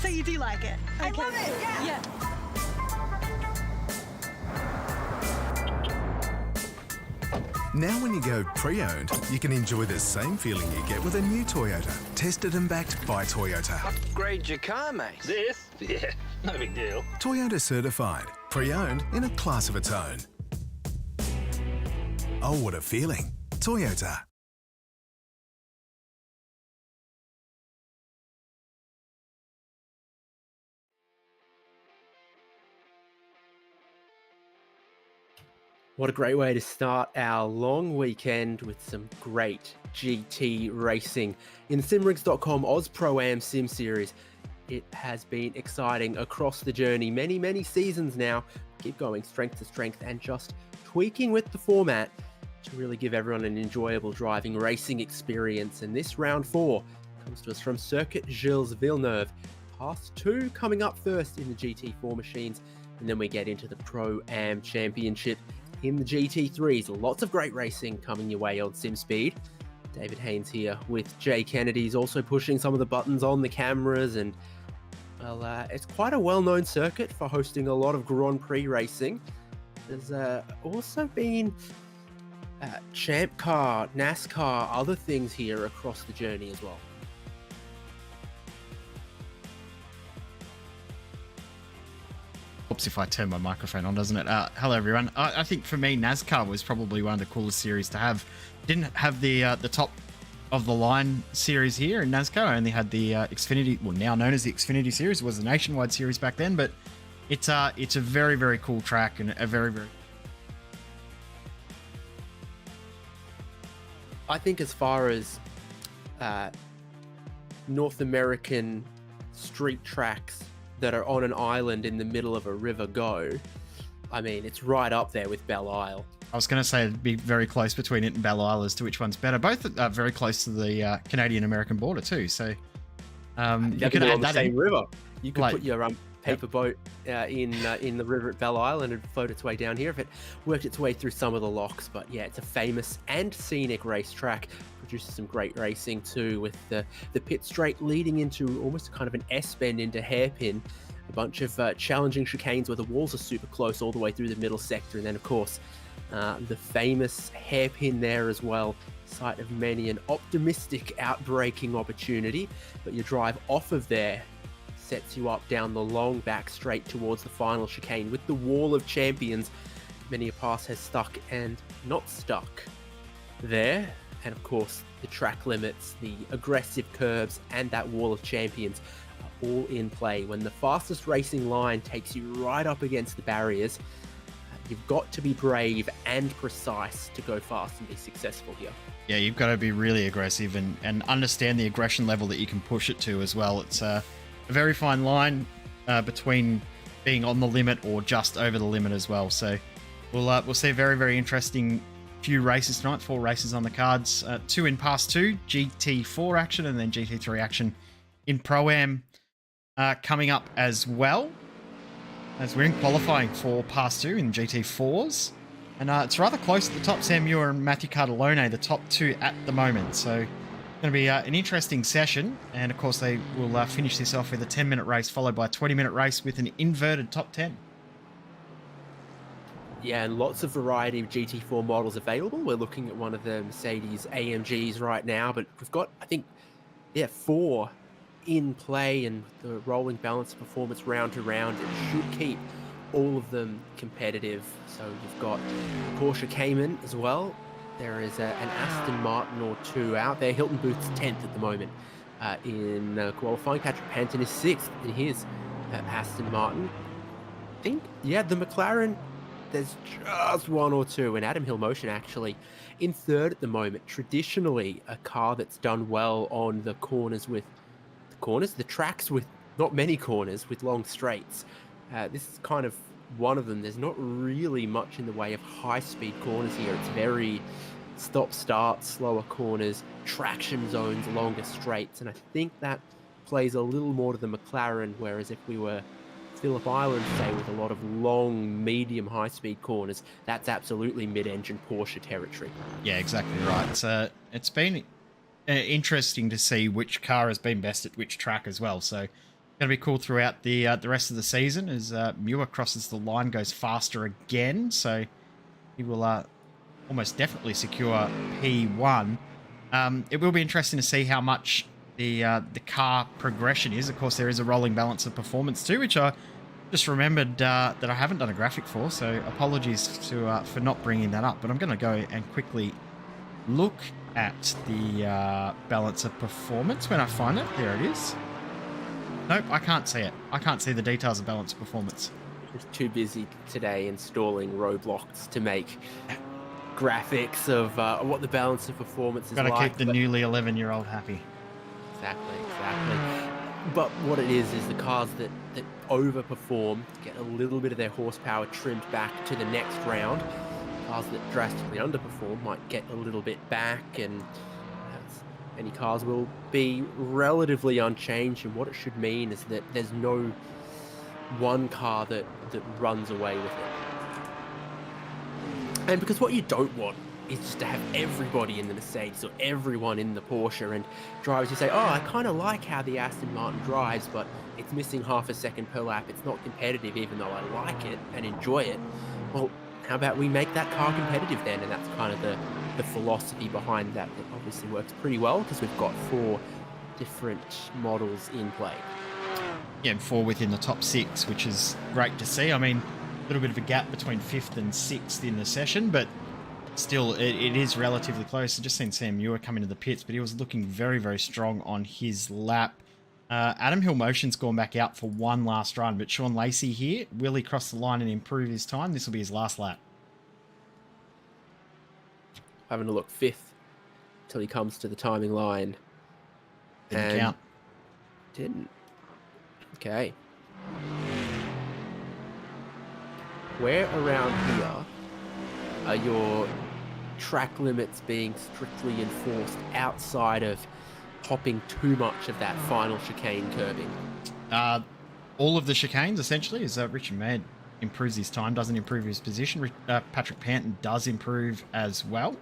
So you do like it? I love it, yeah. Yeah. Now when you go pre-owned, you can enjoy the same feeling you get with a new Toyota. Tested and backed by Toyota. Upgrade your car, mate. This? Yeah, no big deal. Toyota certified. Pre-owned in a class of its own. Oh, what a feeling. Toyota. What a great way to start our long weekend with some great GT racing. In the simrigs.com Oz Pro-Am Sim Series, it has been exciting across the journey. Many seasons now. Keep going strength to strength and just tweaking with the format to really give everyone an enjoyable driving racing experience. And this round 4 comes to us from Circuit Gilles Villeneuve. Pass 2 coming up first in the GT4 machines. And then we get into the Pro-Am Championship in the GT3s. Lots of great racing coming your way on SimSpeed. David Haynes here with Jay Kennedy. He's also pushing some of the buttons on the cameras, and well, it's quite a well-known circuit for hosting a lot of Grand Prix racing. There's also been Champ Car, NASCAR, other things here across the journey as well. Oops, if I turn my microphone on, doesn't it? Hello, everyone. I think for me, NASCAR was probably one of the coolest series to have. Didn't have the top of the line series here in NASCAR. I only had the Xfinity, well, now known as the Xfinity series. It was a nationwide series back then, but it's a very cool track and a very. I think as far as North American street tracks that are on an island in the middle of a river go, I mean, it's right up there with Belle Isle. I was going to say it'd be very close between it and Belle Isle as to which one's better. Both are very close to the Canadian-American border too, so you could add on the that same in. river. You could Like, put your paper boat in the river at Belle Isle and it'd float its way down here if it worked its way through some of the locks. But yeah, it's a famous and scenic racetrack. Produces some great racing too, with the pit straight leading into almost kind of an S-bend into hairpin. A bunch of challenging chicanes where the walls are super close all the way through the middle sector. And then, of course, the famous hairpin there as well. Site of many an optimistic outbraking opportunity. But your drive off of there sets you up down the long back straight towards the final chicane with the Wall of Champions. Many a pass has stuck and not stuck there. And of course, the track limits, the aggressive curves, and that Wall of Champions are all in play. When the fastest racing line takes you right up against the barriers, you've got to be brave and precise to go fast and be successful here. Yeah, you've got to be really aggressive and understand the aggression level that you can push it to as well. It's a very fine line between being on the limit or just over the limit as well. So we'll see a very interesting few races tonight. 4 races on the cards, 2 in Pass 2, GT4 action, and then GT3 action in Pro-Am coming up as well, as we're in qualifying for Pass 2 in GT4s. And it's rather close at the top. Sam Muir and Matthew Cardelone, the top 2 at the moment. So it's going to be an interesting session. And of course, they will finish this off with a 10-minute race, followed by a 20-minute race with an inverted top 10. Yeah, and lots of variety of GT4 models available. We're looking at one of the Mercedes AMGs right now, but we've got, I think, 4 in play, and the rolling balance of performance round to round, it should keep all of them competitive. So you've got Porsche Cayman as well. There is an Aston Martin or 2 out there. Hilton Booth's 10th at the moment in qualifying. Patrick Panton is 6th in his Aston Martin. I think, yeah, the McLaren, there's just 1 or 2, and Adam Hill Motion actually in 3rd at the moment. Traditionally, a car that's done well on the the tracks with not many corners with long straights. This is kind of one of them. There's not really much in the way of high-speed corners here. It's very stop-start, slower corners, traction zones, longer straights, and I think that plays a little more to the McLaren, whereas if we were Phillip Island, say, with a lot of long, medium, high-speed corners, that's absolutely mid-engine Porsche territory. Yeah, exactly right. It's been interesting to see which car has been best at which track as well. So Going to be cool throughout the rest of the season as Muir crosses the line, goes faster again. So he will almost definitely secure P1. It will be interesting to see how much the car progression is. Of course, there is a rolling balance of performance too, which I just remembered that I haven't done a graphic for. So apologies to for not bringing that up. But I'm going to go and quickly look at the balance of performance when I find it. There it is. Nope, I can't see it. I can't see the details of balance of performance. Just too busy today installing Roblox to make graphics of what the balance of performance is Got to like. keep the newly 11-year-old happy. Exactly. But what it is the cars that overperform get a little bit of their horsepower trimmed back to the next round. Cars that drastically underperform might get a little bit back, and many cars will be relatively unchanged. And what it should mean is that there's no one car that runs away with it. And because what you don't want is just to have everybody in the Mercedes or everyone in the Porsche, and drivers who say, oh, I kind of like how the Aston Martin drives, but it's missing half a second per lap. It's not competitive, even though I like it and enjoy it. Well, how about we make that car competitive then? And that's kind of the philosophy behind that. It obviously works pretty well because we've got 4 different models in play. Yeah, and 4 within the top 6, which is great to see. I mean, a little bit of a gap between 5th and 6th in the session, but still, it is relatively close. I just seen Sam Muir come into the pits, but he was looking very, very strong on his lap. Adam Hill Motion's gone back out for one last run, but Sean Lacey here, will he cross the line and improve his time? This will be his last lap. Having to look 5th till he comes to the timing line. Didn't count. Didn't. Okay. Where around here are your track limits being strictly enforced outside of hopping too much of that final chicane curbing? All of the chicanes, essentially, as Richard Mann improves his time, doesn't improve his position. Patrick Panton does improve as well.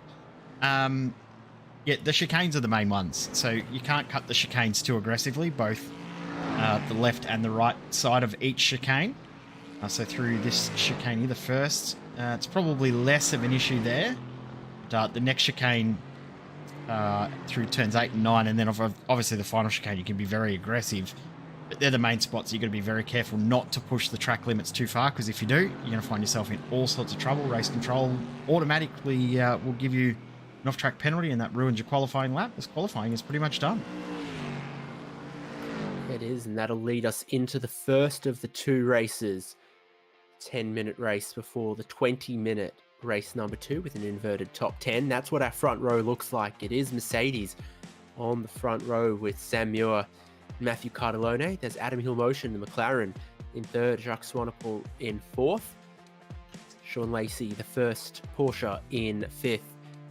Yeah, the chicanes are the main ones, so you can't cut the chicanes too aggressively, both the left and the right side of each chicane. So through this chicane here, the first, it's probably less of an issue there. But the next chicane through turns 8 and 9, and then obviously the final chicane, you can be very aggressive. But they're the main spots. You've got to be very careful not to push the track limits too far, because if you do, you're going to find yourself in all sorts of trouble. Race control automatically will give you an off-track penalty, and that ruins your qualifying lap, as qualifying is pretty much done. It is, and that'll lead us into the first of the 2 races. 10-minute race before the 20-minute race number 2 with an inverted top 10. That's what our front row looks like. It is Mercedes on the front row with Sam Muir, Matthew Cardellone. There's Adam Hill Motion, the McLaren in 3rd, Jacques Swanepoel in 4th, Sean Lacey, the first Porsche, in 5th,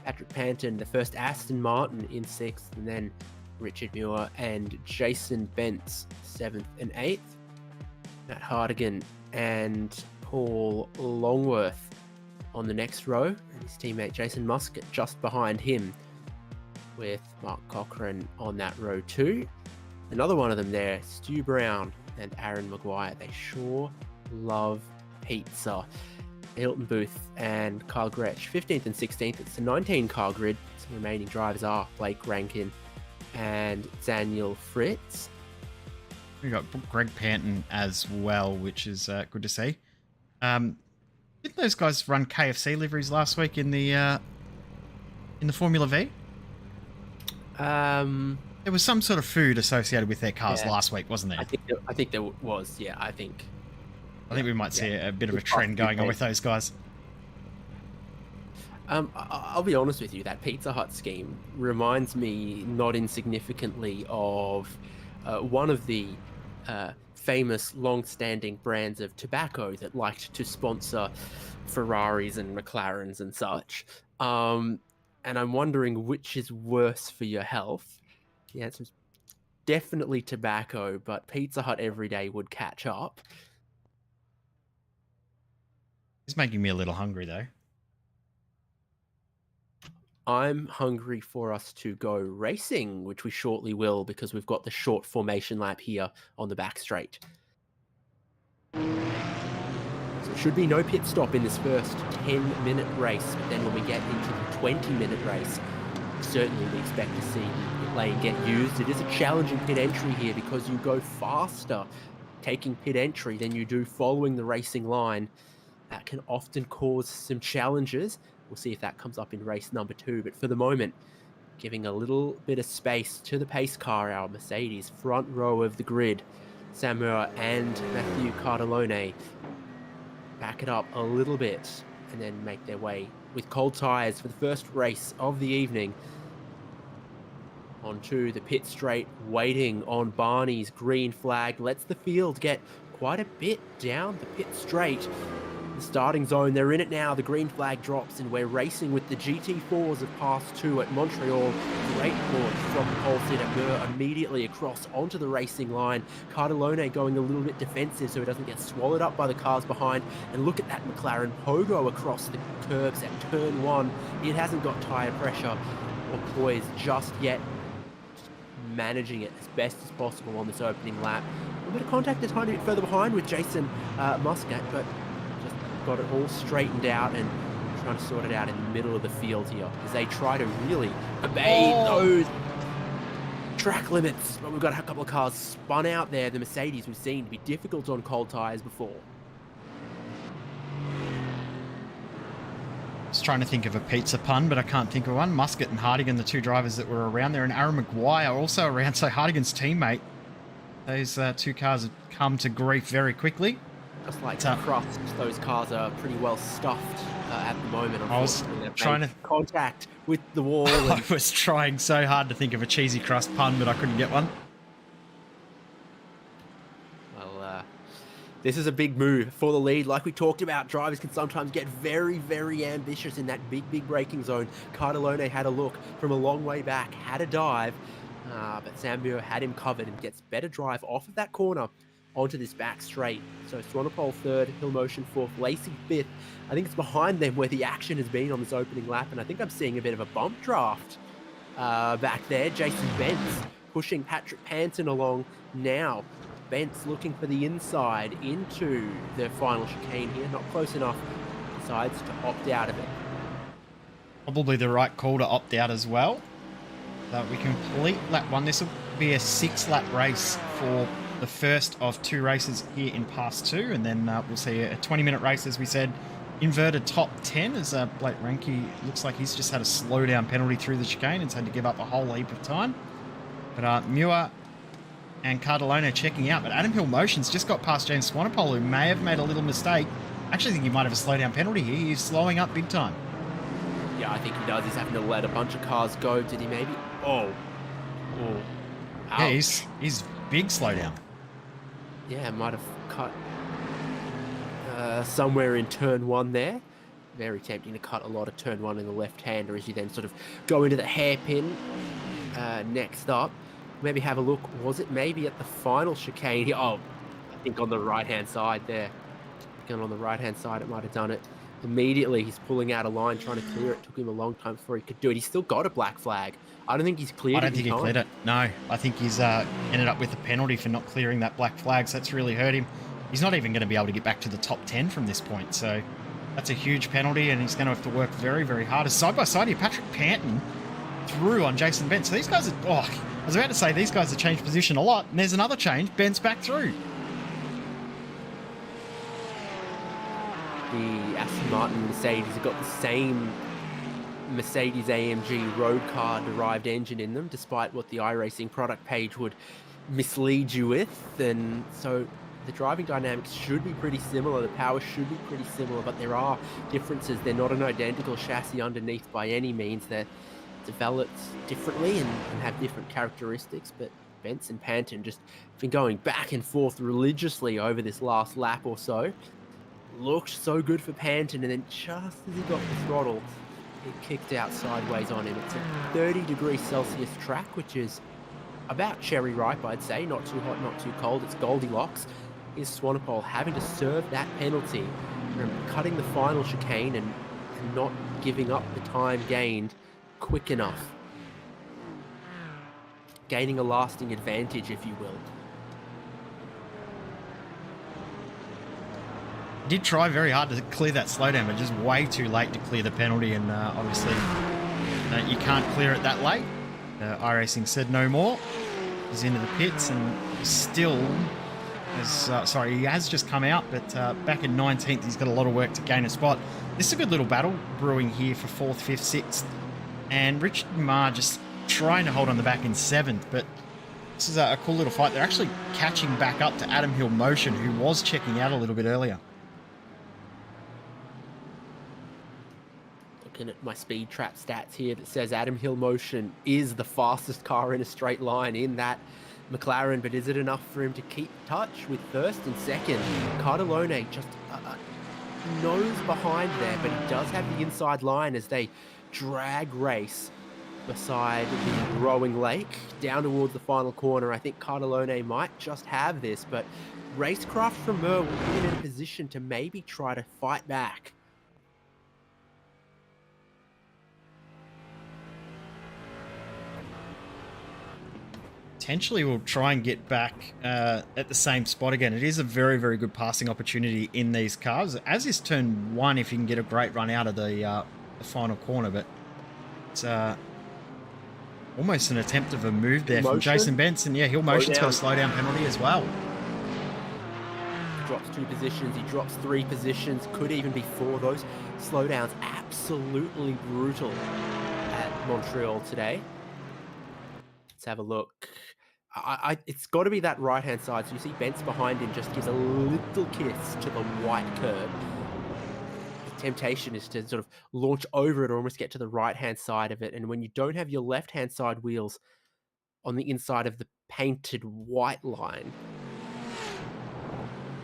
Patrick Panton, the first Aston Martin, in 6th, and then Richard Muir and Jason Bentz, 7th and 8th. Matt Hardigan and Paul Longworth on the next row, and his teammate Jason Muscat just behind him, with Mark Cochran on that row too. Another one of them there, Stu Brown and Aaron Maguire. They sure love pizza. Hilton Booth and Kyle Gretsch, 15th and 16th. It's the 19-car grid. Some remaining drivers are Blake Rankin and Daniel Fritz. We got Greg Panton as well, which is good to see. Didn't those guys run KFC liveries last week in the Formula V? There was some sort of food associated with their cars last week, wasn't there? I think there was. Yeah, I think we might see a bit of a trend going on with those guys. I'll be honest with you, that Pizza Hut scheme reminds me not insignificantly of one of the famous long-standing brands of tobacco that liked to sponsor Ferraris and McLarens and such. And I'm wondering which is worse for your health. The answer is definitely tobacco, but Pizza Hut every day would catch up. It's making me a little hungry, though. I'm hungry for us to go racing, which we shortly will because we've got the short formation lap here on the back straight. So there should be no pit stop in this first 10-minute race, but then when we get into the 20-minute race, certainly we expect to see the pit lane get used. It is a challenging pit entry here because you go faster taking pit entry than you do following the racing line. That can often cause some challenges. We'll see if that comes up in race number 2. But for the moment, giving a little bit of space to the pace car, our Mercedes front row of the grid. Samuel and Matthew Cardellone back it up a little bit and then make their way with cold tyres for the first race of the evening onto the pit straight, waiting on Barney's green flag. Lets the field get quite a bit down the pit straight. The starting zone, they're in it now. The green flag drops and we're racing with the GT4s of Pass 2 at Montreal. Great launch from the pole seat at Mur immediately across onto the racing line. Cardellone going a little bit defensive so he doesn't get swallowed up by the cars behind. And look at that McLaren Pogo across the curbs at turn 1. It hasn't got tyre pressure or poise just yet. Just managing it as best as possible on this opening lap. A little bit of contact a tiny bit further behind with Jason Muscat, but got it all straightened out and trying to sort it out in the middle of the field here as they try to really obey those track limits. But we've got a couple of cars spun out there. The Mercedes we've seen to be difficult on cold tyres before. Just trying to think of a pizza pun, but I can't think of one. Muscat and Hardigan, the two drivers that were around there, and Aaron Maguire also around, so Hardigan's teammate. Those two cars have come to grief very quickly. Just like crust, those cars are pretty well stuffed at the moment. I was trying to contact with the wall. I was trying so hard to think of a cheesy crust pun, but I couldn't get one. Well, this is a big move for the lead. Like we talked about, drivers can sometimes get very, very ambitious in that big braking zone. Cardellone had a look from a long way back, had a dive, but Sambio had him covered and gets better drive off of that corner onto this back straight. So Swanepoel 3rd, Hill Motion 4th, Lacey 5th. I think it's behind them where the action has been on this opening lap, and I think I'm seeing a bit of a bump draft back there. Jason Bentz pushing Patrick Panton along now. Bentz looking for the inside into the final chicane here. Not close enough. Decides to opt out of it. Probably the right call to opt out as well. So we complete lap 1. This will be a 6-lap race for the first of 2 races here in Pass 2, and then we'll see a 20-minute race, as we said. Inverted top 10 as Blake Ranke looks like he's just had a slowdown penalty through the chicane and had to give up a whole heap of time. But Muir and Cardellone checking out, but Adam Hill Motion's just got past James Swanepoel, who may have made a little mistake. I actually think he might have a slowdown penalty here. He's slowing up big time. Yeah, I think he does. He's having to let a bunch of cars go. Did he maybe? Oh. Yeah, he's big slowdown. Yeah, might have cut somewhere in turn 1 there. Very tempting to cut a lot of turn 1 in the left-hander as you then sort of go into the hairpin. Next up, maybe have a look. Was it maybe at the final chicane here? Oh, I think on the right-hand side there. On the right-hand side, it might have done it. Immediately, he's pulling out a line, trying to clear it. Took him a long time before he could do it. He's still got a black flag. I don't think he's cleared it. I don't think he cleared it. No, I think he's ended up with a penalty for not clearing that black flag, so that's really hurt him. He's not even going to be able to get back to the top 10 from this point, so that's a huge penalty, and he's going to have to work very, very hard. As side by side here, Patrick Panton through on Jason Bentz. So these guys are, I was about to say these guys have changed position a lot, and there's another change. Bentz back through. The Aston Martin Mercedes have got the same Mercedes AMG road car derived engine in them, despite what the iRacing product page would mislead you with. And so the driving dynamics should be pretty similar, the power should be pretty similar, but there are differences. They're not an identical chassis underneath by any means. They're developed differently and have different characteristics, but Bentz and Panton just been going back and forth religiously over this last lap or so. Looked so good for Panton, and then just as he got the throttle, it kicked out sideways on him. It's a 30°C track, which is about cherry ripe, I'd say. Not too hot, not too cold. It's Goldilocks. Is Swanepoel having to serve that penalty from cutting the final chicane and not giving up the time gained quick enough. Gaining a lasting advantage, if you will. Did try very hard to clear that slowdown, but just way too late to clear the penalty, and obviously you can't clear it that late. iRacing said no more. He's into the pits and still he has just come out, but back in 19th, he's got a lot of work to gain a spot. This is a good little battle brewing here for 4th, 5th, 6th, and Richard Marr just trying to hold on the back in 7th, but this is a cool little fight. They're actually catching back up to Adam Hill Motion, who was checking out a little bit earlier. Looking at my speed trap stats here that says Adam Hill Motion is the fastest car in a straight line in that McLaren, but is it enough for him to keep touch with first and second? Cardellone just nose behind there, but he does have the inside line as they drag race beside the rowing lake down towards the final corner. I think Cardellone might just have this, but Racecraft from Mur will be in a position to maybe try to fight back. Potentially we'll try and get back at the same spot again. It is a very, very good passing opportunity in these cars, as is turn 1 if you can get a great run out of the final corner, but it's almost an attempt of a move there from Jason Benson. Yeah, Hill Motion's got a slowdown penalty as well. He drops 2 positions, he drops 3 positions, could even be 4. Those slowdowns absolutely brutal at Montreal today. Let's have a look. It's got to be that right-hand side. So you see Bence behind him just gives a little kiss to the white curb. The temptation is to sort of launch over it or almost get to the right-hand side of it. And when you don't have your left-hand side wheels on the inside of the painted white line,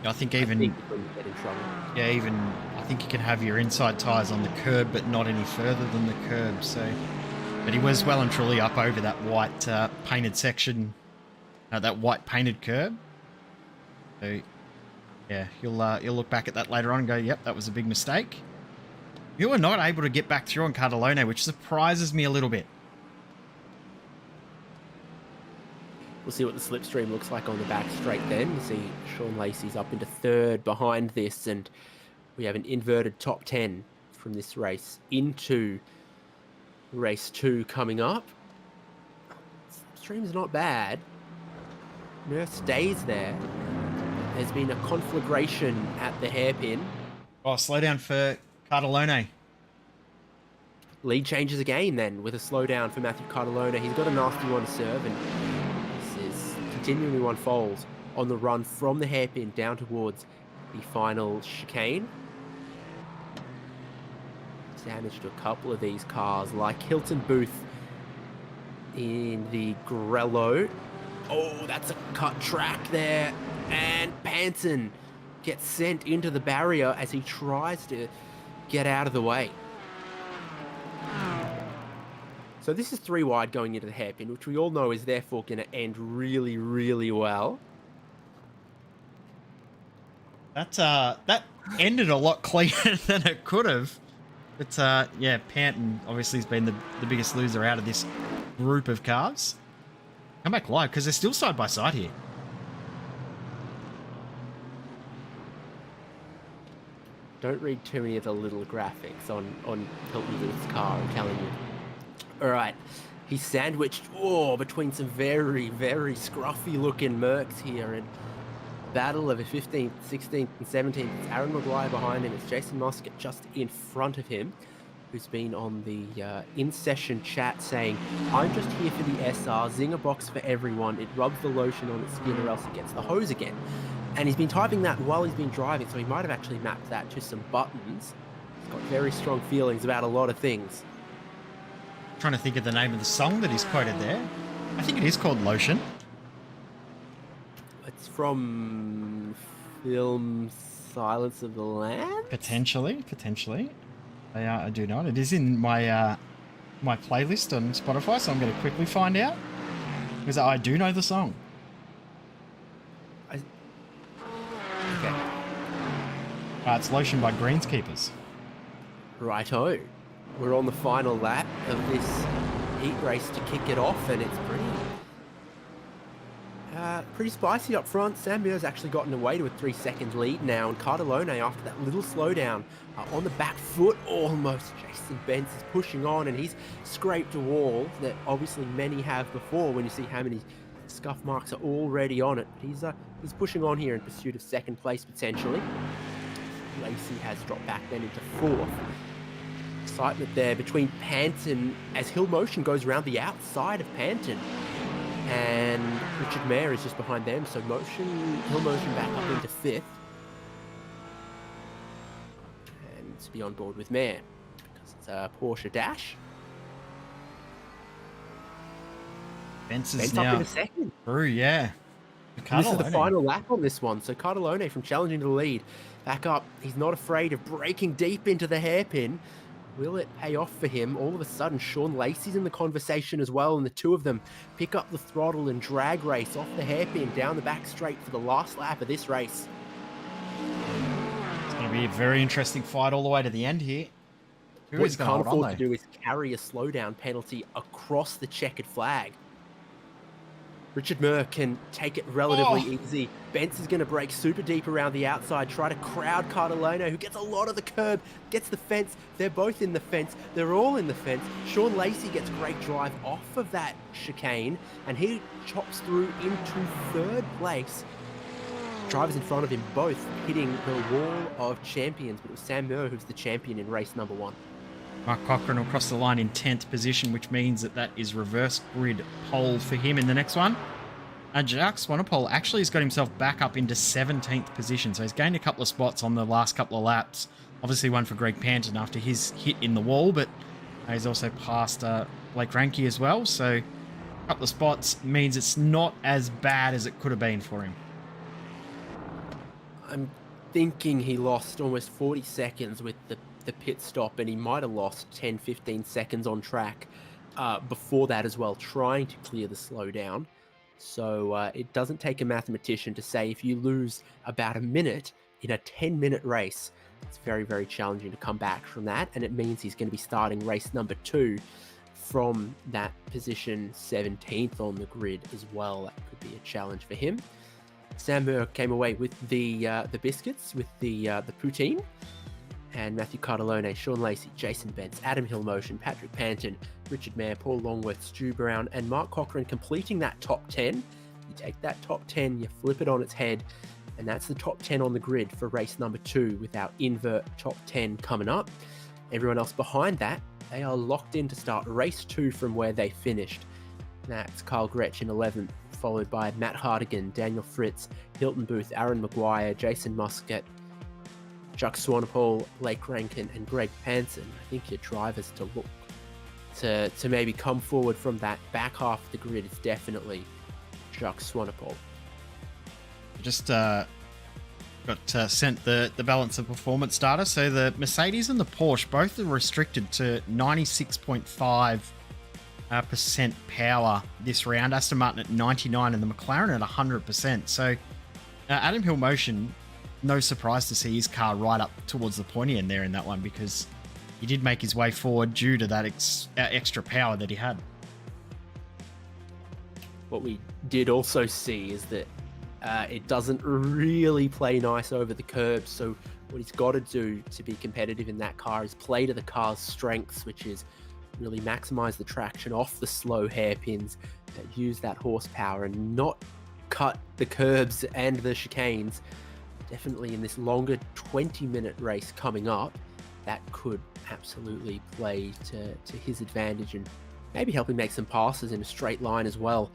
I think even you get in trouble. Yeah, even I think you can have your inside tyres on the curb, but not any further than the curb. So, but he was well and truly up over that white painted section, that white painted curb. So, yeah, you'll look back at that later on and go, yep, that was a big mistake. You were not able to get back through on Cardellone, which surprises me a little bit. We'll see what the slipstream looks like on the back straight then. You see Sean Lacey's up into 3rd behind this, and we have an inverted top 10 from this race into race 2 coming up. Slipstream's not bad. Nur stays there. There's been a conflagration at the hairpin. Oh, slow down for Cardellone. Lead changes again then with a slowdown for Matthew Cardellone. He's got a nasty one to serve, and this is continually one folds on the run from the hairpin down towards the final chicane. Damage to a couple of these cars, like Hilton Booth in the Grello. Oh, that's a cut track there. And Panton gets sent into the barrier as he tries to get out of the way. So this is 3 wide going into the hairpin, which we all know is therefore going to end really, really well. That ended a lot cleaner than it could have. But yeah, Panton obviously has been the biggest loser out of this group of cars. Come back live because they're still side by side here. Don't read too many of the little graphics on Hilton Booth's car, I'm telling you. All right, he's sandwiched between some very, very scruffy looking Mercs here, and battle of a 15th, 16th and 17th. It's Aaron Maguire behind him. It's Jason Moscott just in front of him, who's been on the in-session chat saying, I'm just here for the SR, zinger box for everyone. It rubs the lotion on its skin or else it gets the hose again. And he's been typing that while he's been driving, so he might have actually mapped that to some buttons. He's got very strong feelings about a lot of things. Trying to think of the name of the song that he's quoted there. I think it is called Lotion. It's from film Silence of the Lambs? Potentially. I do not. It is in my my playlist on Spotify, so I'm going to quickly find out. Because I do know the song. Okay. It's Lotion by Greenskeepers. Righto. We're on the final lap of this heat race to kick it off, and it's pretty spicy up front. Sam Muir's actually gotten away to a 3-second lead now, and Cardellone, after that little slowdown, on the back foot almost. Jason Bentz is pushing on, and he's scraped a wall that obviously many have before when you see how many scuff marks are already on it. But he's pushing on here in pursuit of second place potentially. Lacey has dropped back then into fourth. Excitement there between Panton as Hill Motion goes around the outside of Panton. And Richard Mayer is just behind them, so Hill Motion back up into fifth. And to be on board with Mayer, because it's a Porsche Dash. Bentz is Bentz now up in a second. through, yeah. This is the final lap on this one, so Cardellone from challenging to the lead. Back up, he's not afraid of breaking deep into the hairpin. Will it pay off for him? All of a sudden, Sean Lacey's in the conversation as well, and the two of them pick up the throttle and drag race off the hairpin down the back straight for the last lap of this race. It's going to be a very interesting fight all the way to the end here. Who What is he going can't to hold afford on, to do is carry a slowdown penalty across the checkered flag. Richard Murr can take it relatively easy. Bentz is going to break super deep around the outside, try to crowd Cardellone, who gets a lot of the curb, gets the fence. They're both in the fence. They're all in the fence. Sean Lacey gets great drive off of that chicane, and he chops through into third place. Drivers in front of him both hitting the wall of champions, but it was Sam Murr who's the champion in race number 1. Mark Cochran will cross the line in 10th position, which means that is reverse grid pole for him in the next one. And Jacques Swanepoel actually has got himself back up into 17th position, so he's gained a couple of spots on the last couple of laps. Obviously one for Greg Panton after his hit in the wall, but he's also passed Blake Ranke as well, so a couple of spots means it's not as bad as it could have been for him. I'm thinking he lost almost 40 seconds with the pit stop, and he might have lost 10-15 seconds on track before that as well, trying to clear the slowdown. So it doesn't take a mathematician to say if you lose about a minute in a 10-minute race, it's very, very challenging to come back from that, and it means he's going to be starting race number 2 from that position 17th on the grid as well. That could be a challenge for him. Sam Murr came away with the biscuits, with the poutine. And Matthew Cardellone, Sean Lacey, Jason Bentz, Adam Hill Motion, Patrick Panton, Richard Mayer, Paul Longworth, Stu Brown, and Mark Cochran completing that top 10. You take that top 10, you flip it on its head, and that's the top 10 on the grid for race number 2 with our invert top 10 coming up. Everyone else behind that, they are locked in to start race 2 from where they finished. That's Kyle Gretsch in 11th, followed by Matt Hardigan, Daniel Fritz, Hilton Booth, Aaron Maguire, Jason Muscat, Jacques Swanepoel, Blake Rankin, and Greg Panton. I think your drivers to look to maybe come forward from that back half of the grid is definitely Jacques Swanepoel. Just got sent the balance of performance data. So the Mercedes and the Porsche both are restricted to 96.5% power this round. Aston Martin at 99 and the McLaren at 100%. So Adam Hill Motion, no surprise to see his car right up towards the pointy end there in that one, because he did make his way forward due to that extra power that he had. What we did also see is that it doesn't really play nice over the curbs, so what he's got to do to be competitive in that car is play to the car's strengths, which is really maximize the traction off the slow hairpins, use that horsepower and not cut the curbs and the chicanes. Definitely in this longer 20-minute race coming up, that could absolutely play to his advantage and maybe help him make some passes in a straight line as well.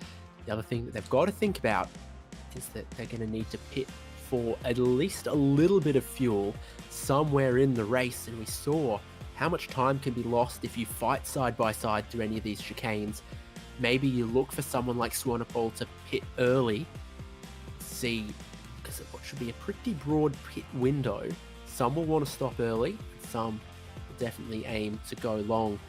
The other thing that they've got to think about is that they're going to need to pit for at least a little bit of fuel somewhere in the race, and we saw how much time can be lost if you fight side by side through any of these chicanes. Maybe you look for someone like Swanepoel to pit early, see, because what should be a pretty broad pit window. Some will want to stop early, some will definitely aim to go long.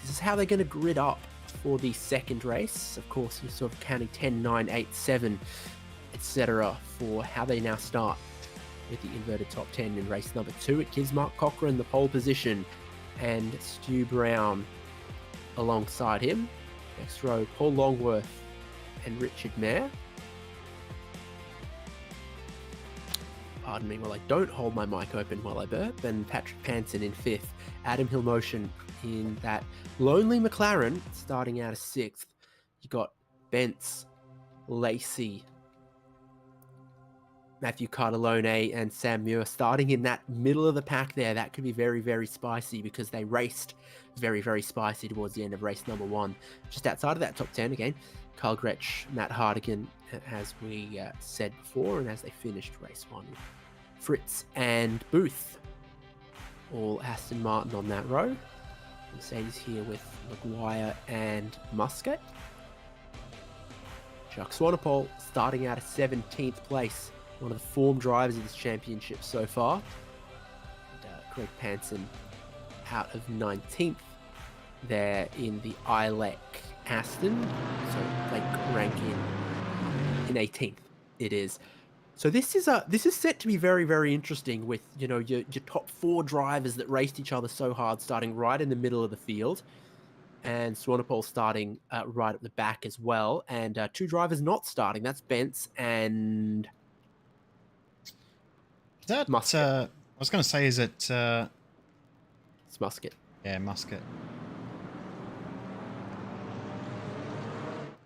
This is how they're going to grid up for the second race. Of course, we're sort of counting 10, 9, 8, 7, etc. for how they now start with the inverted top 10 in race number 2. It gives Mark Cochran the pole position. and Stu Brown alongside him. Next row, Paul Longworth and Richard Mayer. Pardon me while I don't hold my mic open while I burp. And Patrick Panson in 5th. Adam Hillmotion in that lonely McLaren starting out of 6th. You got Bence, Lacey, Matthew Cardellone and Sam Muir starting in that middle of the pack there. That could be very, very spicy because they raced very, very spicy towards the end of race number 1. Just outside of that top 10 again, Carl Gretsch, Matt Hardigan, as we said before, and as they finished race 1. Fritz and Booth, all Aston Martin on that row. Mercedes here with Maguire and Muscat. Jacques Swanepoel starting out of 17th place, one of the form drivers of this championship so far. And Greg Panson out of 19th there in the ILEC Aston. So Blake Rankin in 18th it is. So this is set to be very, very interesting with, you know, your top 4 drivers that raced each other so hard starting right in the middle of the field. And Swanepoel starting right at the back as well. And 2 drivers not starting. That's Bence and That Muscat. I was going to say, is it? It's Muscat. Yeah, Muscat.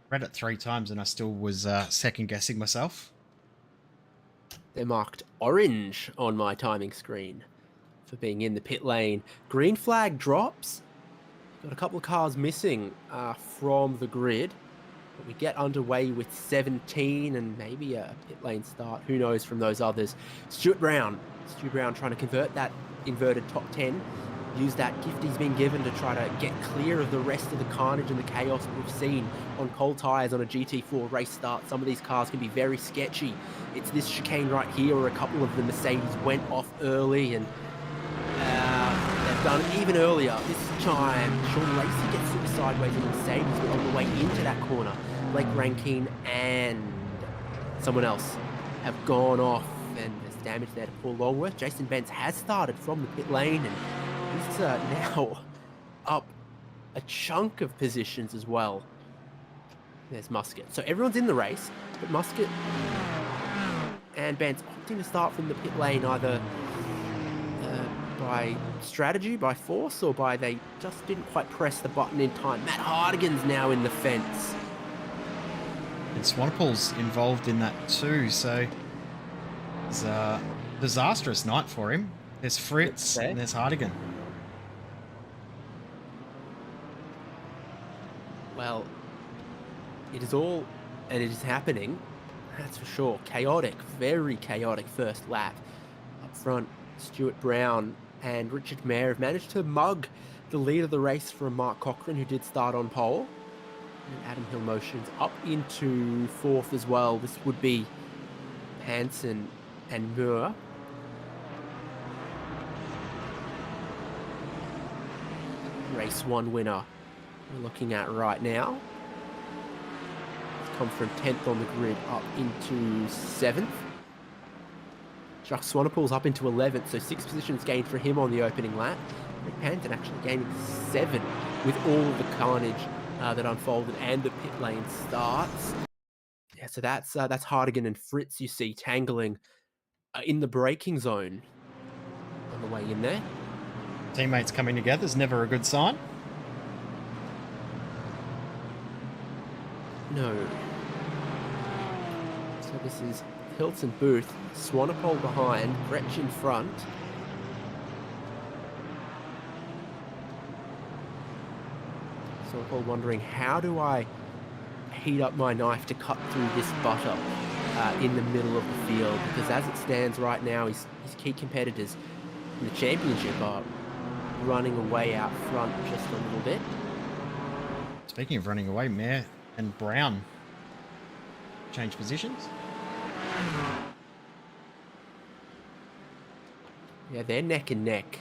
Read it 3 times and I still was second guessing myself. They're marked orange on my timing screen for being in the pit lane. Green flag drops. Got a couple of cars missing from the grid. But we get underway with 17 and maybe a pit lane start. Who knows from those others. Stu Brown trying to convert that inverted top 10. Use that gift he's been given to try to get clear of the rest of the carnage and the chaos we've seen on cold tyres on a GT4 race start. Some of these cars can be very sketchy. It's this chicane right here where a couple of the Mercedes went off early and they've done it even earlier. This time, Sean Lacey gets super sideways in the Mercedes, but on the way into that corner, Blake Rankin and someone else have gone off and there's damage there to Paul Longworth. Jason Bence has started from the pit lane and he's now up a chunk of positions as well. There's Muscat. So everyone's in the race, but Muscat and Bence opting to start from the pit lane either by strategy, by force, or by they just didn't quite press the button in time. Matt Hardigan's now in the fence. And Swanepoel's involved in that too, so it's a disastrous night for him. There's Fritz and there's Hardigan. Well, it is all, and it is happening, that's for sure. Chaotic, very chaotic first lap. Up front, Stuart Brown and Richard Mayer have managed to mug the lead of the race from Mark Cochran, who did start on pole. And Adam Hillmotion's up into 4th as well. This would be Hansen and Moore. Race 1 winner we're looking at right now. It's come from 10th on the grid up into 7th. Jacques Swanepoel's up into 11th, so 6 positions gained for him on the opening lap. Rick Panton actually gaining 7 with all of the carnage that unfolded and the pit lane starts. Yeah, so that's Hardigan and Fritz you see tangling in the braking zone on the way in there. Teammates coming together is never a good sign. No. So this is Hilton Booth, Swanepoel behind, Gretsch in front. Swanepoel wondering, how do I heat up my knife to cut through this butter in the middle of the field? Because as it stands right now, his key competitors in the championship are running away out front just a little bit. Speaking of running away, Mayer and Brown change positions. Yeah, they're neck and neck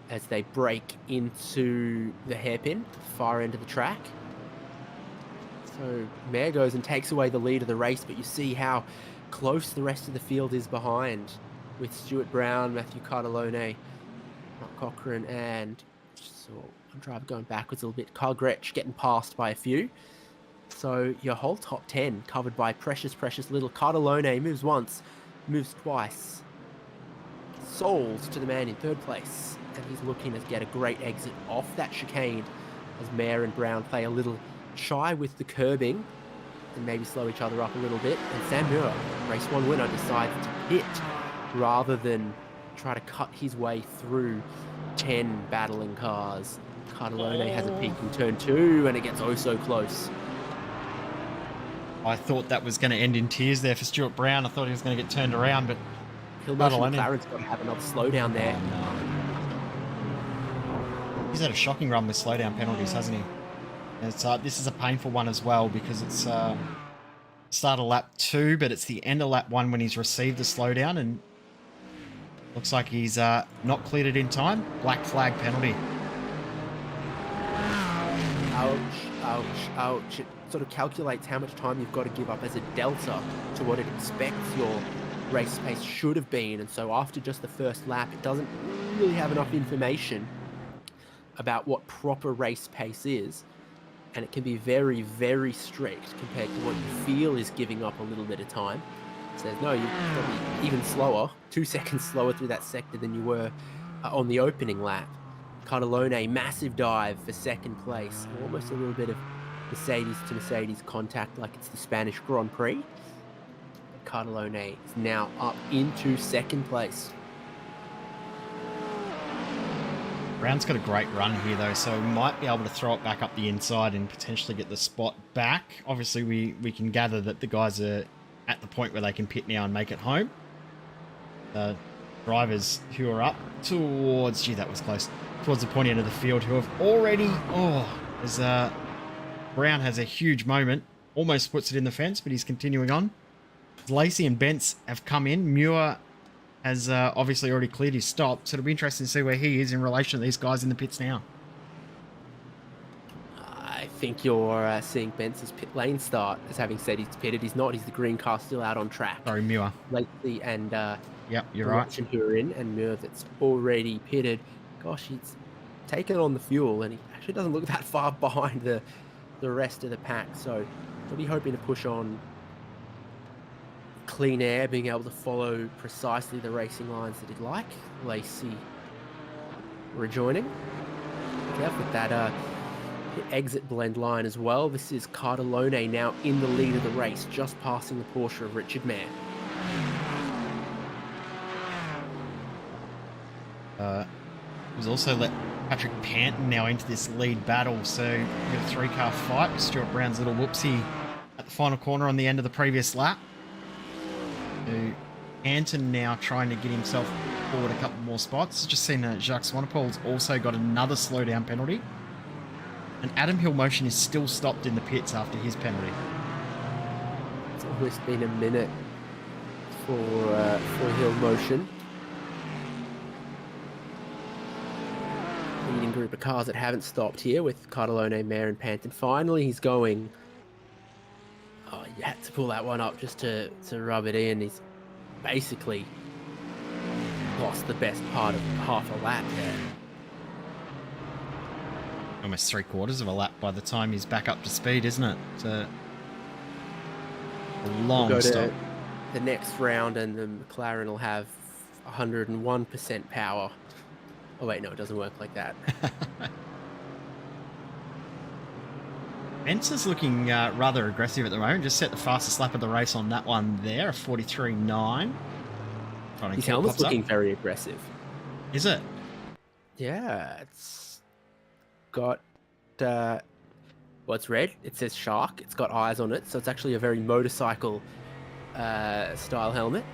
as they break into the hairpin, far end of the track. So Mayer goes and takes away the lead of the race, but you see how close the rest of the field is behind with Stuart Brown, Matthew Cardellone, Mark Cochrane and so one driver going backwards a little bit. Carl Gretsch getting passed by a few. So your whole top 10 covered by precious little. Cardellone moves once, moves twice. Sold to the man in third place. And he's looking to get a great exit off that chicane as Mayer and Brown play a little shy with the curbing and maybe slow each other up a little bit. And Sam Muir, race 1 winner, decides to pit rather than try to cut his way through 10 battling cars. Cardellone has a peak in turn 2 and it gets oh so close. I thought that was going to end in tears there for Stuart Brown. I thought he was going to get turned around, but Hill Motion McLaren's got to have another slowdown there. Oh, no. He's had a shocking run with slowdown penalties, hasn't he? It's, this is a painful one as well because it's start of lap 2, but it's the end of lap 1 when he's received the slowdown, and looks like he's not cleared it in time. Black flag penalty. Ouch. It sort of calculates how much time you've got to give up as a delta to what it expects your race pace should have been. And so after just the first lap, it doesn't really have enough information about what proper race pace is. And it can be very, very strict compared to what you feel is giving up a little bit of time. It says, no, you're probably even slower, 2 seconds slower through that sector than you were on the opening lap. Cardellone, massive dive for second place. Almost a little bit of Mercedes to Mercedes contact like it's the Spanish Grand Prix. Cardellone is now up into second place. Brown's got a great run here though, so we might be able to throw it back up the inside and potentially get the spot back. Obviously we can gather that the guys are at the point where they can pit now and make it home. Drivers who are up towards, gee that was close, towards the pointy end of the field who have already, as Brown has a huge moment, almost puts it in the fence, but he's continuing on. Lacey and Bentz have come in. Muir has obviously already cleared his stop, so it'll be interesting to see where he is in relation to these guys in the pits now. I think you're seeing Bentz's pit lane start as having said he's pitted. He's not. He's the green car still out on track. Sorry, Muir. Lacey and yep, you're right. Who are in, and Muir that's already pitted. Gosh, he's taken on the fuel, and he actually doesn't look that far behind the rest of the pack. So he'll be hoping to push on clean air, being able to follow precisely the racing lines that he'd like. Lacey rejoining. Careful with that exit blend line as well. This is Cardellone now in the lead of the race, just passing the Porsche of Richard Mayer. He's also let Patrick Panton now into this lead battle, so we've got a 3-car fight with Stuart Brown's little whoopsie at the final corner on the end of the previous lap. So Panton now trying to get himself forward a couple more spots. Just seen Jacques Swanepoel's also got another slowdown penalty. And Adam Hill Motion is still stopped in the pits after his penalty. It's almost been a minute for Hill Motion. Leading group of cars that haven't stopped here with Cardellone, Mayer and Panton. Finally, he's going. Oh, you had to pull that one up just to rub it in. He's basically lost the best part of half a lap there. Almost 3/4 of a lap by the time he's back up to speed, isn't it? It's a long we'll go stop. to the next round, and the McLaren will have 101% power. Oh wait, no, it doesn't work like that. Bentz is looking rather aggressive at the moment. Just set the fastest lap of the race on that one there, a 43.9. His helmet's looking very aggressive. Is it? Yeah, it's got well, it's red. It says shark. It's got eyes on it, so it's actually a very motorcycle style helmet.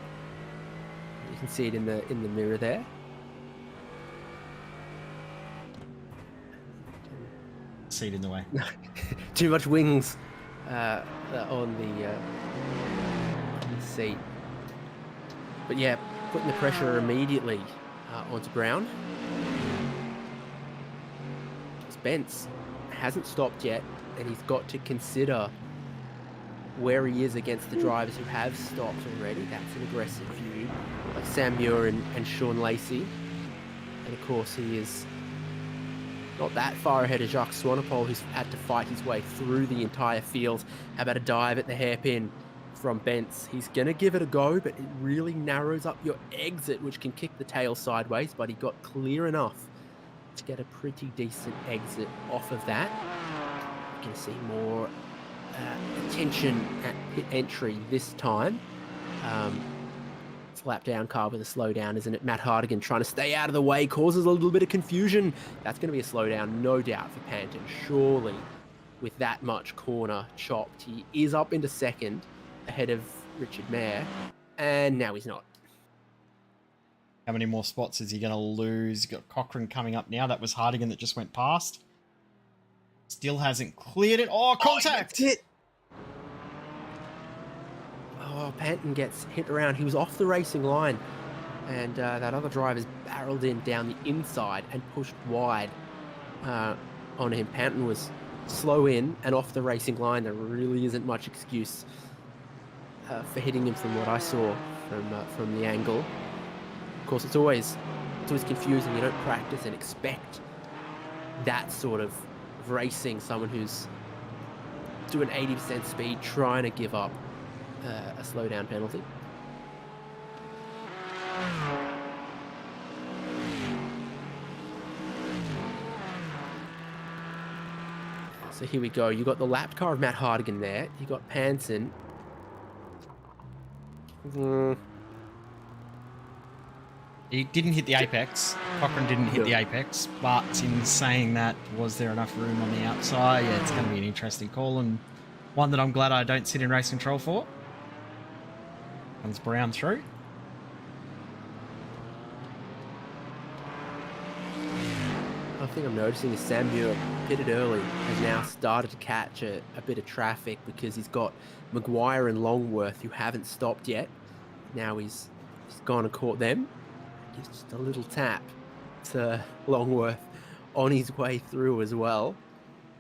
You can see it in the mirror there. Seat in the way. Too much wings on the seat. But yeah, putting the pressure immediately onto Brown. Spence hasn't stopped yet, and he's got to consider where he is against the drivers who have stopped already. That's an aggressive view, like Sam Muir and Sean Lacey. And of course, he is not that far ahead of Jacques Swanepoel, who's had to fight his way through the entire field. How about a dive at the hairpin from Bence? He's going to give it a go, but it really narrows up your exit, which can kick the tail sideways, but he got clear enough to get a pretty decent exit off of that. You can see more attention at pit entry this time. It's a lap down car with a slowdown, isn't it? Matt Hardigan trying to stay out of the way, causes a little bit of confusion. That's going to be a slowdown, no doubt, for Panton. Surely, with that much corner chopped, he is up into second, ahead of Richard Mayer, and now he's not. How many more spots is he going to lose? You've got Cochrane coming up now. That was Hardigan that just went past. Still hasn't cleared it. Oh, contact! Hit. Oh, Panton gets hit around. He was off the racing line, and that other driver's barreled in down the inside and pushed wide on him. Panton was slow in and off the racing line. There really isn't much excuse for hitting him from what I saw from the angle. Of course, it's always confusing. You don't practice and expect that sort of racing. Someone who's doing 80% speed, trying to give up a slowdown penalty. So here we go. You got the lapped car of Matt Hardigan there. You got Panton. He didn't hit the apex. Cochrane didn't hit the apex, but in saying that, was there enough room on the outside? Yeah, it's going to be an interesting call, and one that I'm glad I don't sit in race control for. Comes Brown through. One thing I'm noticing is Sam Muir, pitted early, has now started to catch a bit of traffic because he's got Maguire and Longworth who haven't stopped yet. Now he's gone and caught them. Gives just a little tap to Longworth on his way through as well.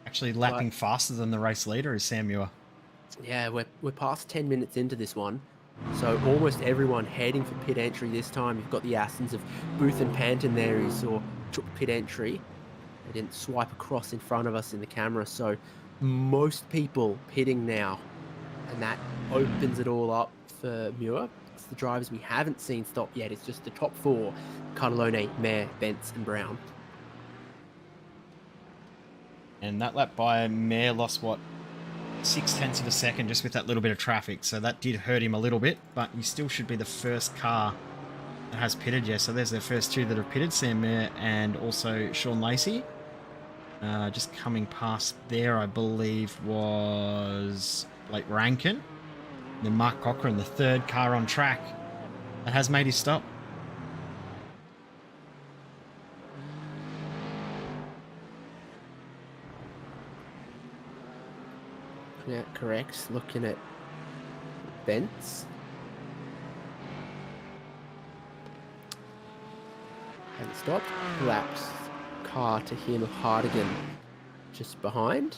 Actually lapping faster than the race leader is Sam Muir. Yeah, we're past 10 minutes into this one. So almost everyone heading for pit entry this time. You've got the Astons of Booth and Panton there who took pit entry. They didn't swipe across in front of us in the camera. So most people pitting now. And that opens it all up for Muir. It's the drivers we haven't seen stop yet. It's just the top four: Catalone, Mayer, Bence and Brown. And that lap by Mayer lost, what, 0.6 of a second just with that little bit of traffic. So that did hurt him a little bit, but he still should be the first car that has pitted. Yeah, so there's their first two that have pitted, Sam Mayer and also Sean Lacey. Just coming past there, I believe, was Blake Rankin. And then Mark Cochrane, the third car on track that has made his stop. Yeah, correct. Looking at Bence. Hasn't stopped. Laps car to him of Hardigan just behind.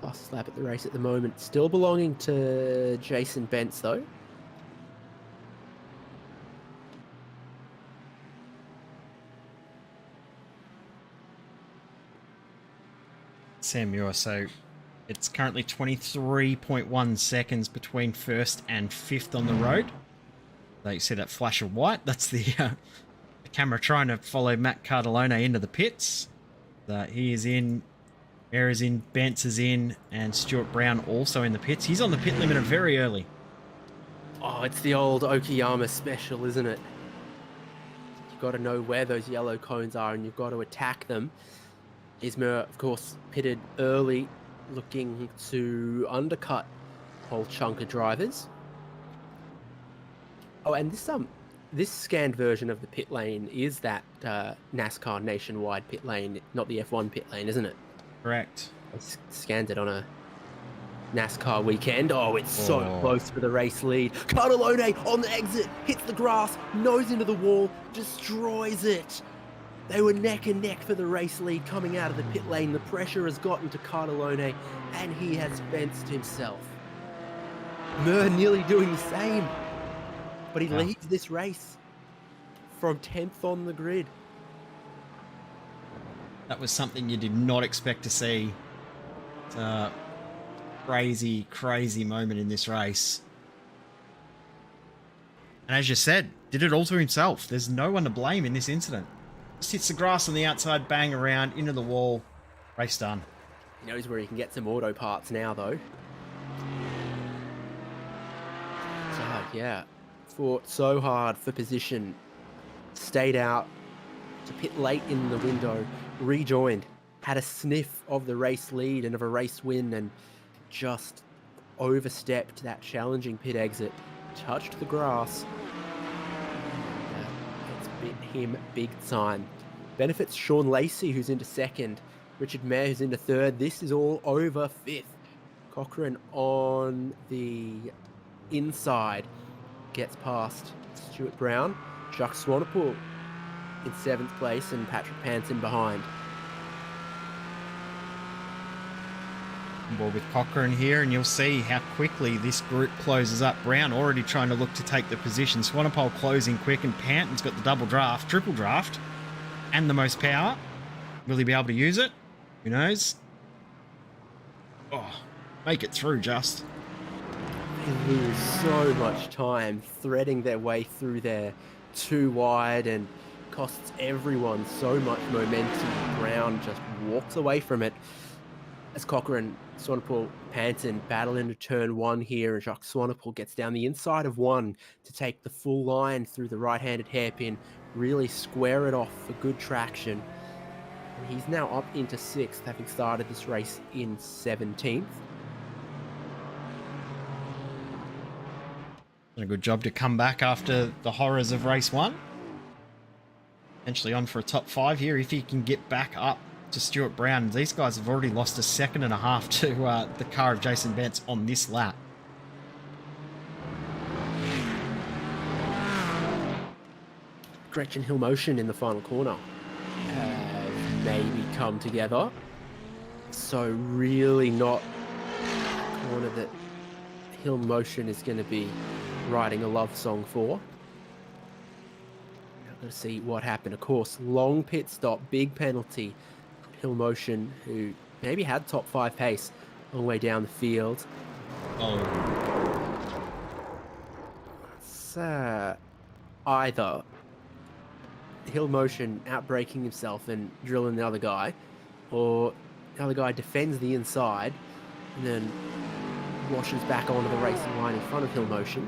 Fastest lap at the race at the moment. Still belonging to Jason Bence though. Sam Muir, so it's currently 23.1 seconds between first and fifth on the road. Like you see that flash of white, that's the camera trying to follow Matt Cardellone into the pits. He is in, Mayer is in, Bence is in, and Stuart Brown also in the pits. He's on the pit limiter very early. Oh, it's the old Okayama special, isn't it? You've got to know where those yellow cones are and you've got to attack them. Ismer, of course, pitted early, looking to undercut a whole chunk of drivers. Oh, and this scanned version of the pit lane is that NASCAR nationwide pit lane, not the F1 pit lane, isn't it? Correct. I scanned it on a NASCAR weekend. Oh, it's so close for the race lead. Cardellone on the exit, hits the grass, nose into the wall, destroys it. They were neck and neck for the race lead coming out of the pit lane. The pressure has gotten to Cardellone, and he has fenced himself. Muir nearly doing the same. but he Wow. leads this race from 10th on the grid. That was something you did not expect to see. It's a crazy, crazy moment in this race. And as you said, did it all to himself. There's no one to blame in this incident. Just hits the grass on the outside, bang around, into the wall. Race done. He knows where he can get some auto parts now, though. So, yeah, fought so hard for position. Stayed out to pit late in the window. Rejoined. Had a sniff of the race lead and of a race win, and just overstepped that challenging pit exit. Touched the grass. It's bit him big time. Benefits Sean Lacey, who's into second. Richard Mayer, who's into third. This is all over fifth. Cochrane on the inside gets past Stuart Brown. Jacques Swanepoel in 7th place, and Patrick Panson behind. Well, with Cochrane here, and you'll see how quickly this group closes up. Brown already trying to look to take the position. Swanepoel closing quick, and Panton's got the double draft, triple draft, and the most power. Will he be able to use it? Who knows? Oh, make it through just. They lose so much time threading their way through there too wide, and costs everyone so much momentum. Brown just walks away from it as Cochrane, Swanepoel, Panton battle into turn 1 here, and Jacques Swanepoel gets down the inside of 1 to take the full line through the right-handed hairpin, really square it off for good traction. And he's now up into 6th, having started this race in 17th. Done a good job to come back after the horrors of race 1. Potentially on for a top 5 here if he can get back up to Stuart Brown. These guys have already lost a second and a half to the car of Jason Bentz on this lap. Gretchen Hill Motion in the final corner have maybe come together. So really not a corner that Hill Motion is going to be writing a love song for. Now going to see what happened. Of course, long pit stop, big penalty. Hill Motion, who maybe had top 5 pace all the way down the field. Oh. It's either Hill Motion outbraking himself and drilling the other guy, or the other guy defends the inside and then washes back onto the racing line in front of Hill Motion,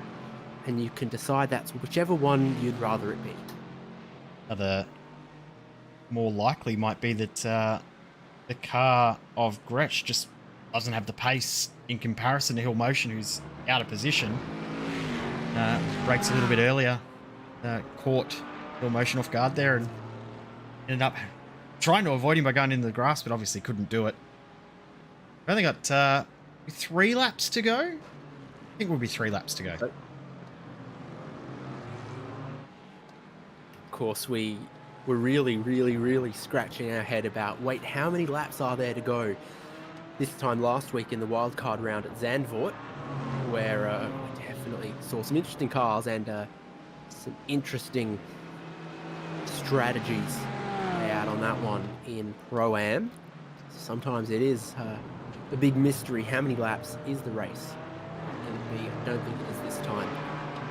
and you can decide that's whichever one you'd rather it be. The more likely might be that the car of Gretsch just doesn't have the pace in comparison to Hill Motion, who's out of position. Brakes a little bit earlier, caught Hill Motion off guard there, and ended up trying to avoid him by going into the grass, but obviously couldn't do it. We've only got 3 laps to go. I think we'll be 3 laps to go. Of course, we were really scratching our head about, wait, how many laps are there to go? This time last week in the wildcard round at Zandvoort, where we definitely saw some interesting cars and some interesting strategies out on that one in Pro-Am. Sometimes it is a big mystery. How many laps is the race going to be? I don't think it is this time.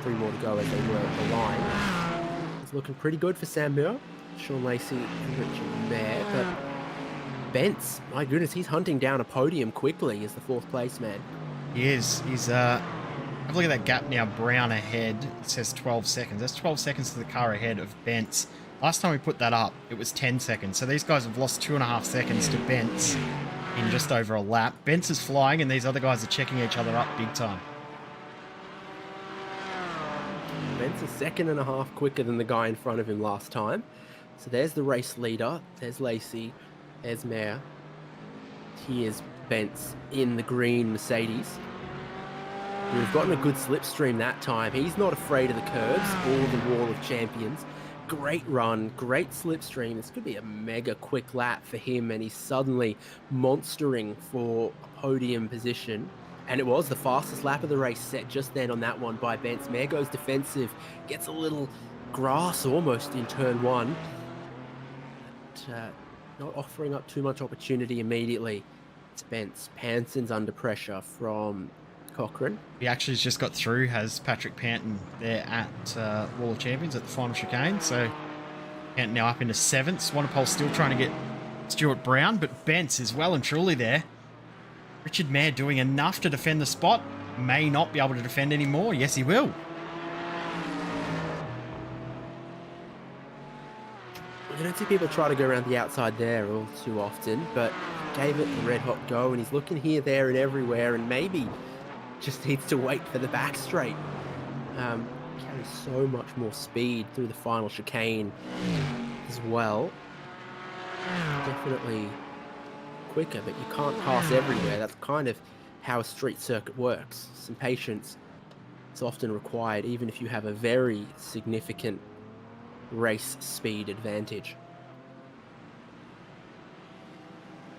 3 more to go as they were at the line. It's looking pretty good for Sam Muir, Sean Lacey and Richard Mayer, but Bentz, my goodness, he's hunting down a podium quickly as the 4th place man. He is. He's have a look at that gap now. Brown ahead. It says 12 seconds. That's 12 seconds to the car ahead of Bentz. Last time we put that up, it was 10 seconds. So these guys have lost 2.5 seconds to Bentz in just over a lap. Bentz is flying, and these other guys are checking each other up big time. Bentz is 1.5 seconds quicker than the guy in front of him last time. So there's the race leader. There's Lacey. There's Mayer. Here's Bentz in the green Mercedes. We've gotten a good slipstream that time. He's not afraid of the curves or the wall of champions. Great run, great slipstream. This could be a mega quick lap for him, and he's suddenly monstering for a podium position. And it was the fastest lap of the race set just then on that one by Bence. Mare goes defensive, gets a little grass almost in turn 1. But, not offering up too much opportunity immediately to Bence. Panson's under pressure from Cochrane. He actually has just got through, has Patrick Panton there at Wall of Champions at the final chicane. So Panton now up into 7th. Swanepoel still trying to get Stuart Brown, but Bence is well and truly there. Richard Mare doing enough to defend the spot. May not be able to defend anymore. Yes, he will. You don't see people try to go around the outside there all too often, but gave it a red-hot go, and he's looking here, there, and everywhere, and maybe just needs to wait for the back straight. Carries so much more speed through the final chicane as well. Definitely quicker, but you can't pass everywhere. That's kind of how a street circuit works. Some patience is often required, even if you have a very significant race speed advantage.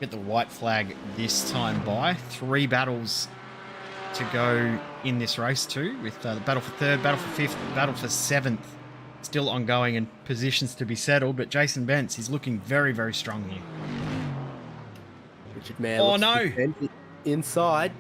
Get the white flag this time by. 3 battles to go in this race too, with the battle for 3rd, battle for 5th, battle for 7th still ongoing and positions to be settled, but Jason Bence is looking very, very strong here. Richard Mare oh no! Inside.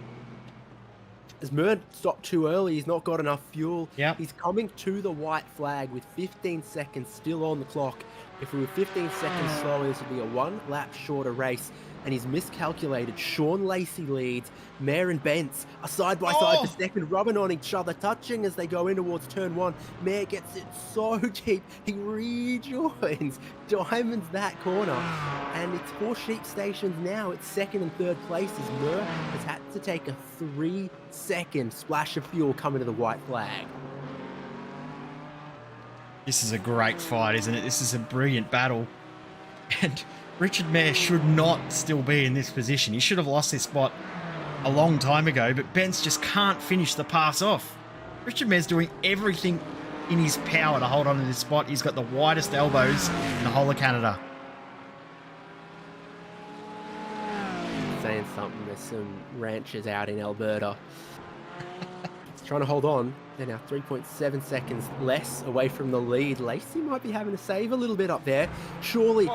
As Murd stopped too early, he's not got enough fuel. Yep. He's coming to the white flag with 15 seconds still on the clock. If we were 15 seconds slower, this would be a 1 lap shorter race. And he's miscalculated. Sean Lacey leads. Mare and Bence are side by side for second, rubbing on each other, touching as they go in towards turn 1. Mare gets it so deep. He rejoins, diamonds that corner. And it's 4 sheep stations now. It's 2nd and 3rd places. Murr has had to take a 3-second splash of fuel coming to the white flag. This is a great fight, isn't it? This is a brilliant battle. And Richard Mare should not still be in this position. He should have lost this spot a long time ago, but Bence just can't finish the pass off. Richard Mare's doing everything in his power to hold on to this spot. He's got the widest elbows in the whole of Canada. Saying something, there's some ranchers out in Alberta. He's trying to hold on. They're now 3.7 seconds less away from the lead. Lacey might be having to save a little bit up there. Surely,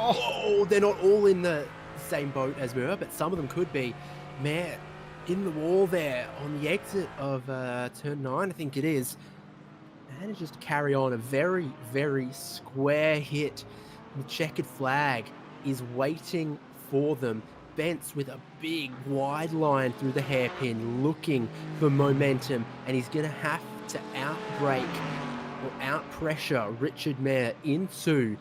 they're not all in the same boat as Murr, but some of them could be. Mare in the wall there on the exit of turn 9, I think it is. Manages to carry on a very, very square hit. The checkered flag is waiting for them. Bence with a big wide line through the hairpin, looking for momentum, and he's going to have to outbrake or outpressure Richard Mare into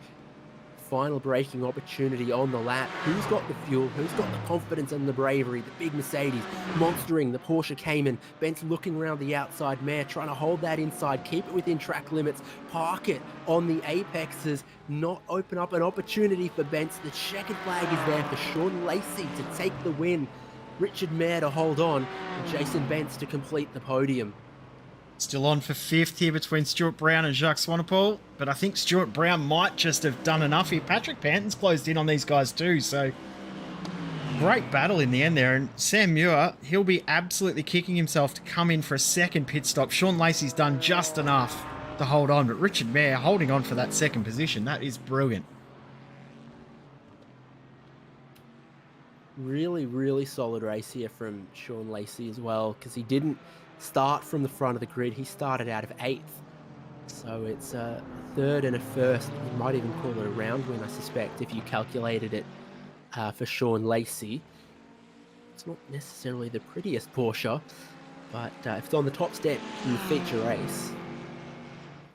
final braking opportunity on the lap. Who's got the fuel? Who's got the confidence and the bravery? The big Mercedes monstering the Porsche Cayman. Bence looking around the outside. Mare trying to hold that inside, keep it within track limits, park it on the apexes, not open up an opportunity for Bence. The checkered flag is there for Sean Lacey to take the win. Richard Mare to hold on, and Jason Bence to complete the podium. Still on for 5th here between Stuart Brown and Jacques Swanepoel, but I think Stuart Brown might just have done enough here. Patrick Panton's closed in on these guys too, so great battle in the end there. And Sam Muir, he'll be absolutely kicking himself to come in for a 2nd pit stop. Sean Lacey's done just enough to hold on, but Richard Mare holding on for that 2nd position. That is brilliant. Really, really solid race here from Sean Lacey as well, because he didn't start from the front of the grid. He started out of 8th. So it's a 3rd and a 1st. You might even call it a round win, I suspect, if you calculated it for Sean Lacey. It's not necessarily the prettiest Porsche, but if it's on the top step in the feature race,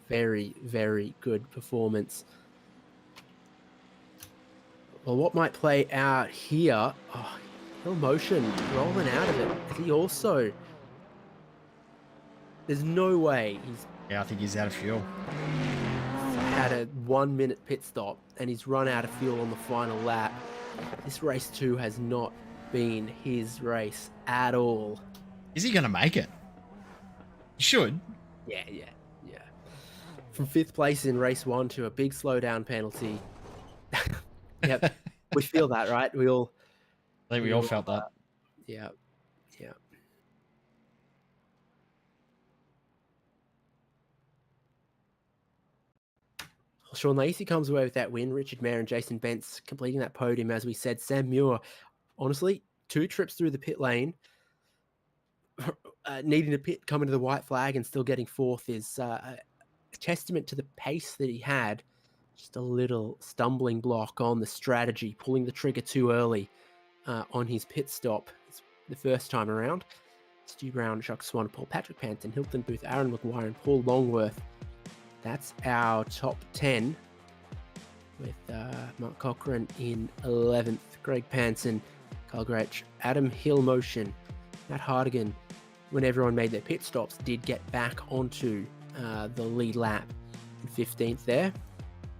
very, very good performance. Well, what might play out here? Oh, Hill Motion rolling out of it. He also... There's no way he's... Yeah, I think he's out of fuel. Had a 1-minute pit stop and he's run out of fuel on the final lap. This race too has not been his race at all. Is he going to make it? He should. Yeah. From 5th place in race 1 to a big slowdown penalty. Yep, we feel that, right? We all... I think we all felt that. Yeah. Sean Lacey comes away with that win. Richard Mayer and Jason Bentz completing that podium, as we said. Sam Muir, honestly, 2 trips through the pit lane, needing to come into the white flag and still getting 4th is a testament to the pace that he had. Just a little stumbling block on the strategy, pulling the trigger too early on his pit stop. It's the first time around. Stu Brown, Jacques Swan, Paul Patrick Panton, Hilton Booth, Aaron McGuire, and Paul Longworth. That's our top 10, with Mark Cochran in 11th, Greg Panson, Carl Gretsch, Adam Hill-Motion, Matt Hardigan, when everyone made their pit stops, did get back onto the lead lap in 15th there.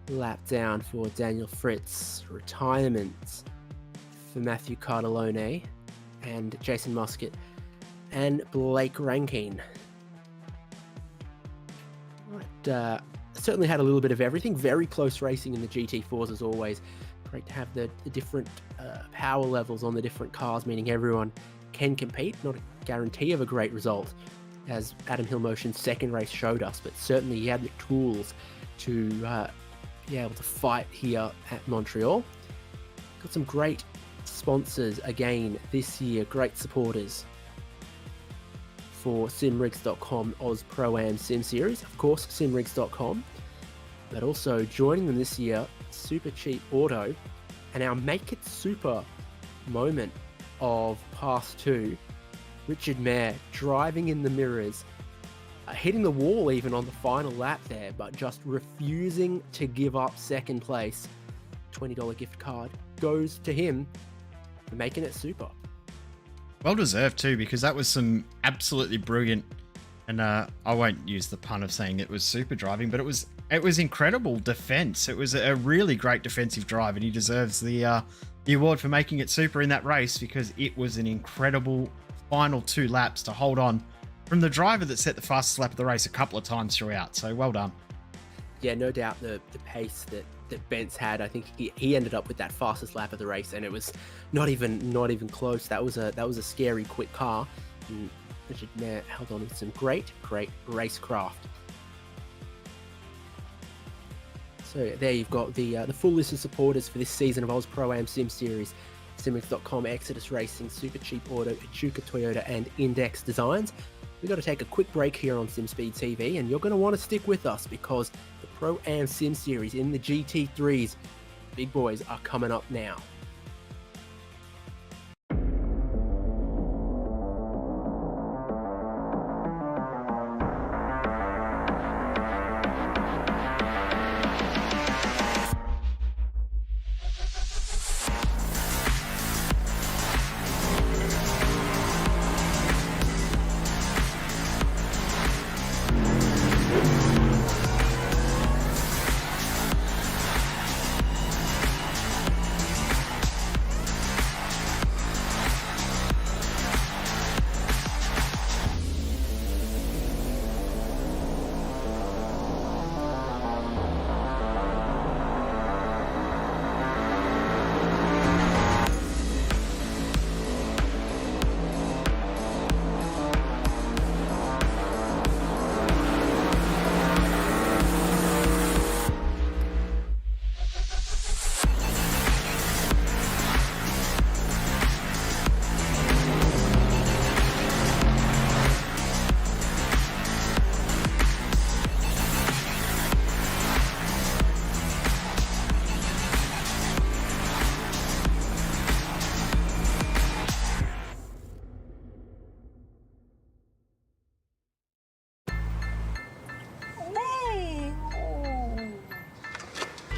Lap down for Daniel Fritz, retirement for Matthew Cardellone and Jason Muscat and Blake Rankine. Right, certainly had a little bit of everything. Very close racing in the GT4s as always. Great to have the different power levels on the different cars, meaning everyone can compete. Not a guarantee of a great result, as Adam Hill-Motion's second race showed us, but certainly he had the tools to be able to fight here at Montreal. Got some great sponsors again this year, great supporters for simrigs.com Oz Pro-Am Sim Series, of course simrigs.com, but also joining them this year, Super Cheap Auto, and our Make It Super moment of Pass 2, Richard Mayer driving in the mirrors, hitting the wall even on the final lap there, but just refusing to give up second place. $20 gift card goes to him for making it super. Well deserved too, because that was some absolutely brilliant, and I won't use the pun of saying it was super driving, but it was incredible defense. It was a really great defensive drive, and he deserves the award for making it super in that race, because it was an incredible final 2 laps to hold on from the driver that set the fastest lap of the race a couple of times throughout. So well done. Yeah, no doubt the pace that Bentz had. I think he ended up with that fastest lap of the race, and it was not even close. That was a scary quick car, and Richard Mayer held on with some great racecraft. So there you've got the full list of supporters for this season of Oz Pro-Am Sim Series. Simrigs.com, Exodus Racing, Super Cheap Auto, Echuca Toyota, and Index Designs. We've got to take a quick break here on SimSpeed TV, and you're going to want to stick with us, because the Pro-Am Sim Series in the GT3s, big boys, are coming up now.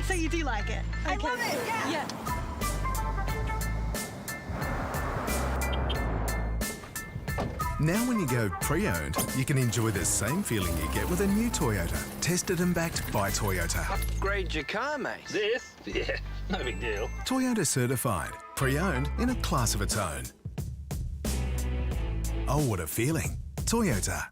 So you do like it? Okay. I love it, yeah. Now when you go pre-owned, you can enjoy the same feeling you get with a new Toyota. Tested and backed by Toyota. Upgrade your car, mate. This? Yeah, no big deal. Toyota certified. Pre-owned in a class of its own. Oh, what a feeling. Toyota.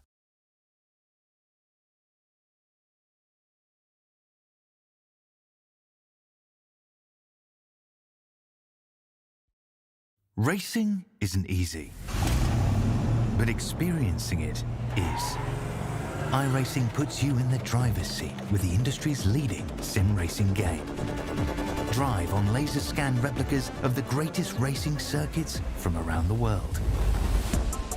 Racing isn't easy, but experiencing it is. iRacing puts you in the driver's seat with the industry's leading sim racing game. Drive on laser scan replicas of the greatest racing circuits from around the world.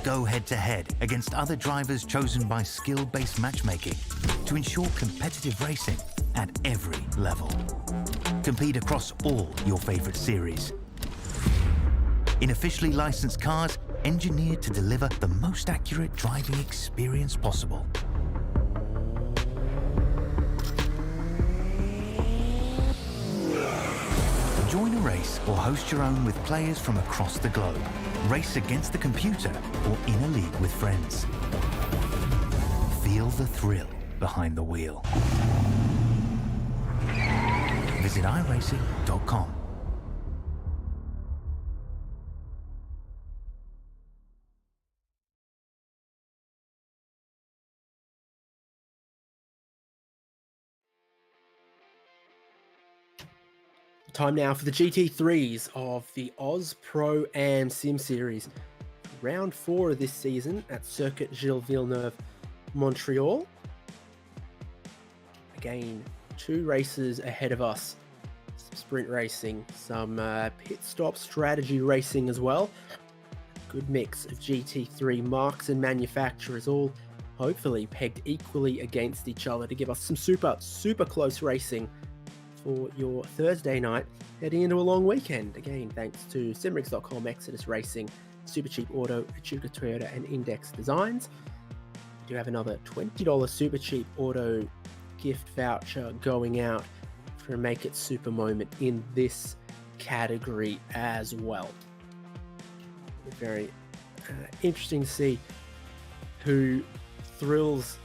Go head-to-head against other drivers chosen by skill-based matchmaking to ensure competitive racing at every level. Compete across all your favorite series. In officially licensed cars, engineered to deliver the most accurate driving experience possible. Join a race or host your own with players from across the globe. Race against the computer or in a league with friends. Feel the thrill behind the wheel. Visit iRacing.com. Time now for the GT3s of the Oz Pro Am Sim Series. Round 4 of this season at Circuit Gilles Villeneuve, Montreal. Again, 2 races ahead of us. Some sprint racing, some pit stop strategy racing as well. Good mix of GT3 marques and manufacturers, all hopefully pegged equally against each other to give us some super close racing for your Thursday night, heading into a long weekend. Again, thanks to simrigs.com, Exodus Racing, Super Cheap Auto, Echuca Toyota, and Index Designs. We do have another $20 Super Cheap Auto gift voucher going out for a Make It Super moment in this category as well. Very interesting to see who thrills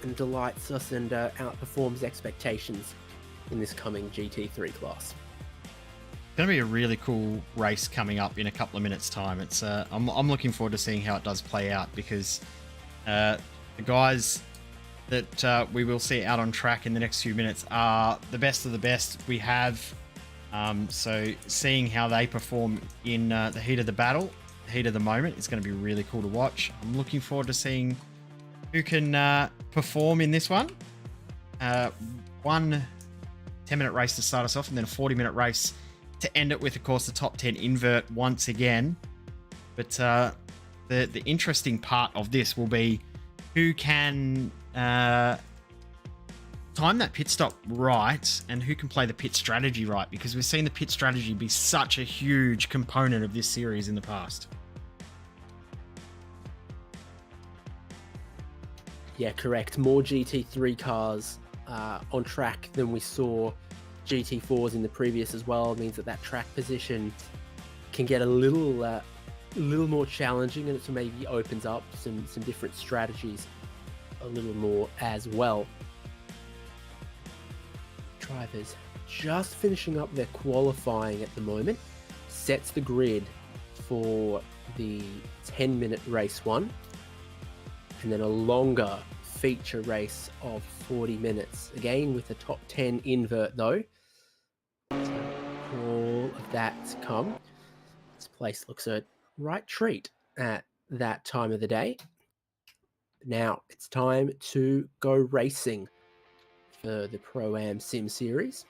and delights us and outperforms expectations in this coming GT3 class. Going to be a really cool race coming up in a couple of minutes' time. It's I'm looking forward to seeing how it does play out, because the guys that we will see out on track in the next few minutes are the best of the best we have. So seeing how they perform in the heat of the battle, the heat of the moment, is going to be really cool to watch. I'm looking forward to seeing who can perform in this one. One 10-minute race to start us off, and then a 40-minute race to end it with, of course, the top 10 invert once again. But the interesting part of this will be who can time that pit stop right, and who can play the pit strategy right, because we've seen the pit strategy be such a huge component of this series in the past. Yeah, correct. More GT3 cars on track than we saw GT4s in the previous as well. It means that track position can get a little more challenging, and it maybe opens up some different strategies a little more as well. Drivers just finishing up their qualifying at the moment. Sets the grid for the 10-minute race 1, and then a longer feature race of 40 minutes, again with the top 10 invert though. So all of that to come. This place looks a right treat at that time of the day. Now it's time to go racing for the Pro-Am Sim Series.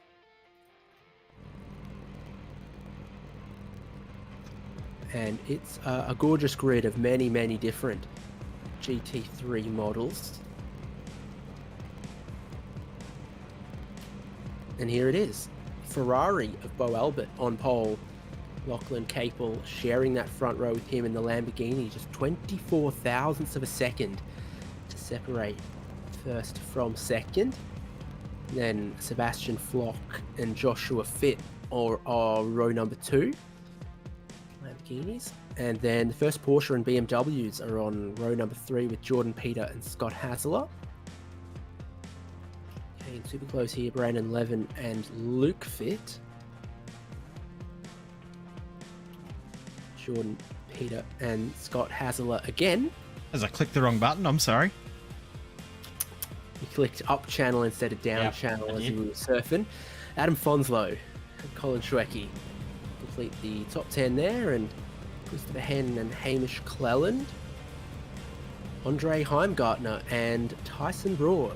And it's a gorgeous grid of many different GT3 models. And here it is. Ferrari of Bo Albert on pole. Lachlan Capel sharing that front row with him in the Lamborghini. Just 24 thousandths of a second to separate first from second. Then Sebastian Flock and Joshua Fitt are row number 2. Lamborghinis. And then the first Porsche and BMWs are on row number 3 with Jordan Peter and Scott Hasler. Okay, super close here, Brandon Levin and Luke Fitt. Jordan Peter and Scott Hasler again. As I clicked the wrong button, I'm sorry. You clicked up channel instead of down channel as you were surfing. Adam Fonslow and Colin Schwecke complete the top 10 there, and Christopher Henn and Hamish Cleland Andre Heimgartner and Tyson Broad.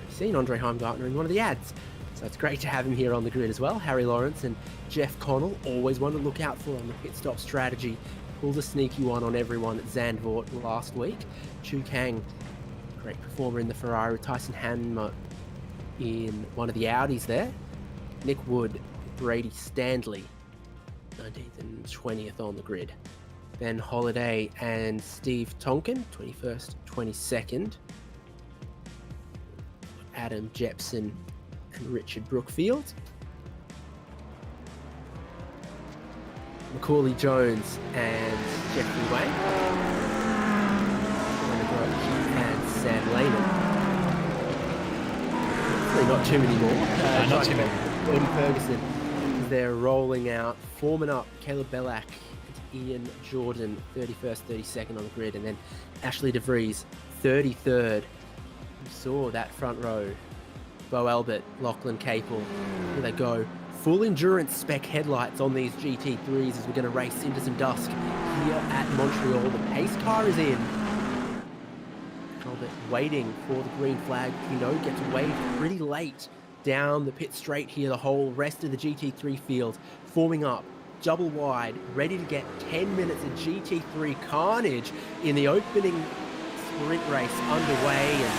I've seen Andre Heimgartner in one of the ads, so it's great to have him here on the grid as well. Harry Lawrence and Jeff Connell, always one to look out for on the pit stop strategy. Pulled a sneaky one on everyone at Zandvoort last week. Chu Kang, great performer in the Ferrari. Tyson Hanma in one of the Audis there. Nick Wood, Brady Standley, 19th and 20th on the grid. Ben Holiday and Steve Tonkin, 21st, 22nd. Adam Jepson and Richard Brookfield. Macaulay Jones and Jeffrey Wang. And Sam Lehman. Hopefully not too many more. Not too many. Bernie Ferguson. They're rolling out, forming up Caleb Bellack and Ian Jordan, 31st, 32nd on the grid. And then Ashley DeVries, 33rd. You saw that front row. Bo Albert, Lachlan Capel. Here they go. Full endurance spec headlights on these GT3s as we're going to race into some dusk here at Montreal. The pace car is in. Albert waiting for the green flag. Pinot gets waved pretty late down the pit straight here. The whole rest of the GT3 field forming up double wide, ready to get 10 minutes of GT3 carnage in the opening sprint race underway. And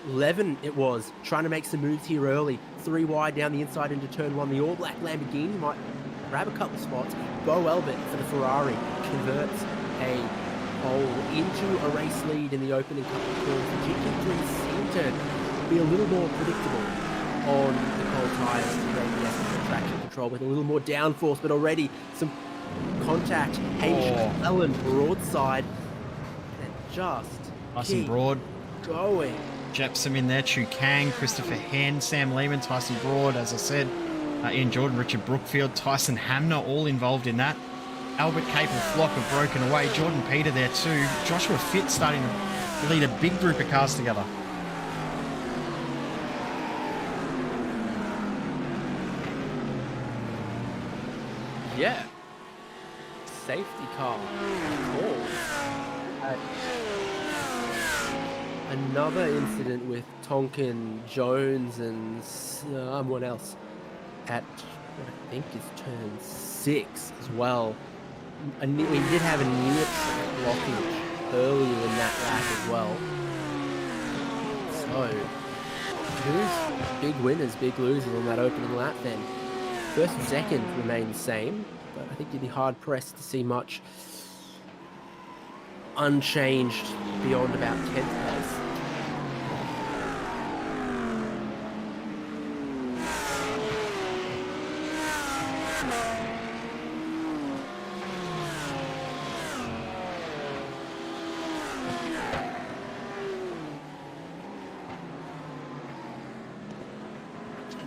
11 it was, trying to make some moves here early. 3 wide down the inside into turn 1. The all-black Lamborghini might grab a couple spots. Bo Albert for the Ferrari converts a pole into a race lead in the opening couple of corners. The GT3 seem to be a little more predictable on the cold tyres to create the essence of traction control with a little more downforce, but already some contact. Hamish Allen broadside and just Tyson Broad. Going. Jepson in there, Chu Kang, Christopher Hen, Sam Lehman, Tyson Broad, as I said, Ian Jordan, Richard Brookfield, Tyson Hamner, all involved in that. Albert Capel, Flock have broken away. Jordan Peter there too. Joshua Fitt starting to lead a big group of cars together. Yeah. Safety car. Cool. Another incident with Tonkin, Jones, and someone else at what I think is turn 6 as well. And we did have a near track blockage earlier in that lap as well. So, who's big winners, big losers on that opening lap then? First and second remain the same, but I think you'd be hard pressed to see much unchanged beyond about 10th place.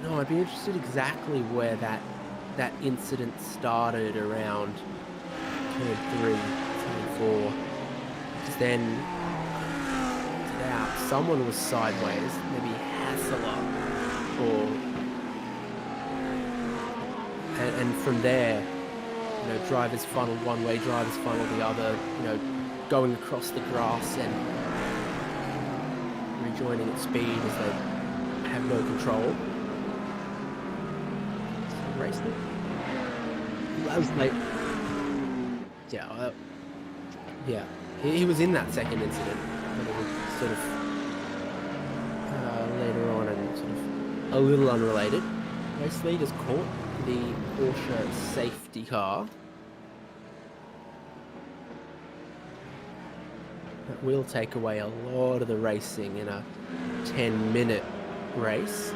No, I'd be interested exactly where that incident started around turn 3, turn 4. Because then someone was sideways, maybe Hassler, and from there, drivers funnel one way, drivers funnel the other, going across the grass and rejoining at speed as they have no control. Racing. That was late. Yeah. He was in that second incident, but it was sort of later on and sort of a little unrelated. Race leaders caught the Porsche safety car. That will take away a lot of the racing in a 10-minute race.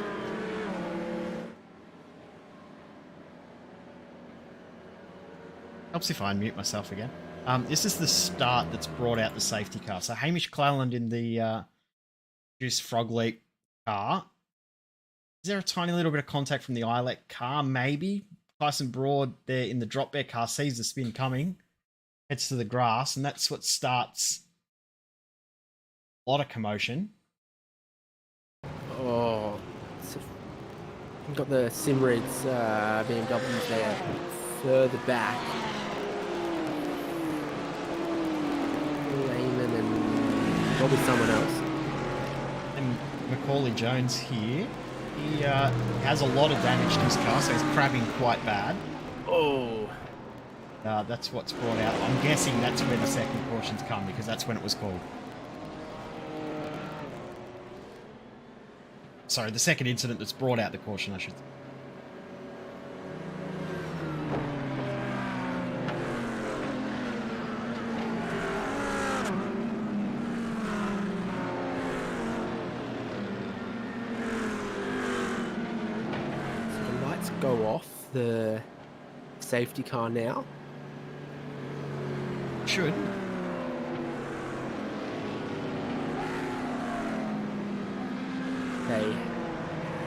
Helps if I unmute myself again. This is the start that's brought out the safety car. So Hamish Cleland in the Juice Frog Leap car. Is there a tiny little bit of contact from the ILEC car? Maybe. Tyson Broad there in the drop bear car sees the spin coming, heads to the grass, and that's what starts a lot of commotion. Oh, we've got the Simrids BMWs there further back. Probably someone else. And Macaulay Jones here, he has a lot of damage to his car, so he's crabbing quite bad. Oh. That's what's brought out. I'm guessing that's where the second caution's come, because that's when it was called. Sorry, the second incident that's brought out the caution, I should say. So the lights go off the safety car now. Should. They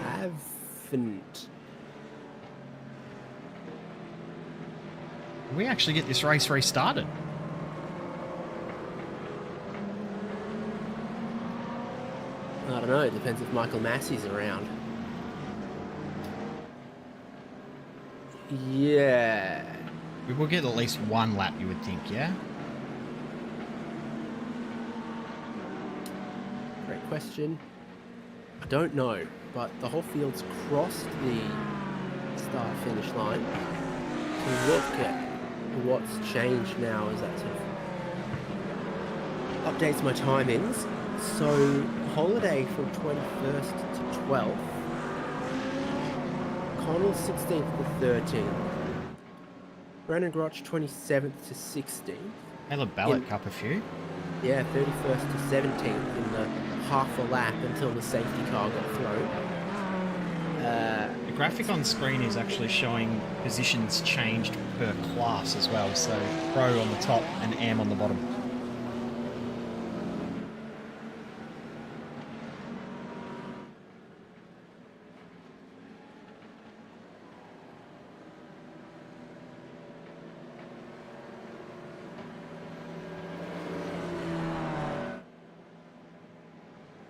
haven't. We actually get this race restarted. I don't know. It depends if Michael Massey's around. Yeah. We will get at least one lap, you would think, yeah? Great question. I don't know, but the whole field's crossed the start-finish line. To look at what's changed now is that sort of updates my timings. So holiday from 21st to 12th. Connell 16th to 13th. Brandon Grotch 27th to 16th. Caleb Ballot Cup a few. Yeah, 31st to 17th in the half a lap until the safety car got thrown. The graphic on screen is actually showing positions changed per class as well. So Pro on the top and Am on the bottom.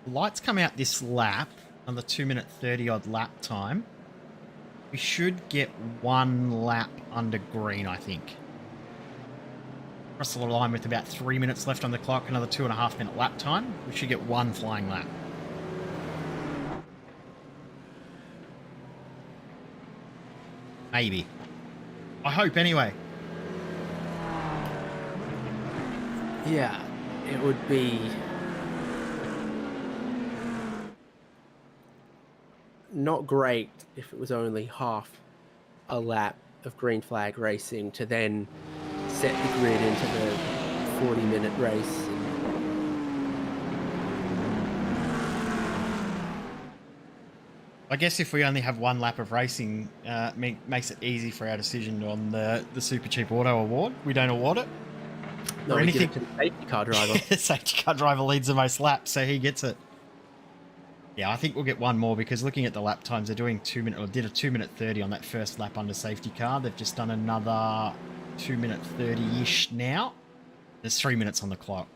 Lights come out this lap on the 2-minute 30 odd lap time. We should get one lap under green, I think. Across the line with about 3 minutes left on the clock, another 2.5 minute lap time. We should get one flying lap. Maybe. I hope anyway. Yeah, it would be not great if it was only half a lap of green flag racing to then set the grid into the 40-minute race. I guess if we only have one lap of racing, makes it easy for our decision on the Super Cheap Auto Award. We don't award it. No, or we anything. give it to the safety car driver. The safety car driver leads the most laps, so he gets it. Yeah, I think we'll get one more because looking at the lap times, they're doing 2 minute or did a 2-minute 30 on that first lap under safety car. They've just done another 2-minute 30-ish now. There's 3 minutes on the clock.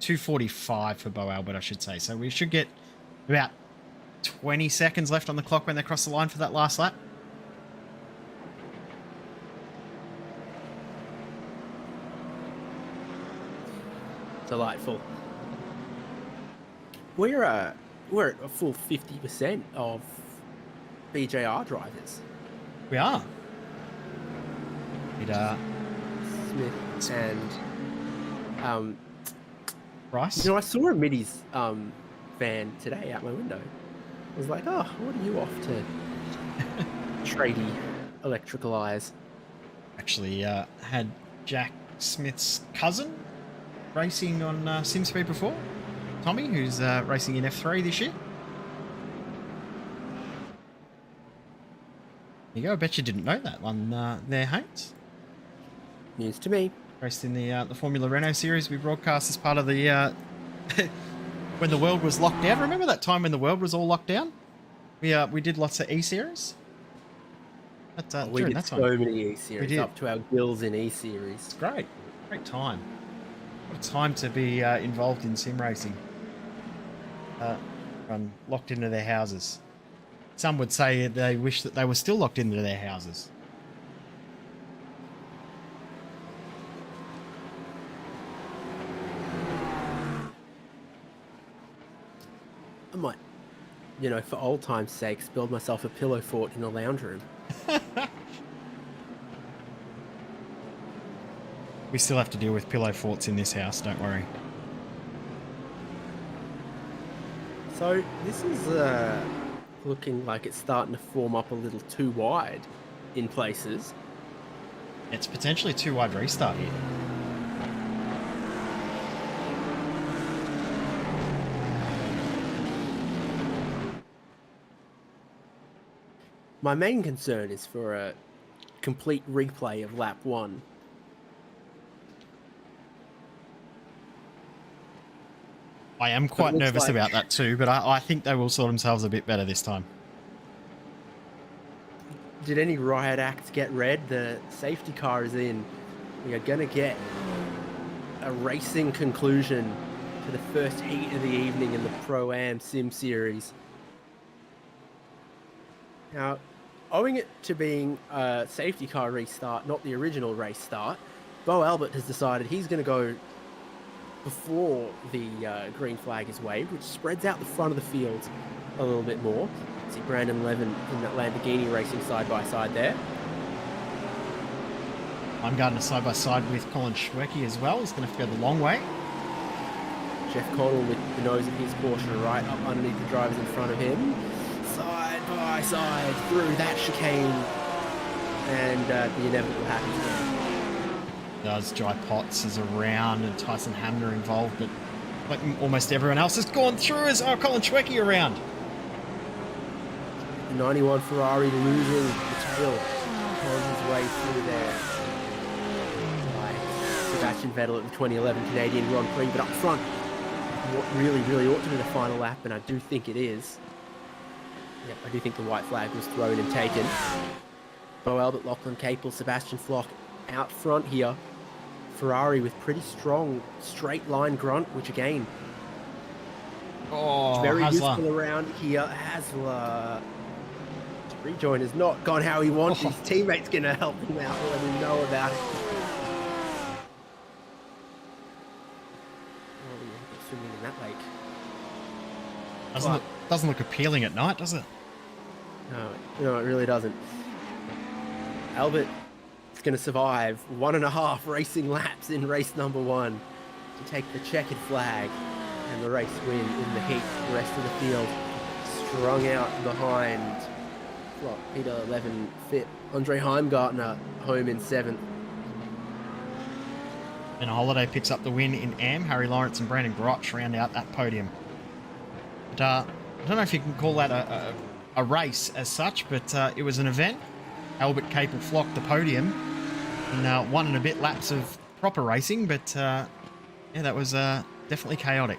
2:45 for Bo Albert, I should say. So we should get about 20 seconds left on the clock when they cross the line for that last lap. Delightful. We're at a full 50% of BJR drivers. We are. Smith and Rice. you know, I saw a Middy's van today out my window. I was like, oh, what are you off to? Tradie electrical eyes. Actually had Jack Smith's cousin racing on SimSpeed before. Tommy, who's racing in F3 this year. There you go. I bet you didn't know that one there, Haynes. News to me. Raced in the Formula Renault series we broadcast as part of the when the world was locked down. Remember that time when the world was all locked down? We did lots of E-series. We did so many E-series, up to our gills in E-series. It's great. Great time. What a time to be involved in sim racing. Run locked into their houses. Some would say they wish that they were still locked into their houses. I might, you know, for old time's sake, build myself a pillow fort in the lounge room. We still have to deal with pillow forts in this house, don't worry. So this is looking like it's starting to form up a little too wide in places. It's potentially a too wide restart here. My main concern is for a complete replay of lap 1. I am quite looks nervous like- about that too, but I think they will sort themselves a bit better this time. Did any riot acts get read? The safety car is in. We are going to get a racing conclusion to the first heat of the evening in the Pro-Am Sim Series. Now, owing it to being a safety car restart, not the original race start, Bo Albert has decided he's going to go before the green flag is waved, which spreads out the front of the field a little bit more. See Brandon Levin in that Lamborghini racing side by side there. I'm going to side by side with Colin Schwecke as well. He's going to have to go the long way. Jeff Connell with the nose of his Porsche right up underneath the drivers in front of him. Side by side through that chicane. And the inevitable happens there. Does Jai Potts is around and Tyson Hamner involved, but like almost everyone else has gone through as Colin Schwecke around. The 91 Ferrari losing the tail on his way through there. By Sebastian Vettel at the 2011 Canadian Grand Prix, but up front, what really ought to be the final lap, and I do think it is. Yep, I do think the white flag was thrown and taken. Bo Albert, Lachlan Capel, Sebastian Flock out front here. Ferrari with pretty strong straight line grunt, which again, very Hasler. useful around here. Hasler. Rejoin has not gone how he wants. His teammate's going to help him out, let him know about it. Oh, yeah, swimming in that lake. Doesn't look appealing at night, does it? No, it really doesn't. Albert is going to survive 1.5 racing laps in race number 1 to take the checkered flag and the race win in the heat. The rest of the field strung out behind Peter 11 fit. Andre Heimgartner home in 7th. And Holiday picks up the win in AM. Harry Lawrence and Brandon Grotch round out that podium. But, I don't know if you can call that a race as such, but it was an event. Albert Capel flocked the podium in 1 and a bit laps of proper racing, but yeah, that was definitely chaotic.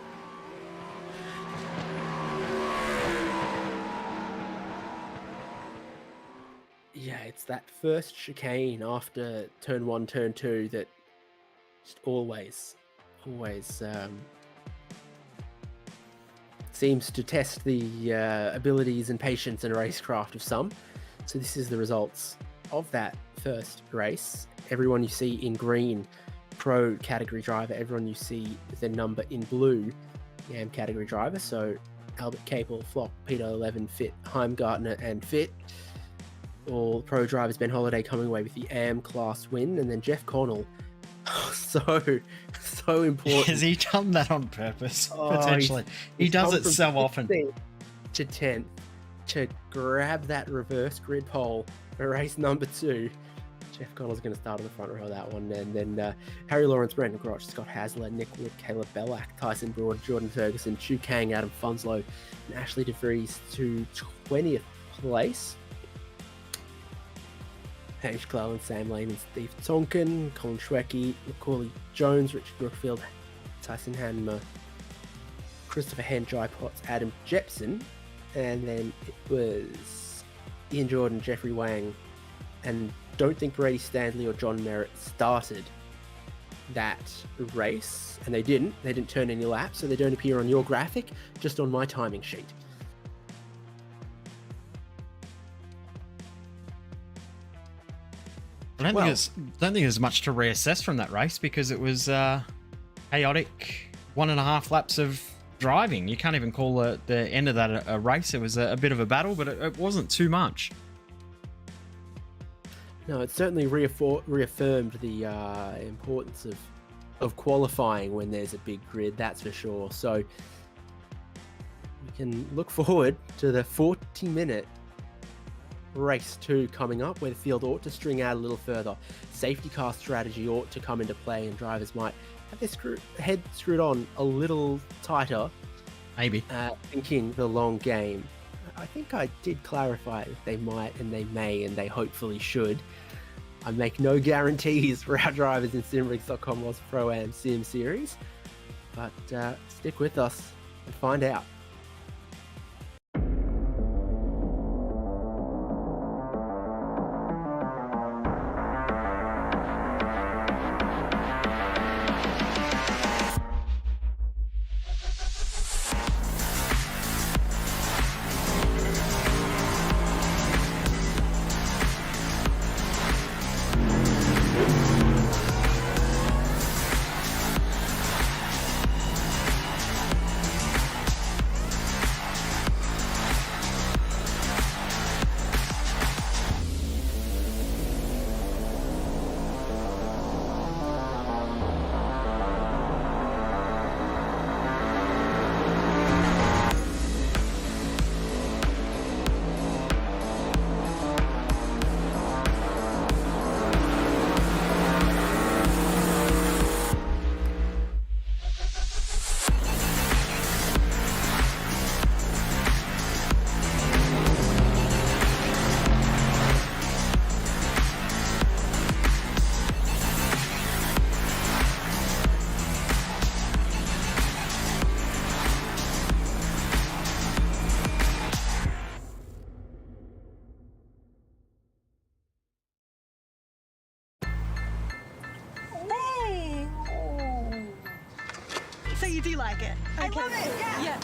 Yeah, it's that first chicane after turn 1, turn 2 that just always seems to test the abilities and patience and racecraft of some. So this is the results of that first race. Everyone you see in green, pro category driver. Everyone you see with their number in blue, YAM category driver. So Albert Capel, Flock, Peter 11, Fit, Heimgartner and Fit. All pro drivers, Ben Holiday coming away with the AM class win, and then Jeff Connell. So important. Has he done that on purpose? Oh, Potentially. He he's does come it from so often. 16th to 10th to grab that reverse grid pole for race number 2. Jeff Connell's going to start on the front row of that one. And then Harry Lawrence, Brandon Grotch, Scott Hasler, Nick Wood, Caleb Bellack, Tyson Broad, Jordan Ferguson, Chu Kang, Adam Funslow, and Ashley DeVries to 20th place. Hamish Clellan, Sam Lane, and Steve Tonkin, Colin Schwecke, Macaulay Jones, Richard Brookfield, Tyson Hanmer, Christopher Hen, Jai Potts, Adam Jepson, and then it was Ian Jordan, Jeffrey Wang, and don't think Brady Stanley or John Merritt started that race, and they didn't turn any laps, so they don't appear on your graphic, just on my timing sheet. I don't think there's much to reassess from that race because it was chaotic. 1.5 laps of driving. You can't even call the end of that a race. It was a bit of a battle, but it wasn't too much. No, it certainly reaffirmed the importance of qualifying when there's a big grid, that's for sure. So we can look forward to the 40-minute race 2 coming up, where the field ought to string out a little further. Safety car strategy ought to come into play, and drivers might have their head screwed on a little tighter. Maybe. Thinking the long game. I think I did clarify that they might and they may and they hopefully should. I make no guarantees for our drivers in SimRigs.com Oz Pro-Am Sim Series, but stick with us and find out. So you do like it? Okay. I love it, yeah.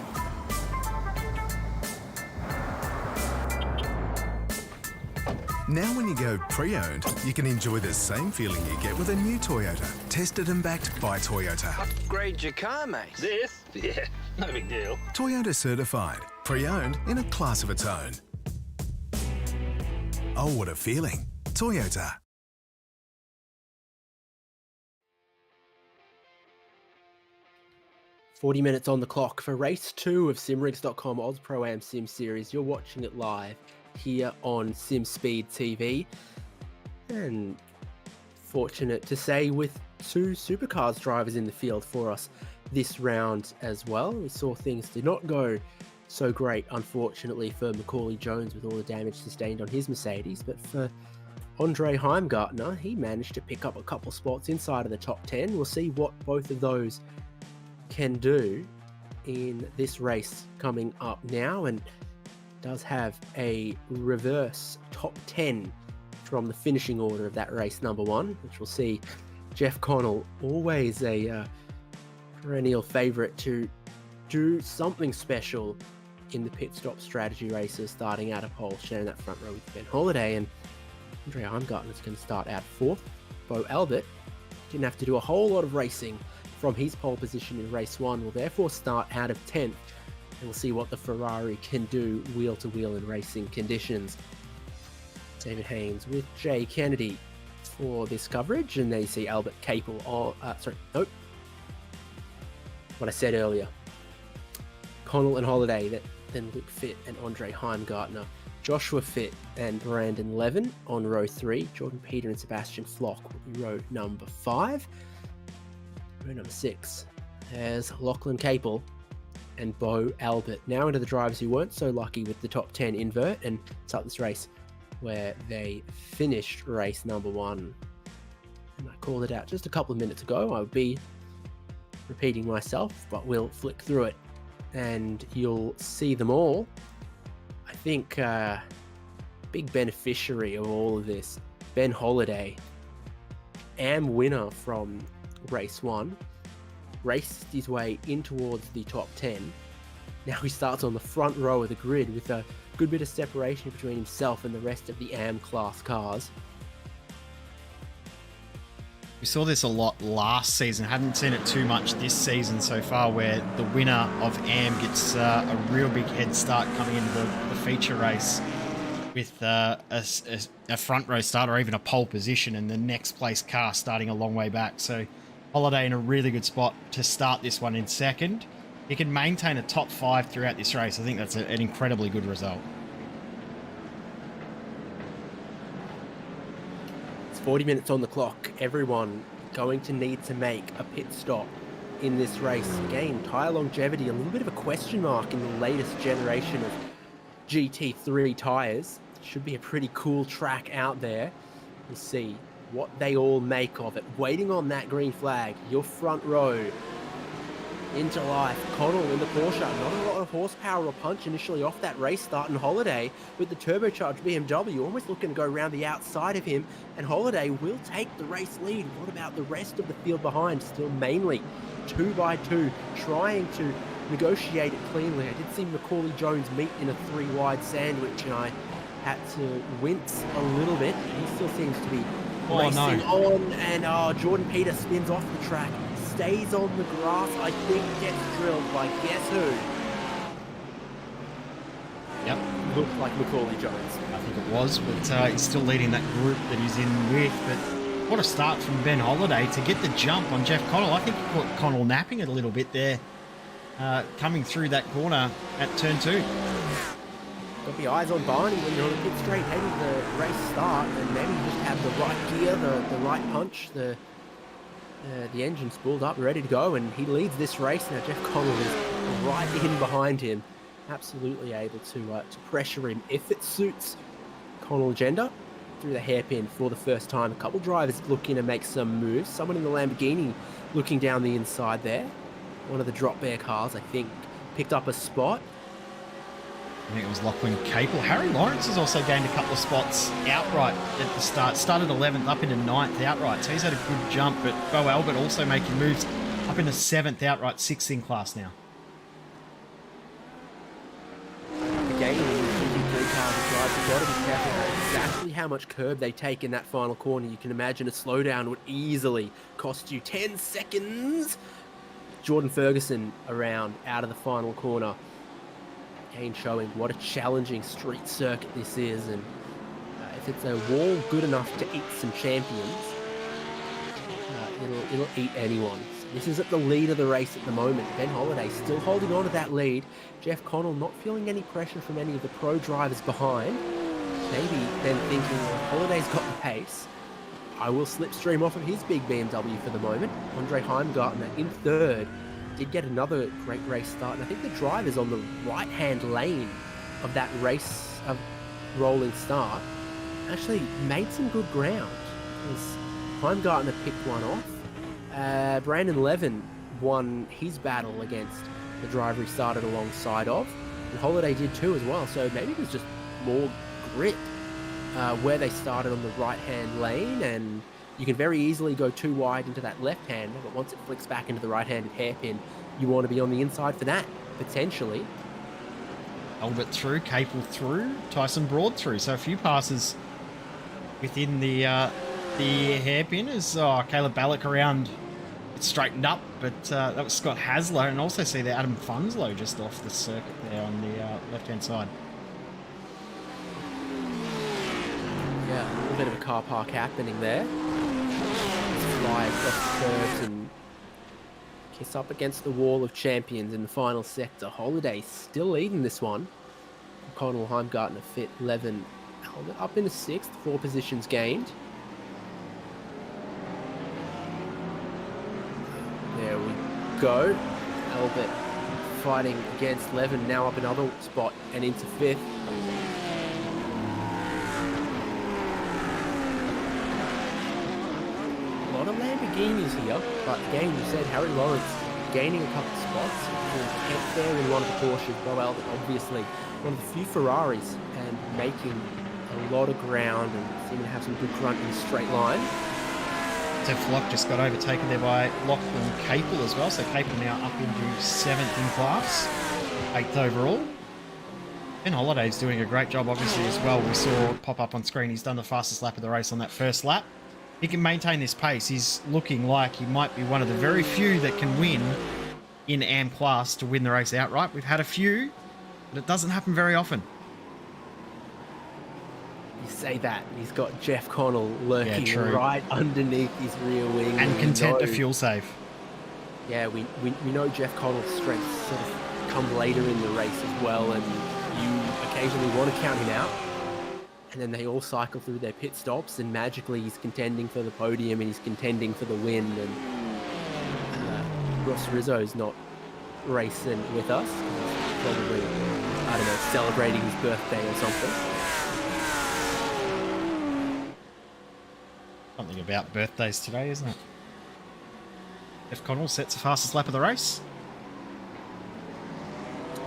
Now when you go pre-owned, you can enjoy the same feeling you get with a new Toyota. Tested and backed by Toyota. Upgrade your car, mate. This? Yeah, no big deal. Toyota certified. Pre-owned in a class of its own. Oh, what a feeling. Toyota. "40 minutes on the clock for race 2 of SimRigs.com Oz Pro-Am Sim Series. You're watching it live here on SimSpeed TV. And fortunate to say, with 2 supercars drivers in the field for us this round as well. We saw things did not go so great, unfortunately, for Macaulay Jones with all the damage sustained on his Mercedes. But for Andre Heimgartner, he managed to pick up a couple spots inside of the top 10. We'll see what both of those can do in this race coming up now, and does have a reverse top 10 from the finishing order of that race number 1, which will see Jeff Connell, always a perennial favourite to do something special in the pit stop strategy races, starting out of pole, sharing that front row with Ben Holliday. And Andre Heimgartner's going to start out 4th. Bo Albert didn't have to do a whole lot of racing from his pole position in race 1, will therefore start out of 10th, and we'll see what the Ferrari can do wheel to wheel in racing conditions. David Haynes with Jay Kennedy for this coverage, and there you see Albert Capel, what I said earlier. Connell and Holliday, then Luke Fitt and Andre Heimgartner, Joshua Fitt and Brandon Levin on row 3, Jordan Peter and Sebastian Flock will be row number 5. Row number 6 has Lachlan Capel and Bo Albert. Now into the drivers who weren't so lucky with the top 10 invert and start this race where they finished race number 1. And I called it out just a couple of minutes ago. I would be repeating myself, but we'll flick through it and you'll see them all. I think big beneficiary of all of this, Ben Holliday, AM winner from race 1, raced his way in towards the top 10. Now he starts on the front row of the grid with a good bit of separation between himself and the rest of the AM class cars. We saw this a lot last season. Haven't seen it too much this season so far, where the winner of AM gets a real big head start coming into the feature race with a front row start or even a pole position, and the next place car starting a long way back. So Holiday in a really good spot to start this one in second. He can maintain a top 5 throughout this race. I think that's an incredibly good result. It's 40 minutes on the clock. Everyone going to need to make a pit stop in this race. Again, tyre longevity, a little bit of a question mark in the latest generation of GT3 tyres. Should be a pretty cool track out there. We'll see what they all make of it. Waiting on that green flag, your front row into life. Connell in the Porsche, not a lot of horsepower or punch initially off that race start, and Holiday with the turbocharged BMW almost looking to go around the outside of him, and Holiday will take the race lead. What about the rest of the field behind? Still mainly 2 by 2, trying to negotiate it cleanly. I did see Macaulay Jones meet in a 3 wide sandwich, and I had to wince a little bit. He still seems to be racing on, and Jordan Peter spins off the track, stays on the grass, I think gets drilled by guess who? Yep. Looked like Macaulay Jones. I think it was, but he's still leading that group that he's in with. But what a start from Ben Holiday to get the jump on Jeff Connell. I think he caught Connell napping it a little bit there, coming through that corner at turn 2. Got the eyes on Barney when you're on the pit straight heading to the race start, and maybe you just have the right gear, the right punch, the engine spooled up, ready to go, and he leads this race. Now Jeff Connell is right in behind him, absolutely able to pressure him if it suits Connell Gender through the hairpin for the first time. A couple drivers looking to make some moves. Someone in the Lamborghini looking down the inside there. One of the drop bear cars, I think, picked up a spot. I think it was Lachlan Capel. Harry Lawrence has also gained a couple of spots outright at the start. Started 11th, up into 9th outright. So he's had a good jump, but Bo Albert also making moves up into 7th outright, 6th in class now. Again, GT3 cars and drivers have got to be careful about exactly how much curb they take in that final corner. You can imagine a slowdown would easily cost you 10 seconds. Jordan Ferguson around out of the final corner. Again, showing what a challenging street circuit this is, and if it's a wall good enough to eat some champions, it'll eat anyone. So this is at the lead of the race at the moment. Ben Holiday still holding on to that lead. Jeff Connell not feeling any pressure from any of the pro drivers behind. Maybe then thinking, well, Holiday's got the pace, I will slipstream off of his big BMW for the moment. Andre Heimgartner in 3rd. Did get another great race start, and I think the driver's on the right-hand lane of that race of rolling start actually made some good ground. Heimgartner picked one off. Brandon Levin won his battle against the driver he started alongside of, and Holiday did too as well, so maybe it was just more grip where they started on the right-hand lane, and you can very easily go too wide into that left-hander, but once it flicks back into the right-handed hairpin, you want to be on the inside for that, potentially. Albert through, Capel through, Tyson Broad through. So a few passes within the hairpin as Caleb Ballack around. It straightened up, but that was Scott Hasler, and also see the Adam Funslow just off the circuit there on the left-hand side. Yeah, a little bit of a car park happening there. Fly across the curves and kiss up against the wall of champions in the final sector. Holiday still leading this one. Connell, Heimgartner, Fit, Levin, Albert up into 6th, 4 positions gained. There we go. Albert fighting against Levin, now up another spot and into 5th. A lot of Lamborghinis here, but again, you said Harry Lawrence gaining a couple of spots. Kept there in one of the Porsches. Bo Albert, obviously, one of the few Ferraris, and making a lot of ground and seeming to have some good grunt in a straight line. So Flock just got overtaken there by Lachlan Capel as well. So Capel now up into 7th in class, 8th overall. Ben Holiday's doing a great job, obviously, as well. We saw it pop up on screen. He's done the fastest lap of the race on that first lap. he can maintain this pace, he's looking like he might be one of the very few that can win in AM class to win the race outright. We've had a few, but it doesn't happen very often. You say that, he's got Jeff Connell lurking true. right underneath his rear wing. And content to know- fuel save. Yeah, we know Jeff Connell's strengths sort of come later in the race as well, and you occasionally want to count him out. And then they all cycle through their pit stops, and magically he's contending for the podium and he's contending for the win. And Ross Rizzo's not racing with us. He's probably, I don't know, celebrating his birthday or something. Something about birthdays today, isn't it? Jeff Connell sets the fastest lap of the race.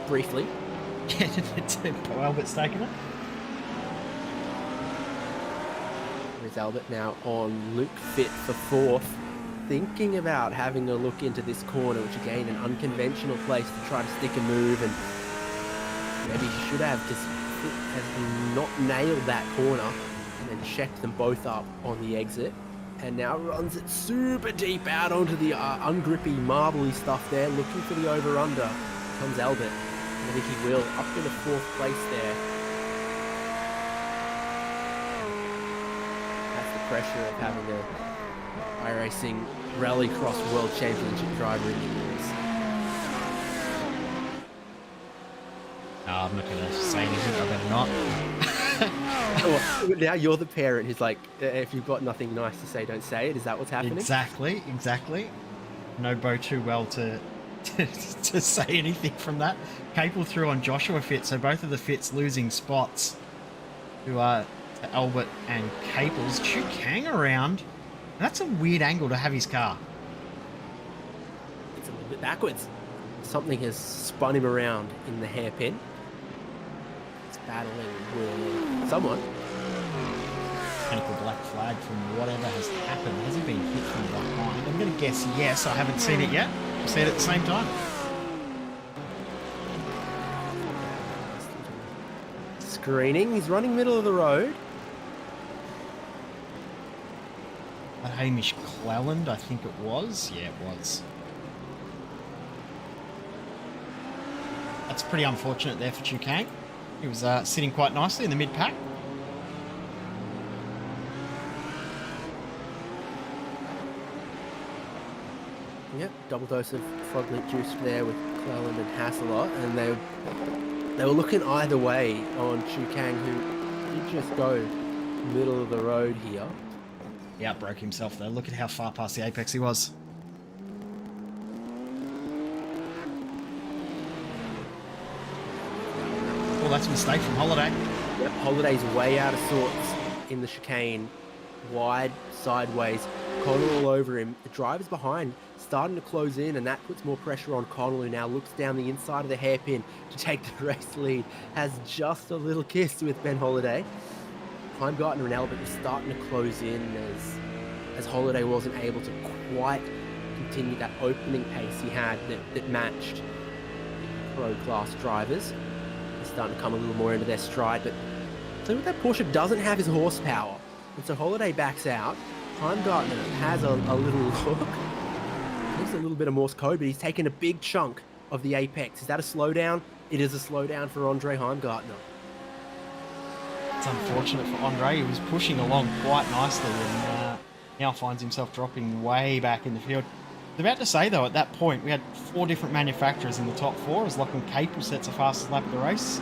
Briefly. Yeah, Albert's taken it. There's Albert now on Luke fit for fourth, thinking about having a look into this corner, which again, an unconventional place to try to stick a move, and maybe he should have, because has not nailed that corner, and then checked them both up on the exit, and now runs it super deep out onto the ungrippy, marbly stuff there, looking for the over-under. Comes Albert, and I think he will, up in the fourth place there. Pressure of having a iRacing Rallycross World Championship driver in the years. No, I'm not going to say anything. I better not. Well, now you're the parent who's like, if you've got nothing nice to say, don't say it. Is that what's happening? Exactly. Know Bo too well to say anything from that. Capel threw on Joshua Fitz, so both of the Fitz losing spots to Albert and Capel's. Chu Kang around. That's a weird angle to have his car. It's a little bit backwards. Something has spun him around in the hairpin. It's battling with someone. Mechanical black flag from whatever has happened. Has he been hit from behind? I'm going to guess yes. I haven't seen it yet. I've seen it at the same time. Screening. He's running middle of the road. Hamish Cleland, I think it was. Yeah, it was. That's pretty unfortunate there for Chu Kang. He was sitting quite nicely in the mid-pack. Yep, double dose of frog leap juice there with Cleland and Hasselot, and they were looking either way on Chu Kang, who did just go middle of the road here. He outbroke himself though. Look at how far past the apex he was. Well, that's a mistake from Holiday. Yep, Holiday's way out of sorts in the chicane. Wide, sideways. Connell all over him. The driver's behind, starting to close in, and that puts more pressure on Connell, who now looks down the inside of the hairpin to take the race lead. Has just a little kiss with Ben Holiday. Heimgartner and Albert was starting to close in as Holiday wasn't able to quite continue that opening pace he had that matched pro class drivers. They're starting to come a little more into their stride, but so that Porsche doesn't have his horsepower, and so Holiday backs out. Heimgartner has a little look. There's a little bit of Morse code, but he's taken a big chunk of the apex. Is that a slowdown? It is a slowdown for Andre Heimgartner. It's unfortunate for Andre. He was pushing along quite nicely and now finds himself dropping way back in the field. I was about to say, though, at that point, we had 4 different manufacturers in the top 4 as Lachlan Capel sets the fastest lap of the race.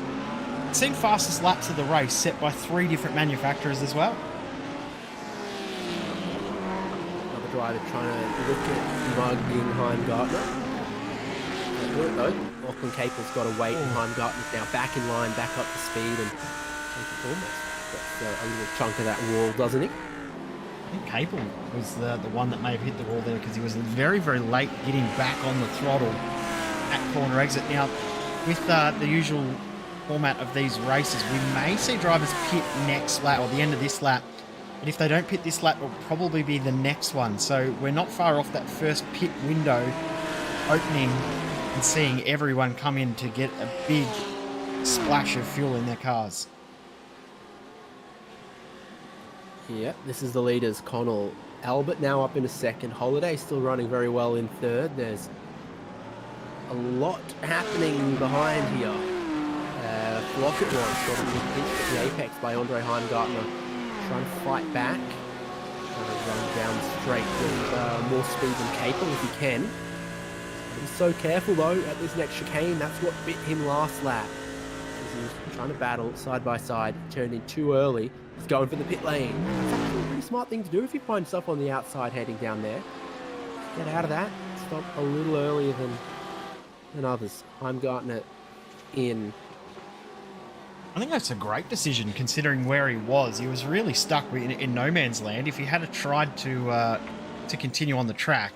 I've seen fastest laps of the race set by 3 different manufacturers as well. Another driver trying to look at mugging Heimgartner. That worked, though. Lachlan Capel's got to wait, and Heimgartner's now back in line, back up to speed, and almost got a little chunk of that wall, doesn't he? I think Capel was the one that may have hit the wall there because he was very, very late getting back on the throttle at corner exit. Now, with the usual format of these races, we may see drivers pit next lap or the end of this lap. But if they don't pit this lap, it'll probably be the next one. So we're not far off that first pit window opening and seeing everyone come in to get a big splash of fuel in their cars. Yeah, this is the leaders, Connell. Albert now up in a second. Holiday still running very well in third. There's a lot happening behind here. Flock it was, got hit at the apex by Andre Heimgartner. Trying to fight back. Trying to run down straight with more speed than Capel if he can. He's so careful though at this next chicane. That's what bit him last lap. He was trying to battle side by side. Turned in too early. He's going for the pit lane. It's actually a pretty smart thing to do if you find yourself on the outside heading down there. Get out of that. Stop a little earlier than others. Heimgartner in. I think that's a great decision considering where he was. He was really stuck in no man's land. If he had tried to continue on the track,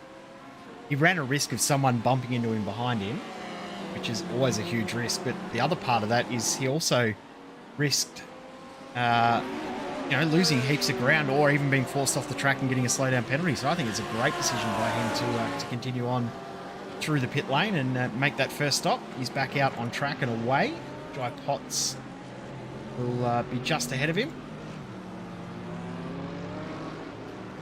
he ran a risk of someone bumping into him behind him, which is always a huge risk. But the other part of that is he also risked, losing heaps of ground or even being forced off the track and getting a slowdown penalty. So I think it's a great decision by him to continue on through the pit lane and make that first stop. He's back out on track and away. Dry Potts will be just ahead of him.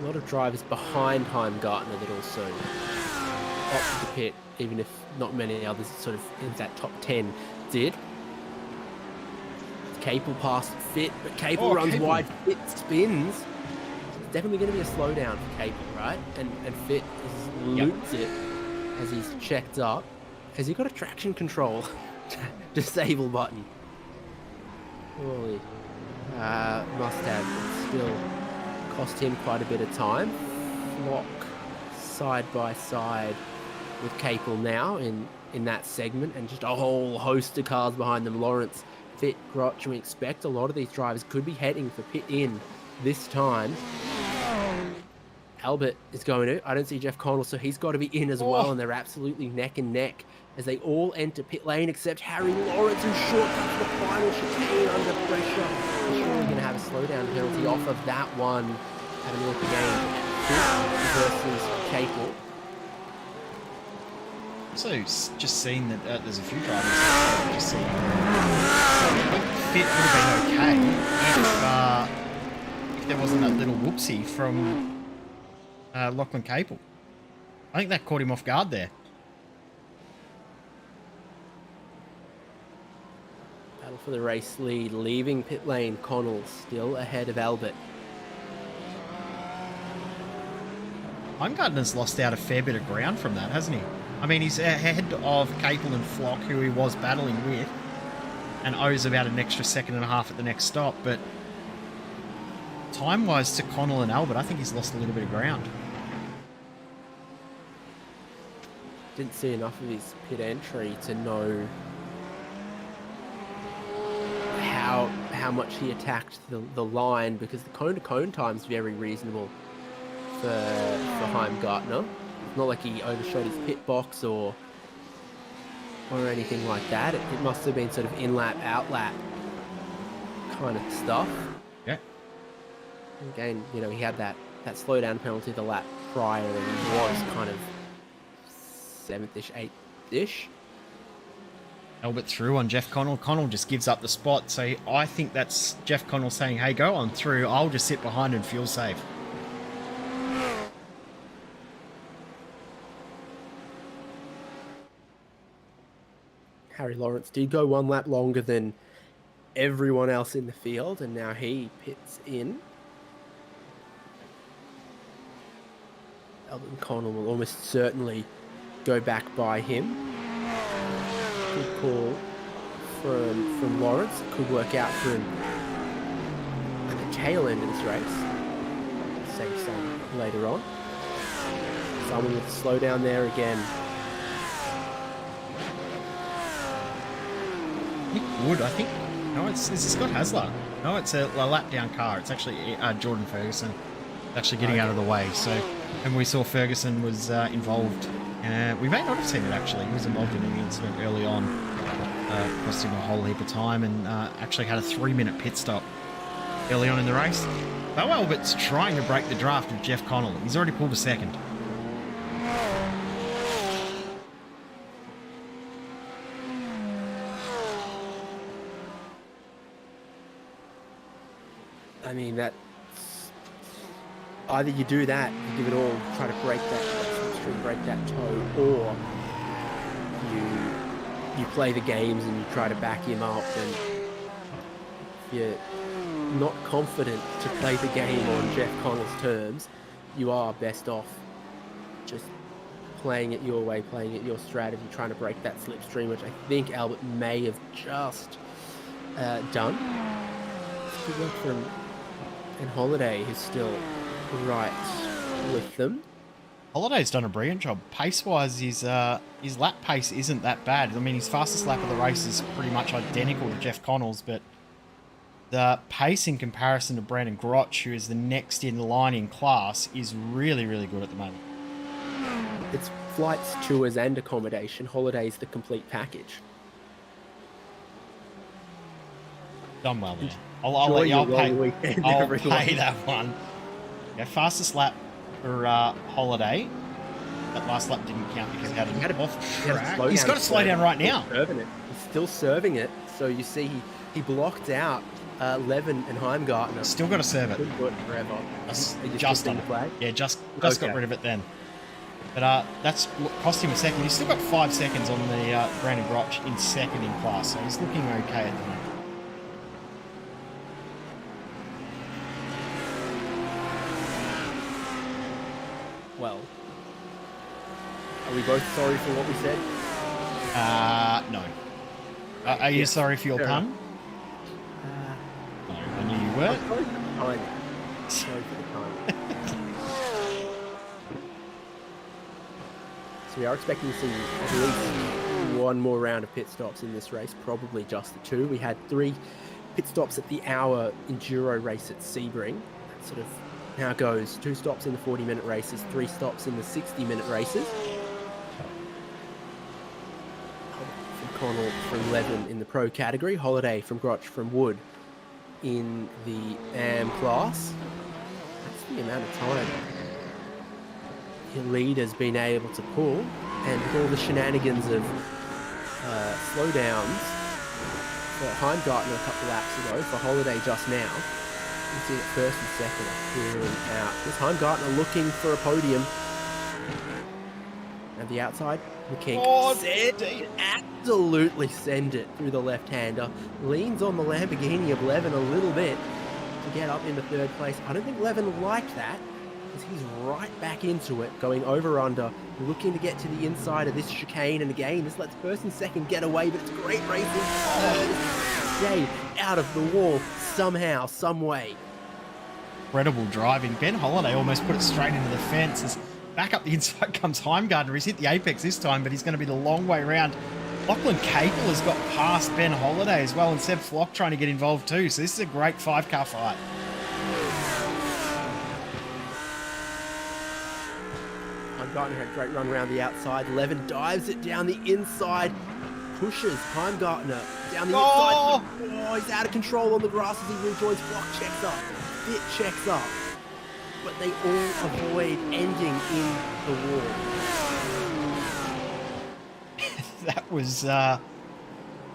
A lot of drivers behind Heimgartner that also opted the pit, even if not many others sort of in that top 10 did. Capel passed Fit, but Capel runs Capel. wide, Fit spins. It's definitely going to be a slowdown for Capel, right? And Fit loops it as he's checked up. Has he got a traction control disable button? Surely must have. It still cost him quite a bit of time. Flock side by side with Capel now in that segment, and just a whole host of cars behind them. Lawrence, Fit, Grotch, and we expect a lot of these drivers could be heading for pit in this time. Albert is going to. I don't see Jeff Connell, so he's got to be in as well, and they're absolutely neck and neck as they all enter pit lane except Harry Lawrence, who shortcuts the final chicane under pressure. He's surely going to have a slowdown penalty off of that one. Having a look again at Fit versus Capel. Also, just seen that there's a few drivers that I've just seen. Fit would have been okay if there wasn't that little whoopsie from Lachlan Capel. I think that caught him off guard there. Battle for the race lead, leaving pit lane. Connell still ahead of Albert. Heimgartner's lost out a fair bit of ground from that, hasn't he? I mean, he's ahead of Capel and Flock, who he was battling with, and owes about an extra second and a half at the next stop. But time-wise to Connell and Albert, I think he's lost a little bit of ground. Didn't see enough of his pit entry to know how much he attacked the line, because the cone-to-cone time is very reasonable for Heimgartner. It's not like he overshot his pit box or anything like that. It must have been sort of in-lap, out-lap kind of stuff. Yeah. Again, he had that slowdown penalty the lap prior, and he was kind of 7th-ish, 8th-ish. Albert through on Jeff Connell. Connell just gives up the spot. So I think that's Jeff Connell saying, hey, go on through. I'll just sit behind and feel safe. Harry Lawrence did go one lap longer than everyone else in the field, and now he pits in. Albert Connell will almost certainly go back by him. Good call from Lawrence. It could work out for him at the tail end of this race. Say so later on. Someone with a slowdown there again. Nick Wood, I think. No, is it Scott Hasler? No, it's a lap down car. It's actually Jordan Ferguson actually getting out of the way. So, and we saw Ferguson was involved. We may not have seen it actually. He was involved in an incident early on, cost him a whole heap of time, and actually had a 3-minute pit stop early on in the race. Bo Albert's trying to break the draft of Jeff Connell. He's already pulled a second. I mean, that's either you do that, you give it all, try to break that slipstream, break that toe, or you play the games and you try to back him up. And if you're not confident to play the game on Jeff Connell's terms, you are best off just playing it your way, playing it your strategy, trying to break that slipstream, which I think Albert may have just done. Good work from and Holiday, who's still right with them. Holiday's done a brilliant job. Pace-wise, his lap pace isn't that bad. I mean, his fastest lap of the race is pretty much identical to Jeff Connell's, but the pace in comparison to Brandon Grotch, who is the next in line in class, is really, really good at the moment. It's flights, tours, and accommodation. Holiday's the complete package. Done well there. I'll let you. I'll pay that one. Yeah, fastest lap for Holiday. That last lap didn't count because he had an off track. He's got to slow down right now. He's still serving it. So you see, he blocked out Levin and Heimgartner. Still got to serve it. Couldn't do it forever. Just on it. Yeah, just got rid of it then. But that's cost him a second. He's still got 5 seconds on the Brandon Grotch in second in class, so he's looking okay at the moment. Well, are we both sorry for what we said? No. Are you sorry for your pun? No, I knew you were. Sorry for the pun. So we are expecting to see at least one more round of pit stops in this race, probably just the 2. We had 3 pit stops at the hour enduro race at Sebring. That sort of now goes 2 stops in the 40-minute races, 3 stops in the 60-minute races. From Connell, from Levin in the pro category, Holiday from Grotch, from Wood in the AM class. That's the amount of time your lead has been able to pull, and with all the shenanigans of slowdowns for Heimgartner a couple laps ago, for Holiday just now, you see that first and second are clearing out. This Heimgartner looking for a podium. At the outside, McKink absolutely send it through the left-hander. Leans on the Lamborghini of Levin a little bit to get up into 3rd place. I don't think Levin liked that, because he's right back into it, going over-under, looking to get to the inside of this chicane. And again, this lets first and second get away, but it's great racing. Jay out of the wall somehow, some way. Incredible driving. Ben Holiday almost put it straight into the fence. As back up the inside comes Heimgartner. He's hit the apex this time, but he's going to be the long way round. Lachlan Capel has got past Ben Holiday as well, and Seb Flock trying to get involved too. So this is a great 5-car fight. Heimgartner had a great run around the outside. Levin dives it down the inside, pushes Heimgartner down the inside. Oh, he's out of control on the grass as he rejoins. Flock checks up. Fit checks up. But they all avoid ending in the wall. That was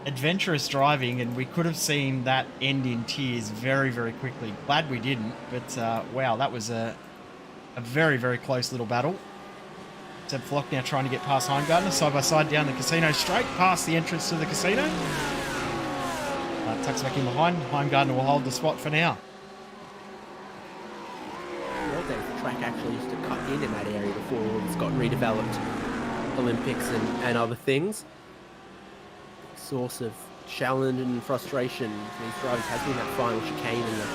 adventurous driving, and we could have seen that end in tears very, very quickly. Glad we didn't, but wow, that was a very, very close little battle. Seb Flock now trying to get past Heimgartner, side by side down the casino straight, past the entrance to the casino. Tucks back in behind. Heimgartner will hold the spot for now. The track actually used to cut in that area before it's got redeveloped. Olympics and other things. Source of challenge and frustration for these drivers has been that final chicane and the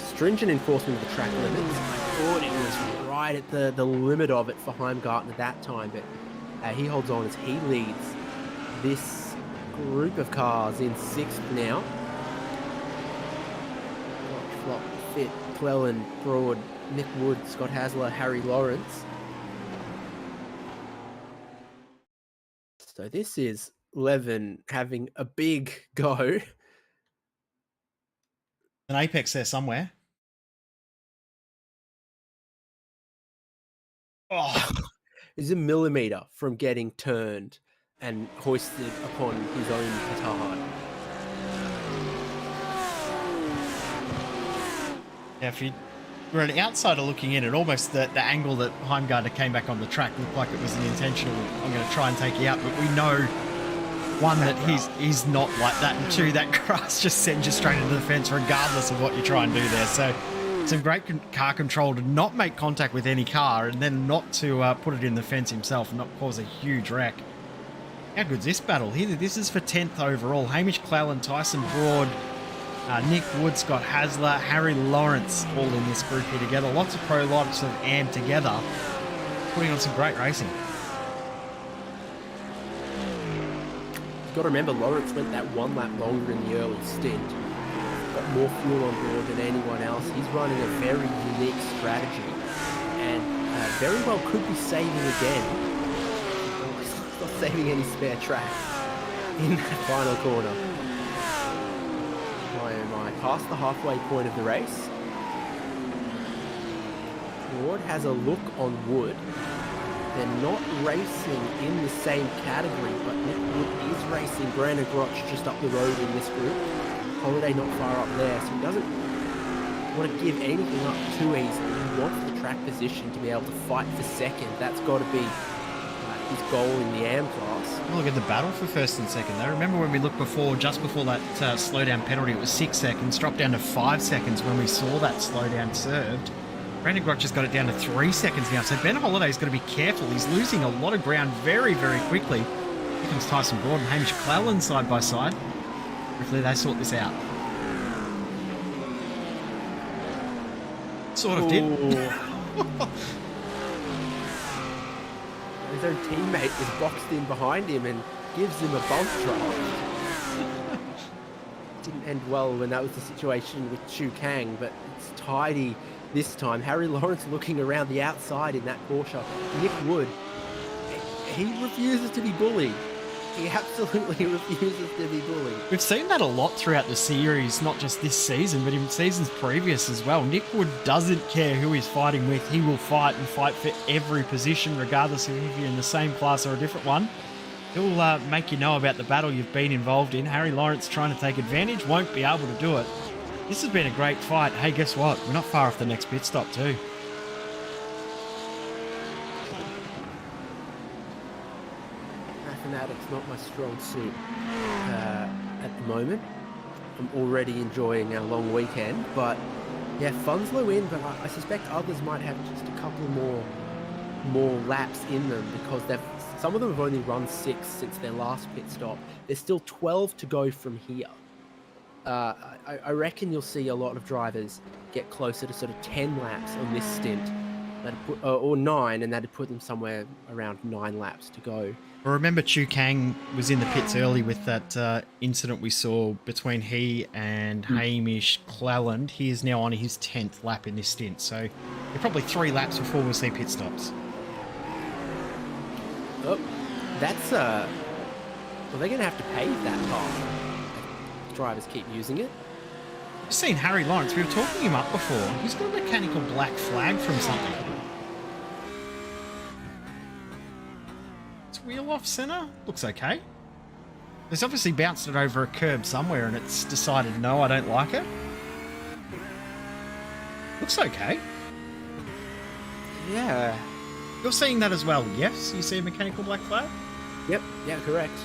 stringent enforcement of the track limits. I thought it was right at the limit of it for Heimgartner that time, but he holds on as he leads this group of cars in 6th now. Flock, Fit, Clellan, Broad, Nick Wood, Scott Hasler, Harry Lawrence. So this is Levin having a big go. An apex there somewhere. Oh, He's a millimetre from getting turned and hoisted upon his own petard. yeah, if you For an outsider looking in, and almost the angle that Heimgartner came back on the track looked like it was an intentional, I'm going to try and take you out, but we know, one, that he's not like that, and two, that grass just sends you straight into the fence regardless of what you try and do there. So some great car control to not make contact with any car and then not to put it in the fence himself and not cause a huge wreck. How good's this battle here? This is for 10th overall. Hamish Cleland, Tyson Broad, Nick Wood, Scott Hasler, Harry Lawrence all in this group here together. Lots of pro, lots of AM together, putting on some great racing. You've got to remember, Lawrence went that 1 lap longer in the early stint. Got more fuel on board than anyone else. He's running a very unique strategy and very well could be saving again. He's not saving any spare track in that final corner. Why am I past the halfway point of the race? Ward has a look on Wood. They're not racing in the same category, but Nick Wood is racing Brandon Grotch just up the road in this group. Holiday not far up there, so he doesn't want to give anything up too easily. He wants the track position to be able to fight for second. That's got to be his goal in the AM class. Look at the battle for first and second. I remember when we looked before, just before that slowdown penalty, it was 6 seconds, dropped down to 5 seconds when we saw that slowdown served. Brandon Grotch has got it down to 3 seconds now, so Ben Holiday's got to be careful. He's losing a lot of ground very, very quickly. Here comes Tyson Broad and Hamish Cleland side by side. Hopefully they sort this out. Sort of did. His own teammate is boxed in behind him and gives him a bump drive. Didn't end well when that was the situation with Chu Kang, but it's tidy this time. Harry Lawrence looking around the outside in that Porsche. Nick Wood, he refuses to be bullied. He absolutely refuses to be bullied. We've seen that a lot throughout the series, not just this season, but in seasons previous as well. Nick Wood doesn't care who he's fighting with. He will fight and fight for every position, regardless of if you're in the same class or a different one. He'll make you know about the battle you've been involved in. Harry Lawrence trying to take advantage, won't be able to do it. This has been a great fight. Hey, guess what? We're not far off the next pit stop too. Mathematics not my strong suit at the moment. I'm already enjoying our long weekend, but yeah, Funslow in, but I suspect others might have just a couple more laps in them because some of them have only run 6 since their last pit stop. There's still 12 to go from here. I reckon you'll see a lot of drivers get closer to sort of 10 laps on this stint, or 9, and that'd put them somewhere around 9 laps to go. I remember Chu Kang was in the pits early with that incident we saw between he and Hamish Cleland. He is now on his 10th lap in this stint, so you're probably 3 laps before we'll see pit stops. Oh, that's well, they're going to have to pave that path. Drivers keep using it. I've seen Harry Lawrence. We were talking him up before. He's got a mechanical black flag from something. It's wheel off center. Looks okay. It's obviously bounced it over a curb somewhere and it's decided, no, I don't like it. Looks okay. Yeah. You're seeing that as well, yes? You see a mechanical black flag? Yep, yeah, correct.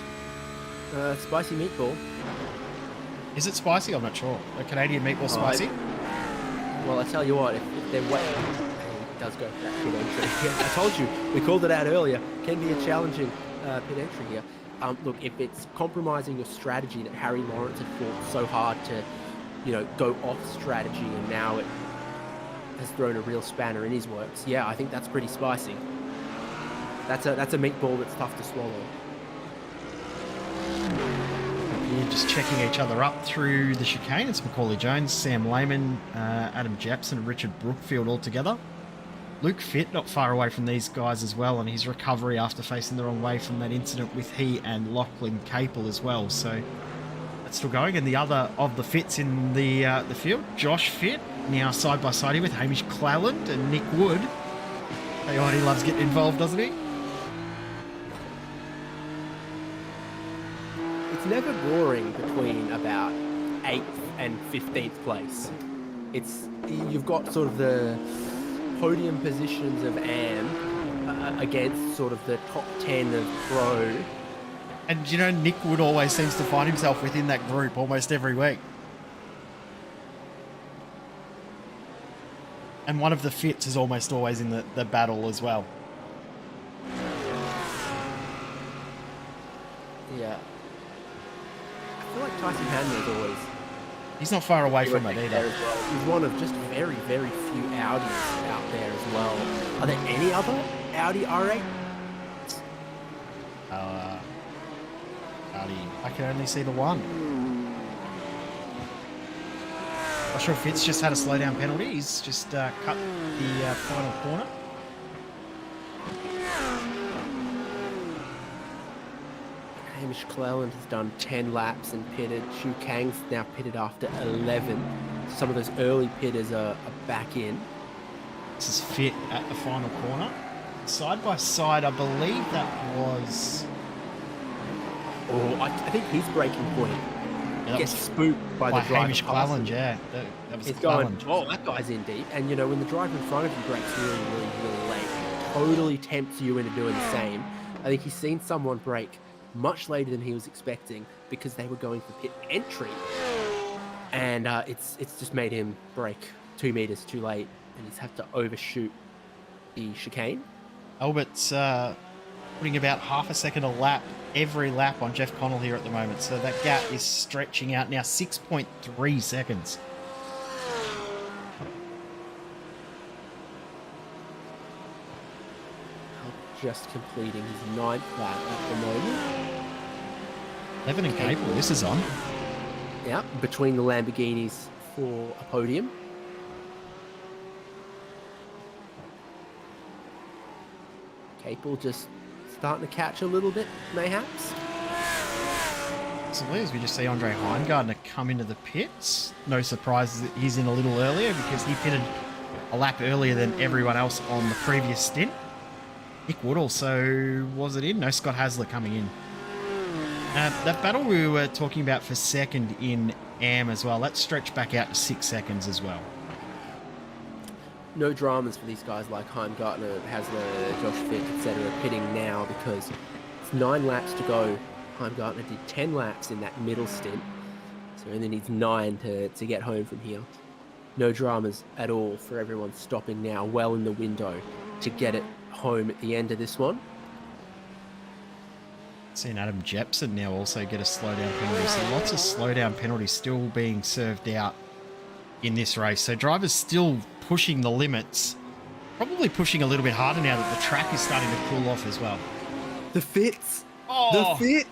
Spicy meatball. Is it spicy? I'm not sure. A Canadian meatball spicy? Well, I tell you what, if they're wet, it does go for that pit entry. I told you, we called it out earlier. Can be a challenging pit entry here. Look, if it's compromising your strategy that Harry Lawrence had fought so hard to, go off strategy, and now it has thrown a real spanner in his works. Yeah, I think that's pretty spicy. That's a meatball that's tough to swallow. Just checking each other up through the chicane. It's Macaulay Jones, Sam Lehman, Adam Jepson and Richard Brookfield all together. Luke Fitt not far away from these guys as well, and his recovery after facing the wrong way from that incident with he and Lachlan Capel as well. So that's still going. And the other of the Fitts in the field, Josh Fitt, now side by side here with Hamish Cleland and Nick Wood. Tell you what, he loves getting involved, doesn't he? It's never roaring between about 8th and 15th place. you've got sort of the podium positions of AM against sort of the top 10 of Pro. And you know, Nick Wood always seems to find himself within that group almost every week. And one of the Fits is almost always in the battle as well. Yeah. I feel like Tyson Hanley's always... He's not far away from it there either. as well. He's one of just very, very few Audis out there as well. Are there any other Audi R8? Audi, I can only see the one. Not sure if Fitz just had a slowdown penalty. He's just cut the final corner. Hamish Cleland has done 10 laps and pitted. Shu Kang's now pitted after 11. Some of those early pitters are back in. This is Fit at the final corner. Side by side, I believe that was... Oh, I think his breaking point Yeah, gets spooked by the driver. Hamish Cleland, yeah. That was He's Cleland. going, oh, that guy's in deep. And, you know, when the driver in front of you breaks really, really, really late, it totally tempts you into doing the same. I think he's seen someone break much later than he was expecting because they were going for pit entry. And it's just made him break 2 meters too late, and he's had to overshoot the chicane. Albert's putting about half a second a lap, every lap on Jeff Connell here at the moment. So that gap is stretching out now 6.3 seconds. Just completing his 9th lap at the moment. Levin and Cable, this is on. Yeah, between the Lamborghinis for a podium. Capel just starting to catch a little bit, mayhaps. So as we just see Andre Heimgartner come into the pits. No surprise that he's in a little earlier because he pitted a lap earlier than everyone else on the previous stint. Nick Wood also, was it in? No, Scott Hasler coming in. That battle we were talking about for second in AM as well, that stretched back out to 6 seconds as well. No dramas for these guys like Heimgartner, Hasler, Josh Fitt, etc. pitting now because it's 9 laps to go. Heimgartner did 10 laps in that middle stint, so he only needs 9 to get home from here. No dramas at all for everyone stopping now, well in the window to get it home at the end of this one. Seeing Adam Jepson now also get a slowdown penalty, so lots of slowdown penalties still being served out in this race. So drivers still pushing the limits, probably pushing a little bit harder now that the track is starting to cool off as well. The Fits! Oh, The Fit!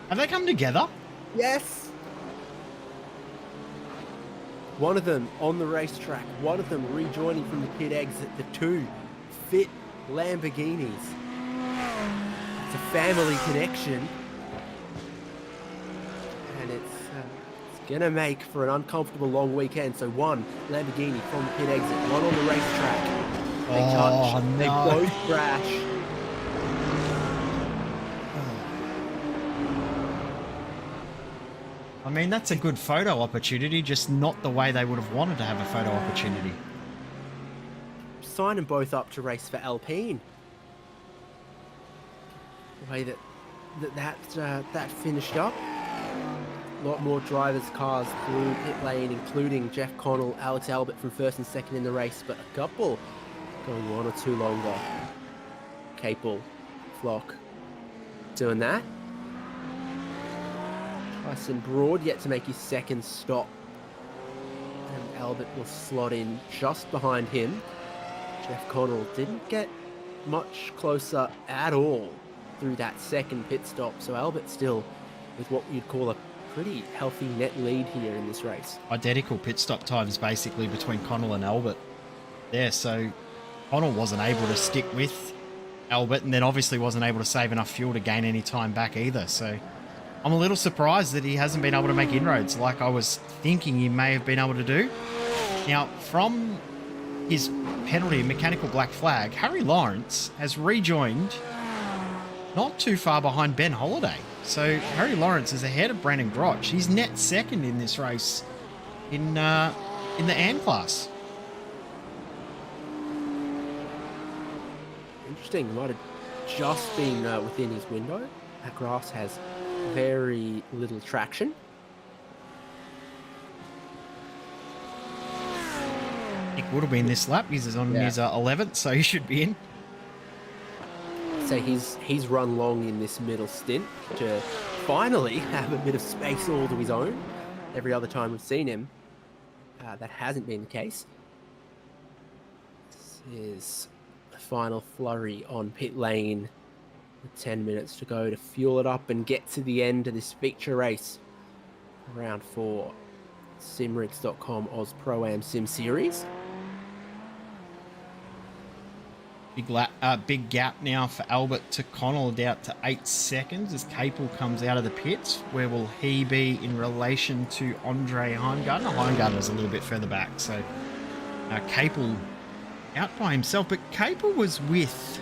have they come together? Yes! One of them on the racetrack, one of them rejoining from the pit exit, the 2 Fit Lamborghinis. It's a family connection, and it's gonna make for an uncomfortable long weekend. So 1 Lamborghini from the pit exit, 1 on the racetrack. They touch, no. they both crash. I mean, that's a good photo opportunity, just not the way they would have wanted to have a photo opportunity. Sign them both up to race for Alpine. The way that finished up. A lot more drivers' cars through pit lane, including Jeff Connell, Alex Albert from 1st and 2nd in the race, but a couple going 1 or 2 longer. Capel, Flock, doing that. Tyson Broad yet to make his 2nd stop, and Albert will slot in just behind him. Jeff Connell didn't get much closer at all through that 2nd pit stop, so Albert still with what you'd call a pretty healthy net lead here in this race. Identical pit stop times basically between Connell and Albert there, so Connell wasn't able to stick with Albert and then obviously wasn't able to save enough fuel to gain any time back either, so I'm a little surprised that he hasn't been able to make inroads like I was thinking he may have been able to do. Now, from his penalty mechanical black flag, Harry Lawrence has rejoined not too far behind Ben Holiday. So Harry Lawrence is ahead of Brandon Grotch. He's net 2nd in this race in in the AN class. Interesting. Might have just been within his window. That grass has very little traction. Nick would have been this lap. He's on his 11th, so he should be in. So he's run long in this middle stint to finally have a bit of space all to his own. Every other time we've seen him, that hasn't been the case. This is the final flurry on pit lane with 10 minutes to go to fuel it up and get to the end of this feature race. Round 4, simrigs.com Oz Pro-Am Sim Series. Big gap now for Albert to Connell, out to 8 seconds as Capel comes out of the pits. Where will he be in relation to Andre Heimgartner? Heimgartner's a little bit further back, so Capel out by himself, but Capel was with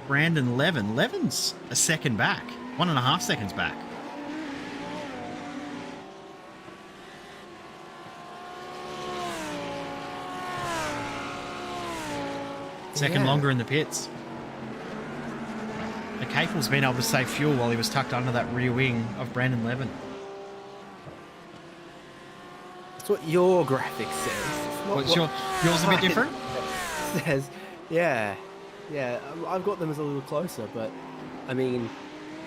Brandon Levin. Levin's a second back, 1.5 seconds back. Second longer in the pits. The Capel's been able to save fuel while he was tucked under that rear wing of Brandon Levin. That's what your graphic says. What's yours a bit different? Says, yeah. I've got them as a little closer, but I mean,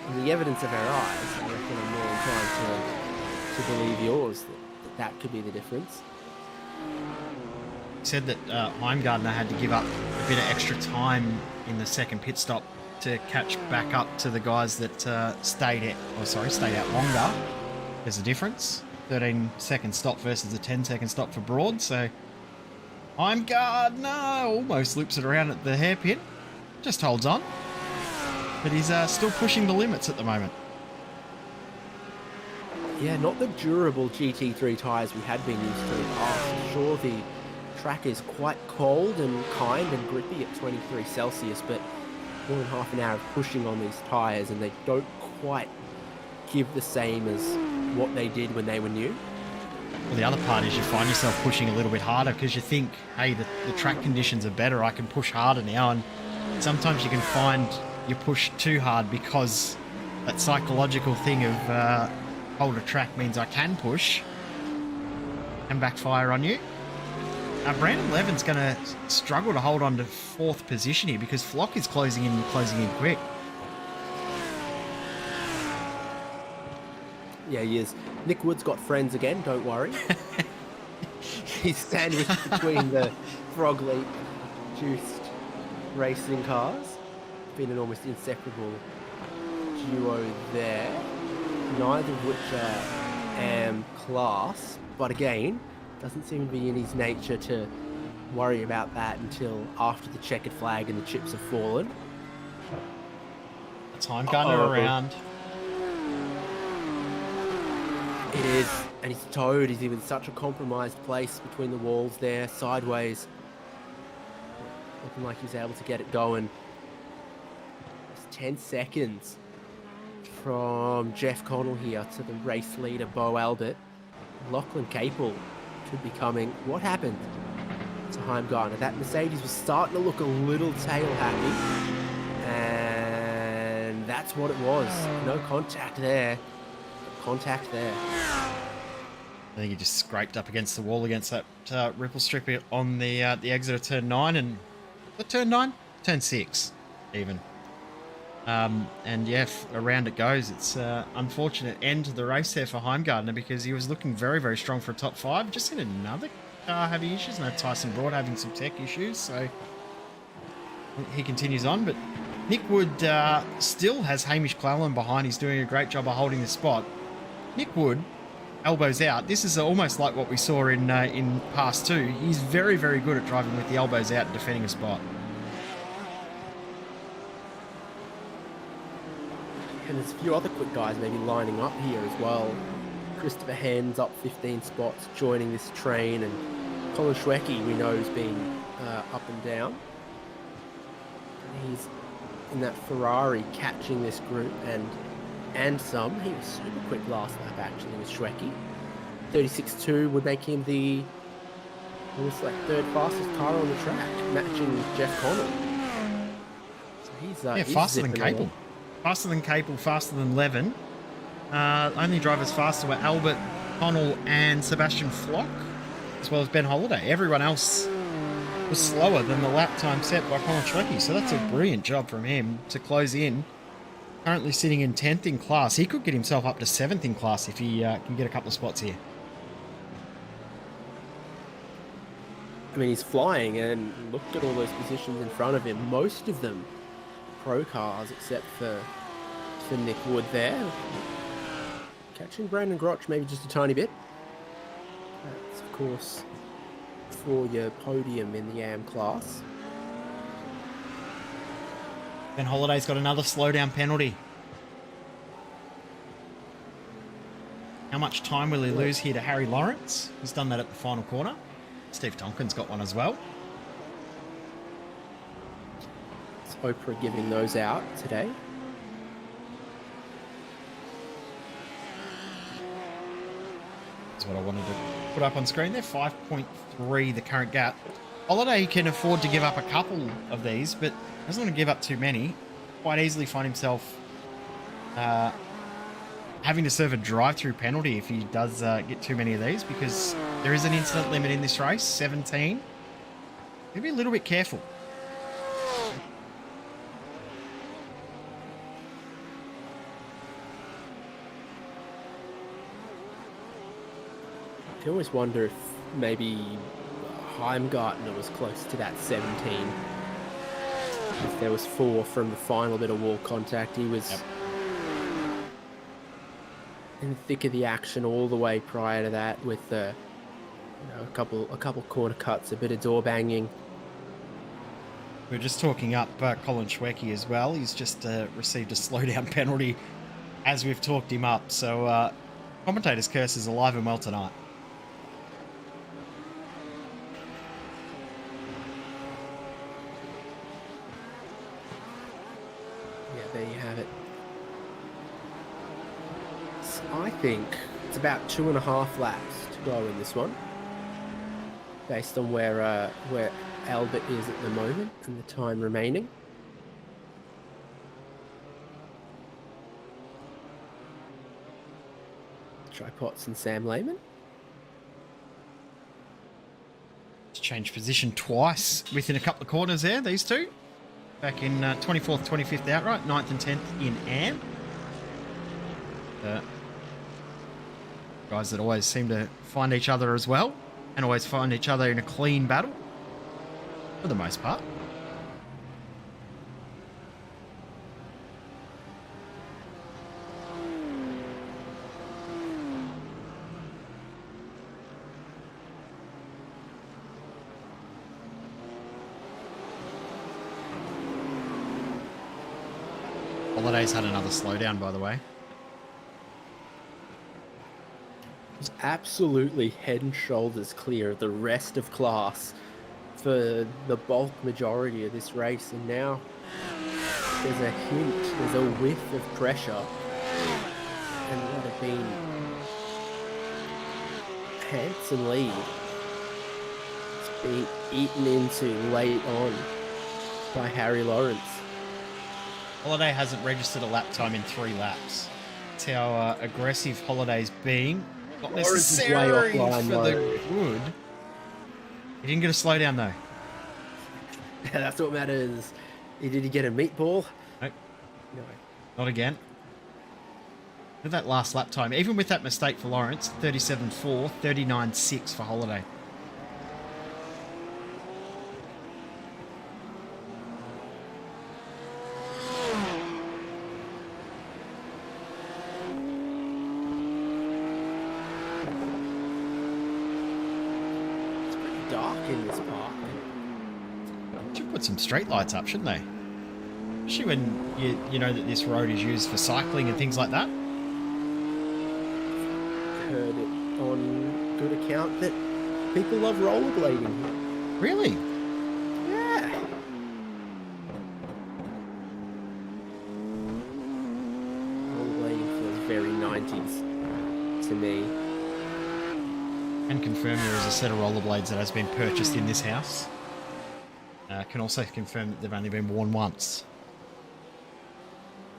in the evidence of our eyes, I reckon I'm more inclined to believe yours that could be the difference. Said that Heimgartner had to give up a bit of extra time in the second pit stop to catch back up to the guys that stayed out longer. There's a difference. 13-second stop versus a 10-second stop for Broad. So Heimgartner almost loops it around at the hairpin. Just holds on. But he's still pushing the limits at the moment. Yeah, not the durable GT3 tyres we had been used to in the past. Sure, the track is quite cold and kind and grippy at 23 Celsius, but more than half an hour of pushing on these tyres and they don't quite give the same as what they did when they were new. Well, the other part is you find yourself pushing a little bit harder because you think, hey, the track conditions are better, I can push harder now, and sometimes you can find you push too hard because that psychological thing of older track means I can push and backfire on you. Brandon Levin's going to struggle to hold on to 4th position here because Flock is closing in quick. Yeah, he is. Nick Wood's got friends again, don't worry. He's sandwiched between the Frog Leap juiced racing cars. Been an almost inseparable duo there. Neither of which are AM class, but again, doesn't seem to be in his nature to worry about that until after the checkered flag and the chips have fallen. Heimgartner around. It is, and he's towed. He's in such a compromised place between the walls there, sideways. Looking like he's able to get it going. It's 10 seconds from Jeff Connell here to the race leader, Bo Albert. Lachlan Capel could be coming. What happened to Heimgartner? That Mercedes was starting to look a little tail happy, and that's what it was. No contact there. Contact there. I think he just scraped up against the wall against that ripple strip on the exit of turn 9 and the turn 9, turn 6 even. And yeah, around it goes. It's unfortunate end to the race there for Heimgartner because he was looking very, very strong for a top 5. Just in another car having issues. No, Tyson Broad having some tech issues. So he continues on. But Nick Wood still has Hamish Clallam behind. He's doing a great job of holding the spot. Nick Wood, elbows out. This is almost like what we saw in Pass 2. He's very, very good at driving with the elbows out and defending a spot. And there's a few other quick guys maybe lining up here as well. Christopher Hens up 15 spots, joining this train, and Colin Schwecke, we know, has been up and down. He's in that Ferrari catching this group and some. He was super quick last lap actually with Schwecke. 36.2 would make him the It was like third fastest car on the track, matching Jeff Connell. So he's faster than zipping Capel. along. Faster than Capel, faster than Levin. Only drivers faster were Albert, Connell, and Sebastian Flock, as well as Ben Holiday. Everyone else was slower than the lap time set by Colin Schlecki, so that's a brilliant job from him to close in. Currently sitting in 10th in class. He could get himself up to 7th in class if he can get a couple of spots here. I mean, he's flying, and look at all those positions in front of him. Most of them pro cars, except for Nick Wood there. Catching Brandon Grotch maybe just a tiny bit. That's, of course, for your podium in the AM class. Ben Holiday's got another slowdown penalty. How much time will he lose here to Harry Lawrence? He's done that at the final corner. Steve Tonkin's got one as well. It's Oprah giving those out today. That's what I wanted to put up on screen there. 5.3 the current gap. Holiday can afford to give up a couple of these, but doesn't want to give up too many. Quite easily find himself having to serve a drive-through penalty if he does get too many of these, because there is an incident limit in this race, 17. He'll be a little bit careful. I always wonder if maybe Heimgartner was close to that 17. If there was 4 from the final bit of wall contact, he was in the thick of the action all the way prior to that, with a couple corner cuts, a bit of door banging. We're just talking up Colin Schwecki as well. He's just received a slowdown penalty as we've talked him up. So commentator's curse is alive and well tonight. There you have it. So I think it's about 2.5 laps to go in this one, based on where Albert is at the moment and the time remaining. Try Potts and Sam Lehman. Changed position twice within a couple of corners there, these two. Back in 24th, 25th outright, 9th and 10th in AM. Guys that always seem to find each other as well, and always find each other in a clean battle, for the most part. Holiday's had another slowdown, by the way. Was absolutely head and shoulders clear of the rest of class for the bulk majority of this race, and now there's a hint, there's a whiff of pressure, and it would have been handsome lead. It's been eaten into late on by Harry Lawrence. Holiday hasn't registered a lap time in 3 laps. That's how aggressive Holiday's being. Not necessarily for the good. He didn't get a slowdown though. Yeah, that's what matters. Did he get a meatball? Nope. No. Not again. Look at that last lap time. Even with that mistake for Lawrence, 37.4, 39.6 for Holiday. In this park. Should put some street lights up, shouldn't they? Especially when you know that this road is used for cycling and things like that. Heard it on good account that people love rollerblading. Really? Yeah. Rollerblading feels very 90s to me. Can confirm there is a set of rollerblades that has been purchased in this house. Can also confirm that they've only been worn once.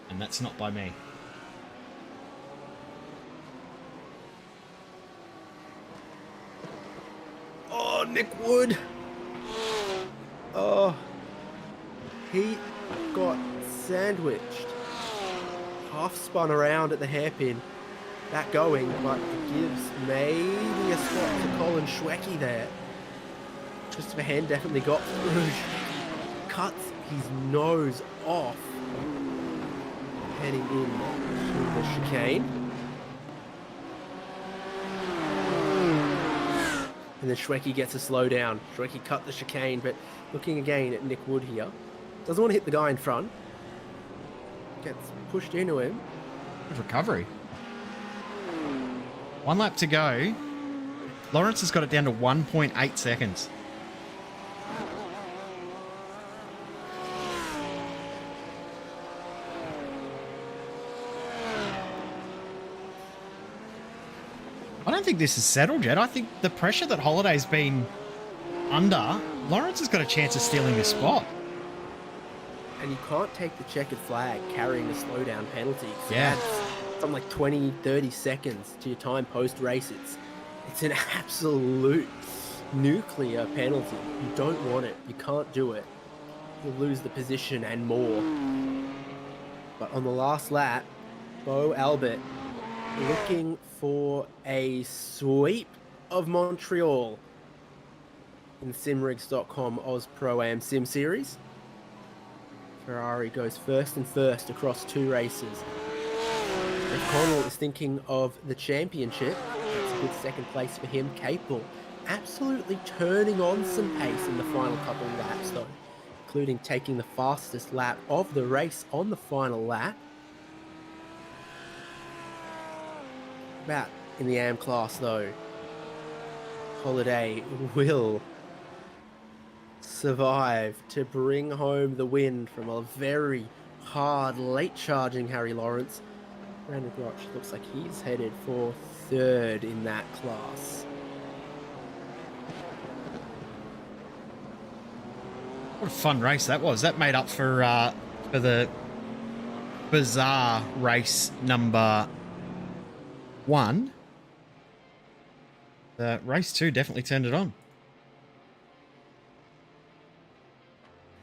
And that's not by me. Oh, Nick Wood. Oh, he got sandwiched. Half spun around at the hairpin. That going, but it gives maybe a spot to Colin Schwecke there. Christopher Hen definitely got through. Cuts his nose off. Heading in to the chicane. And then Schwecke gets a slowdown. Schwecke cut the chicane, but looking again at Nick Wood here. Doesn't want to hit the guy in front. Gets pushed into him. Good recovery. 1 lap to go. Lawrence has got it down to 1.8 seconds. I don't think this is settled yet. I think the pressure that Holiday's been under, Lawrence has got a chance of stealing this spot. And you can't take the checkered flag carrying a slowdown penalty. So Yeah. that's something like 20, 30 seconds to your time post-race. It's an absolute nuclear penalty. You don't want it. You can't do it. You'll lose the position and more. But on the last lap, Bo Albert looking for a sweep of Montreal in the simrigs.com Oz Pro-Am Sim Series. Ferrari goes first and first across 2 races. O'Connell is thinking of the championship. That's a good second place for him. Capel absolutely turning on some pace in the final couple of laps though, including taking the fastest lap of the race on the final lap. About in the AM class though, Holiday will survive to bring home the win from a very hard late charging Harry Lawrence. Brandon Groch looks like he's headed for 3rd in that class. What a fun race that was. That made up for the bizarre race number 1. Race 2 definitely turned it on.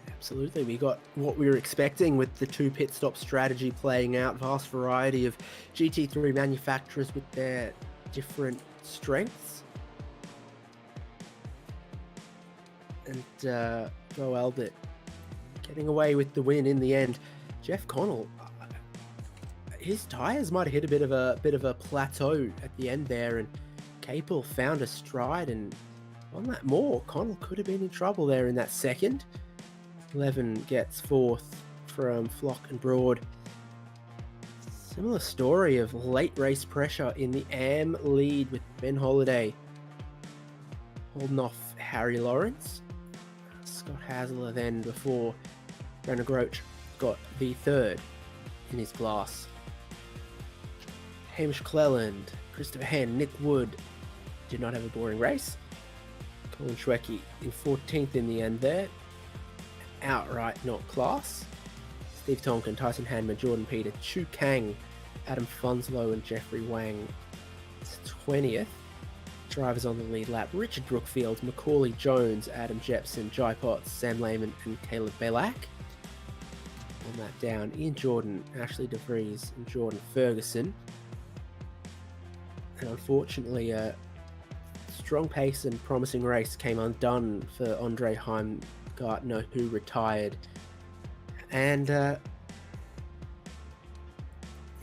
Absolutely, we got what we were expecting with the 2 pit stop strategy playing out. Vast variety of GT3 manufacturers with their different strengths. And Bo Albert getting away with the win in the end. Jeff Connell, his tyres might have hit a bit of a plateau at the end there, and Capel found a stride, and on that more, Connell could have been in trouble there in that second. 11 gets 4th from Flock and Broad. Similar story of late race pressure in the AM lead with Ben Holiday holding off Harry Lawrence. Scott Hasler then before Brandon Groch got the 3rd in his class. Hamish Cleland, Christopher Hen, Nick Wood did not have a boring race. Colin Schwecke in 14th in the end there. Outright not class. Steve Tonkin, Tyson Hanman, Jordan Peter, Chu Kang, Adam Funslow and Jeffrey Wang. It's 20th. Drivers on the lead lap: Richard Brookfield, Macaulay Jones, Adam Jepson, Jai Potts, Sam Lehman and Caleb Belak. On that down, Ian Jordan, Ashley DeVries and Jordan Ferguson. And unfortunately, a strong pace and promising race came undone for Andre Heimgartner, who retired. And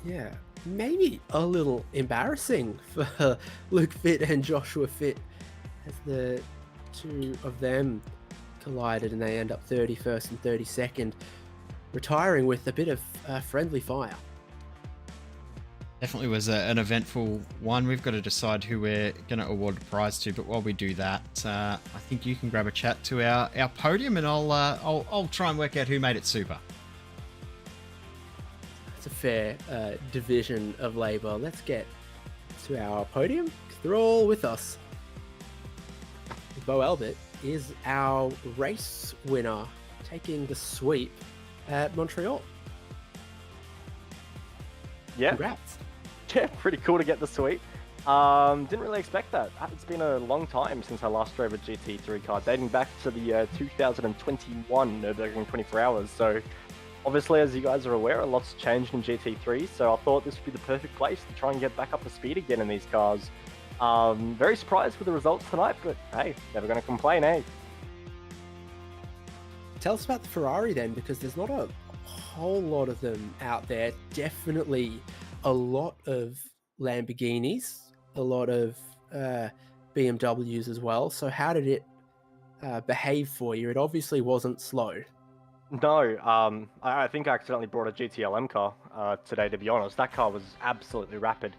yeah, maybe a little embarrassing for Luke Fitt and Joshua Fitt as the 2 of them collided and they end up 31st and 32nd, retiring with a bit of friendly fire. Definitely was an eventful one. We've got to decide who we're going to award the prize to, but while we do that, I think you can grab a chat to our podium, and I'll try and work out who made it super. It's a fair division of labour. Let's get to our podium, because they're all with us Bo Albert is our race winner, taking the sweep at Montreal. Yeah, Congrats. yeah, pretty cool to get the sweep. Didn't really expect that. It's been a long time since I last drove a GT3 car, dating back to the 2021 Nürburgring 24 Hours. So obviously, as you guys are aware, a lot's changed in GT3, so I thought this would be the perfect place to try and get back up to speed again in these cars. Very surprised with the results tonight, but hey, never going to complain, eh? Tell us about the Ferrari then, because there's not a whole lot of them out there. Definitely a lot of Lamborghinis, a lot of BMWs as well. So how did it behave for you? It obviously wasn't slow. No, I think I accidentally brought a GTLM car today, to be honest. That car was absolutely rapid.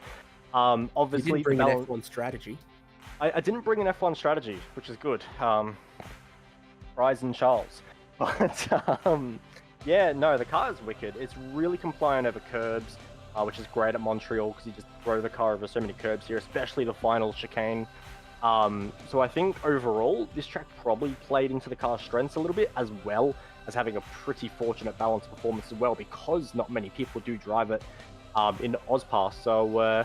You Obviously, didn't bring an F1 strategy. I didn't bring an F1 strategy, which is good. Rise and Charles. But yeah, no, the car is wicked. It's really compliant over curbs, which is great at Montreal because you just throw the car over so many curbs here, especially the final chicane. So I think overall, this track probably played into the car's strengths a little bit, as well as having a pretty fortunate balance performance as well, because not many people do drive it in AusPass. So,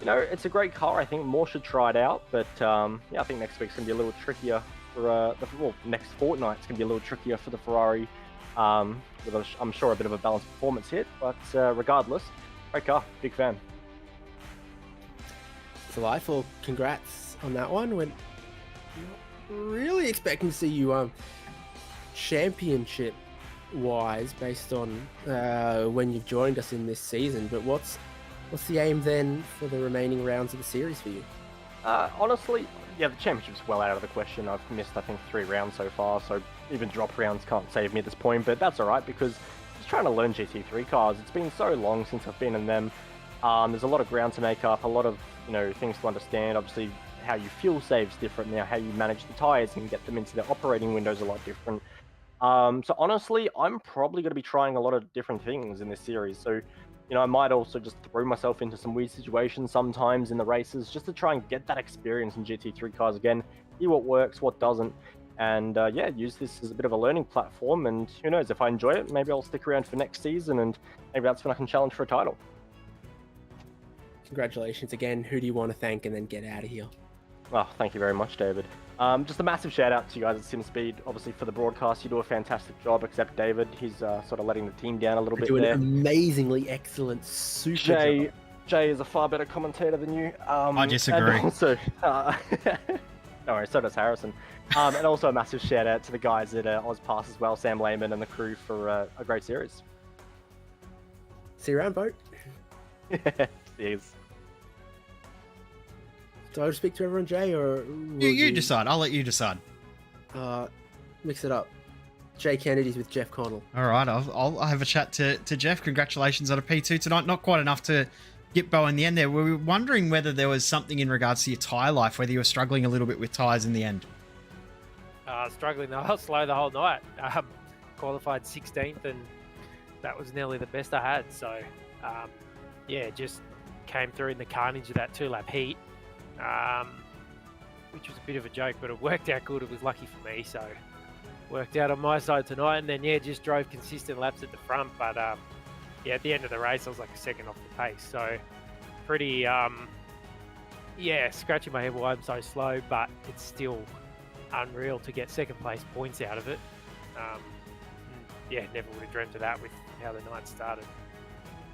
you know, it's a great car. I think more should try it out, but yeah, I think next week's going to be a little trickier for next fortnight. It's going to be a little trickier for the Ferrari, with I'm sure a bit of a balanced performance hit, but regardless, great car, big fan. Delightful. Congrats on that one. We're not really expecting to see you championship wise based on when you've joined us in this season, but what's the aim then for the remaining rounds of the series for you? Honestly, yeah, the championship's well out of the question. I've missed, I think, 3 rounds so far, so even drop rounds can't save me at this point, but that's alright because I'm just trying to learn GT3 cars. It's been so long since I've been in them. There's a lot of ground to make up, a lot of, you know, things to understand. Obviously, how you fuel save's different now, how you manage the tyres and get them into their operating windows a lot different. So honestly, I'm probably going to be trying a lot of different things in this series. So, you know, I might also just throw myself into some weird situations sometimes in the races just to try and get that experience in GT3 cars again, see what works, what doesn't, and yeah, use this as a bit of a learning platform. And who knows, if I enjoy it, maybe I'll stick around for next season, and maybe that's when I can challenge for a title. Congratulations again. Who do you want to thank and then get out of here? Oh, thank you very much, David. Just a massive shout out to you guys at SimSpeed, obviously for the broadcast. You do a fantastic job, except David. He's sort of letting the team down a little bit there. An amazingly excellent, super job. Jay is a far better commentator than you. I disagree. And also, no worries, so does Harrison. And also a massive shout out to the guys at AusPass as well, Sam Lehman and the crew for a great series. See you around, boat. Cheers. Do I speak to everyone, Jay, or You decide. I'll let you decide. Mix it up. Jay Kennedy's with Jeff Connell. All right, I'll have a chat to Jeff. Congratulations on a P2 tonight. Not quite enough to get Bo in the end there. We were wondering whether there was something in regards to your tyre life, whether you were struggling a little bit with tyres in the end. Struggling. I was slow the whole night. Qualified 16th, and that was nearly the best I had. So, yeah, just came through in the carnage of that 2-lap heat. Which was a bit of a joke, but it worked out good. It was lucky for me, so worked out on my side tonight. And then, yeah, just drove consistent laps at the front. But, yeah, at the end of the race, I was like a second off the pace. So pretty, yeah, scratching my head why I'm so slow, but it's still unreal to get second place points out of it. Yeah, never would have dreamt of that with how the night started.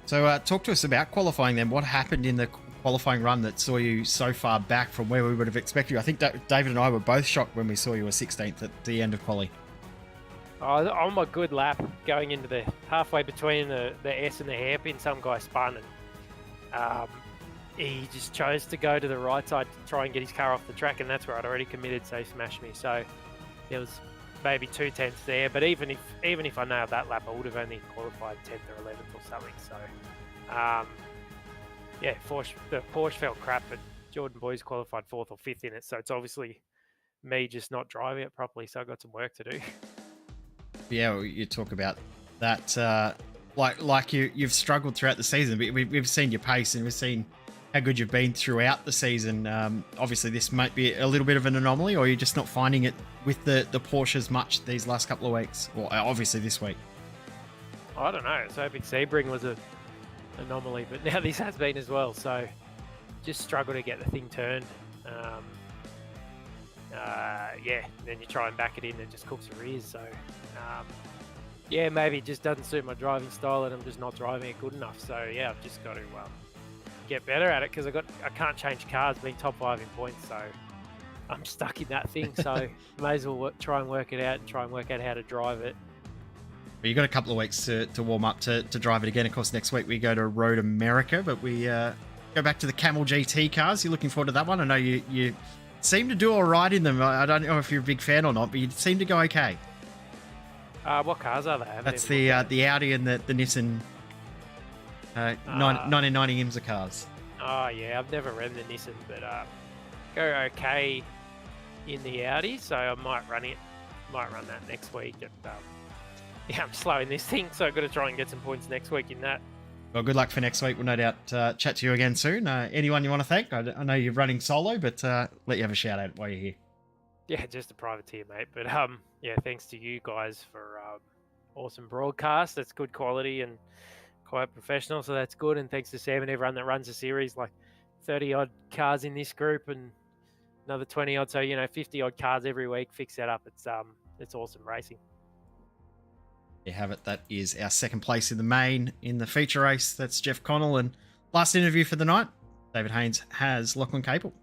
So talk to us about qualifying then. What happened in the qualifying run that saw you so far back from where we would have expected you? I think David and I were both shocked when we saw you were 16th at the end of quali. On my good lap, going into the halfway between the S and the hairpin, some guy spun and he just chose to go to the right side to try and get his car off the track, and that's where I'd already committed, so he smashed me. So there was maybe 2/10 there, but even if I nailed that lap, I would have only qualified 10th or 11th or something. So yeah, the Porsche felt crap, but Jordan Boys qualified 4th or 5th in it, so it's obviously me just not driving it properly, so I've got some work to do. Yeah, well, you talk about that, like you've struggled throughout the season, but we've seen your pace and we've seen how good you've been throughout the season. Obviously, this might be a little bit of an anomaly, or you're just not finding it with the Porsches much these last couple of weeks, or obviously this week. I don't know. I was hoping Sebring was an anomaly, but now this has been as well. So just struggle to get the thing turned. Yeah, then you try and back it in and just cooks your ears. So yeah, maybe it just doesn't suit my driving style, and I'm just not driving it good enough. So yeah, I've just got to get better at it, because I can't change cars being top 5 in points. So I'm stuck in that thing. So may as well try and work it out and try and work out how to drive it. Well, you've got a couple of weeks to warm up to drive it again. Of course, next week we go to Road America, but we go back to the Camel GT cars. You're looking forward to that one? I know you seem to do all right in them. I don't know if you're a big fan or not, but you seem to go okay. What cars are they? That's the Audi and the Nissan 1990 IMSA cars. Oh yeah, I've never ran the Nissan, but go okay in the Audi, so I might run that next week. And, yeah, I'm slow in this thing, so I've got to try and get some points next week in that. Well, good luck for next week. We'll no doubt chat to you again soon. Anyone you want to thank? I know you're running solo, but let you have a shout out while you're here. Yeah, just a privateer, mate. But yeah, thanks to you guys for awesome broadcast. That's good quality and quite professional, so that's good. And thanks to Sam and everyone that runs the series, like 30 odd cars in this group and another 20 odd, so 50 odd cars every week. Fixed Setup. It's awesome racing. You have it. That is our second place in the main in the feature race. That's Jeff Connell. And last interview for the night, David Haynes has Lachlan Capel.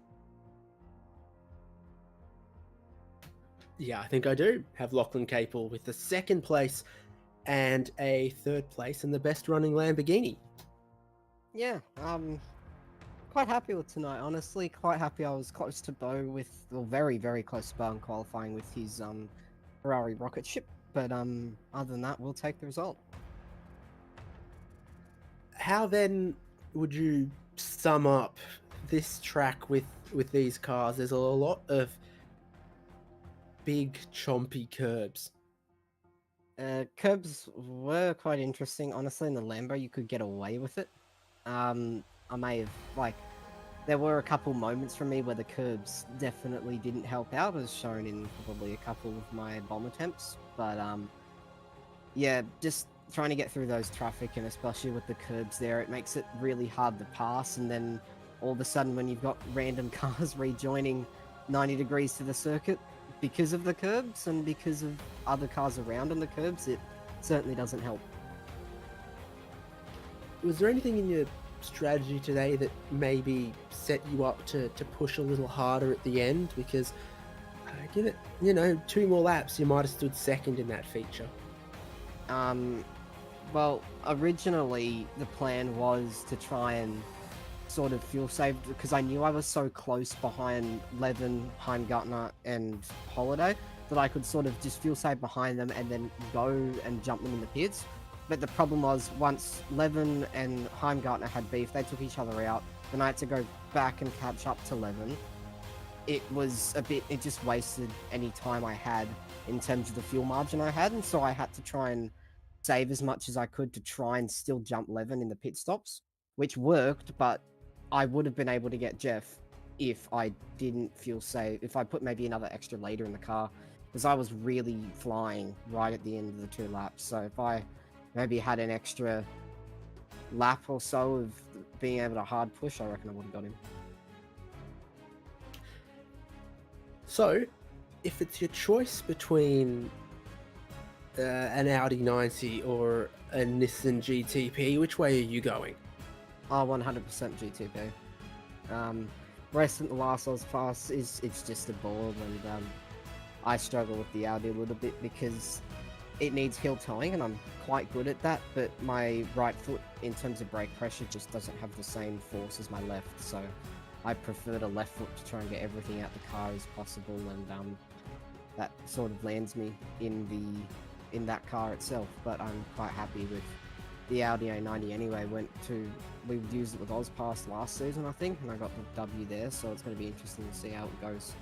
Yeah, I think I do have Lachlan Capel with the second place and a third place in the best running Lamborghini. Yeah, quite happy with tonight, honestly. Quite happy I was close to Bo very, very close to Bo in qualifying with his Ferrari rocket ship. But other than that, we'll take the result. How then would you sum up this track with these cars? There's a lot of big, chompy curbs. Curbs were quite interesting. Honestly, in the Lambo, you could get away with it. I may have, there were a couple moments from me where the curbs definitely didn't help out, as shown in probably a couple of my bomb attempts. But yeah, just trying to get through those traffic, and especially with the curbs there, it makes it really hard to pass. And then all of a sudden, when you've got random cars rejoining 90 degrees to the circuit because of the curbs and because of other cars around on the curbs, it certainly doesn't help. Was there anything in your strategy today that maybe set you up to push a little harder at the end? Because give it, 2 more laps, you might have stood second in that feature. Well, originally the plan was to try and sort of fuel save, because I knew I was so close behind Levin, Heimgartner and Holiday that I could sort of just fuel save behind them and then go and jump them in the pits. But the problem was, once Levin and Heimgartner had beef, they took each other out, then I had to go back and catch up to Levin. It just wasted any time I had in terms of the fuel margin I had, and so I had to try and save as much as I could to try and still jump Levin in the pit stops, which worked, but I would have been able to get Jeff if I didn't fuel save, if I put maybe another extra liter in the car, because I was really flying right at the end of the 2 laps. So if I maybe had an extra lap or so of being able to hard push, I reckon I would have got him. So, if it's your choice between an Audi 90 or a Nissan GTP, which way are you going? 100% GTP. Rest of the last AusPass it's just a ball, and I struggle with the Audi a little bit because it needs hill towing, and I'm quite good at that, but my right foot, in terms of brake pressure, just doesn't have the same force as my left, so I prefer the left foot to try and get everything out the car as possible, and that sort of lands me in that car itself. But I'm quite happy with the Audi A90 anyway. We used it with AusPass last season, I think, and I got the W there, so it's going to be interesting to see how it goes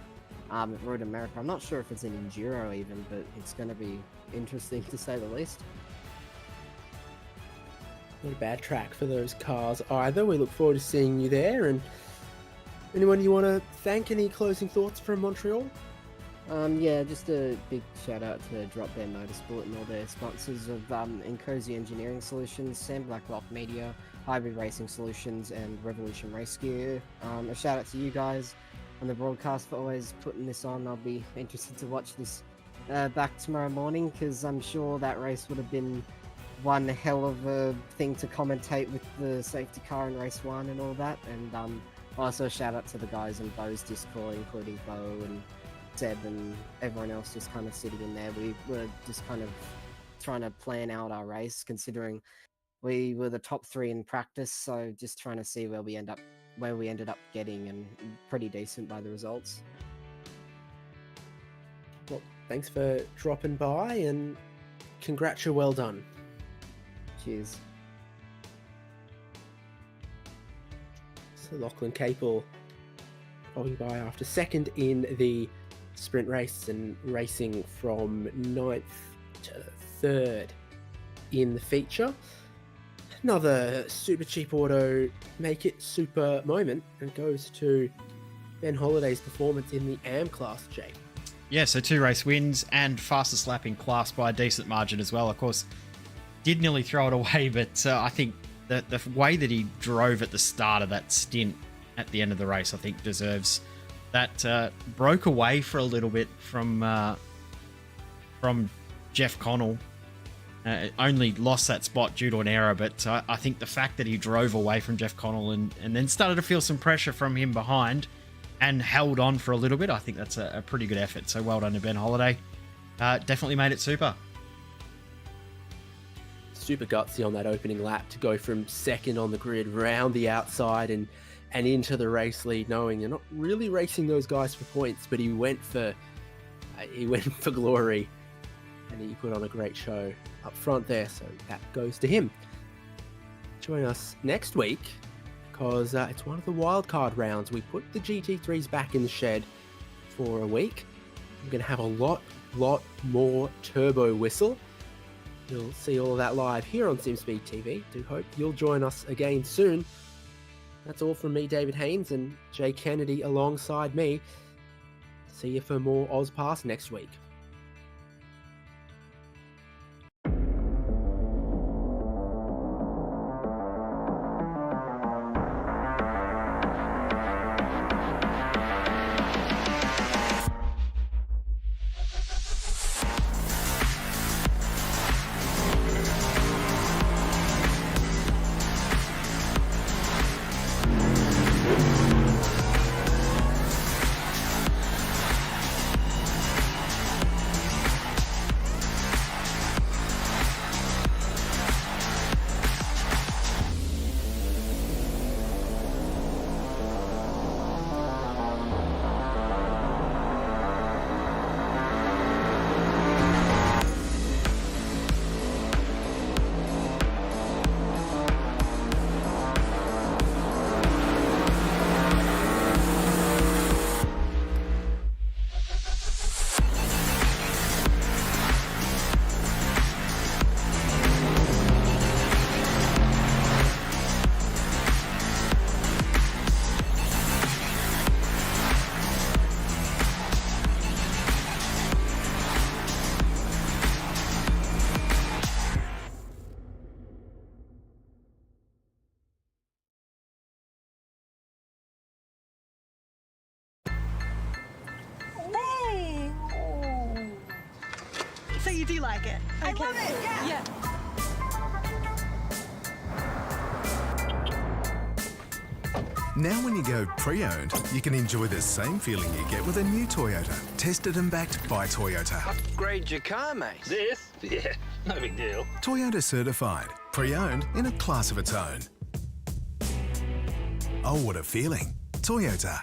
at Road America. I'm not sure if it's an Enduro even, but it's going to be interesting to say the least. not a bad track for those cars either. We look forward to seeing you there. And anyone you want to thank? Any closing thoughts from Montreal? Yeah, just a big shout out to Drop Bear Motorsport and all their sponsors of Encozy Engineering Solutions, Sam Blacklock Media, Hybrid Racing Solutions, and Revolution Race Gear. A shout out to you guys on the broadcast for always putting this on. I'll be interested to watch this back tomorrow morning, because I'm sure that race would have been one hell of a thing to commentate with the safety car in race 1 and all that. And also a shout out to the guys in Bo's Discord, including Bo and Seb and everyone else just kind of sitting in there. We were just kind of trying to plan out our race, considering we were the top 3 in practice, so just trying to see where we ended up getting, and pretty decent by the results. Well, thanks for dropping by, and congrats, well done. Cheers. So Lachlan Capel following by after second in the sprint race and racing from 9th to 3rd in the feature. Another super cheap auto make it super moment, and goes to Ben Holliday's performance in the AM class, Jake. Yeah, so 2 race wins and fastest lap in class by a decent margin as well. Of course, did nearly throw it away, but I think the way that he drove at the start of that stint at the end of the race, I think deserves that. Broke away for a little bit from Jeff Connell. Only lost that spot due to an error, but I think the fact that he drove away from Jeff Connell and then started to feel some pressure from him behind and held on for a little bit, I think that's a pretty good effort. So well done to Ben Holliday. Definitely made it super. Super gutsy on that opening lap to go from second on the grid round the outside and into the race lead, knowing you're not really racing those guys for points, but he went for glory, and he put on a great show up front there, so that goes to him. Join us next week, because it's one of the wildcard rounds. We put the GT3s back in the shed for a week. I'm going to have a lot more turbo whistle. You'll see all of that live here on SimSpeed TV. Do hope you'll join us again soon. That's all from me, David Haynes, and Jay Kennedy alongside me. See you for more AusPass next week. So you do like it? I love it, yeah. Now when you go pre-owned, you can enjoy the same feeling you get with a new Toyota. Tested and backed by Toyota. Upgrade your car, mate. This? Yeah, no big deal. Toyota certified. Pre-owned in a class of its own. Oh, what a feeling. Toyota.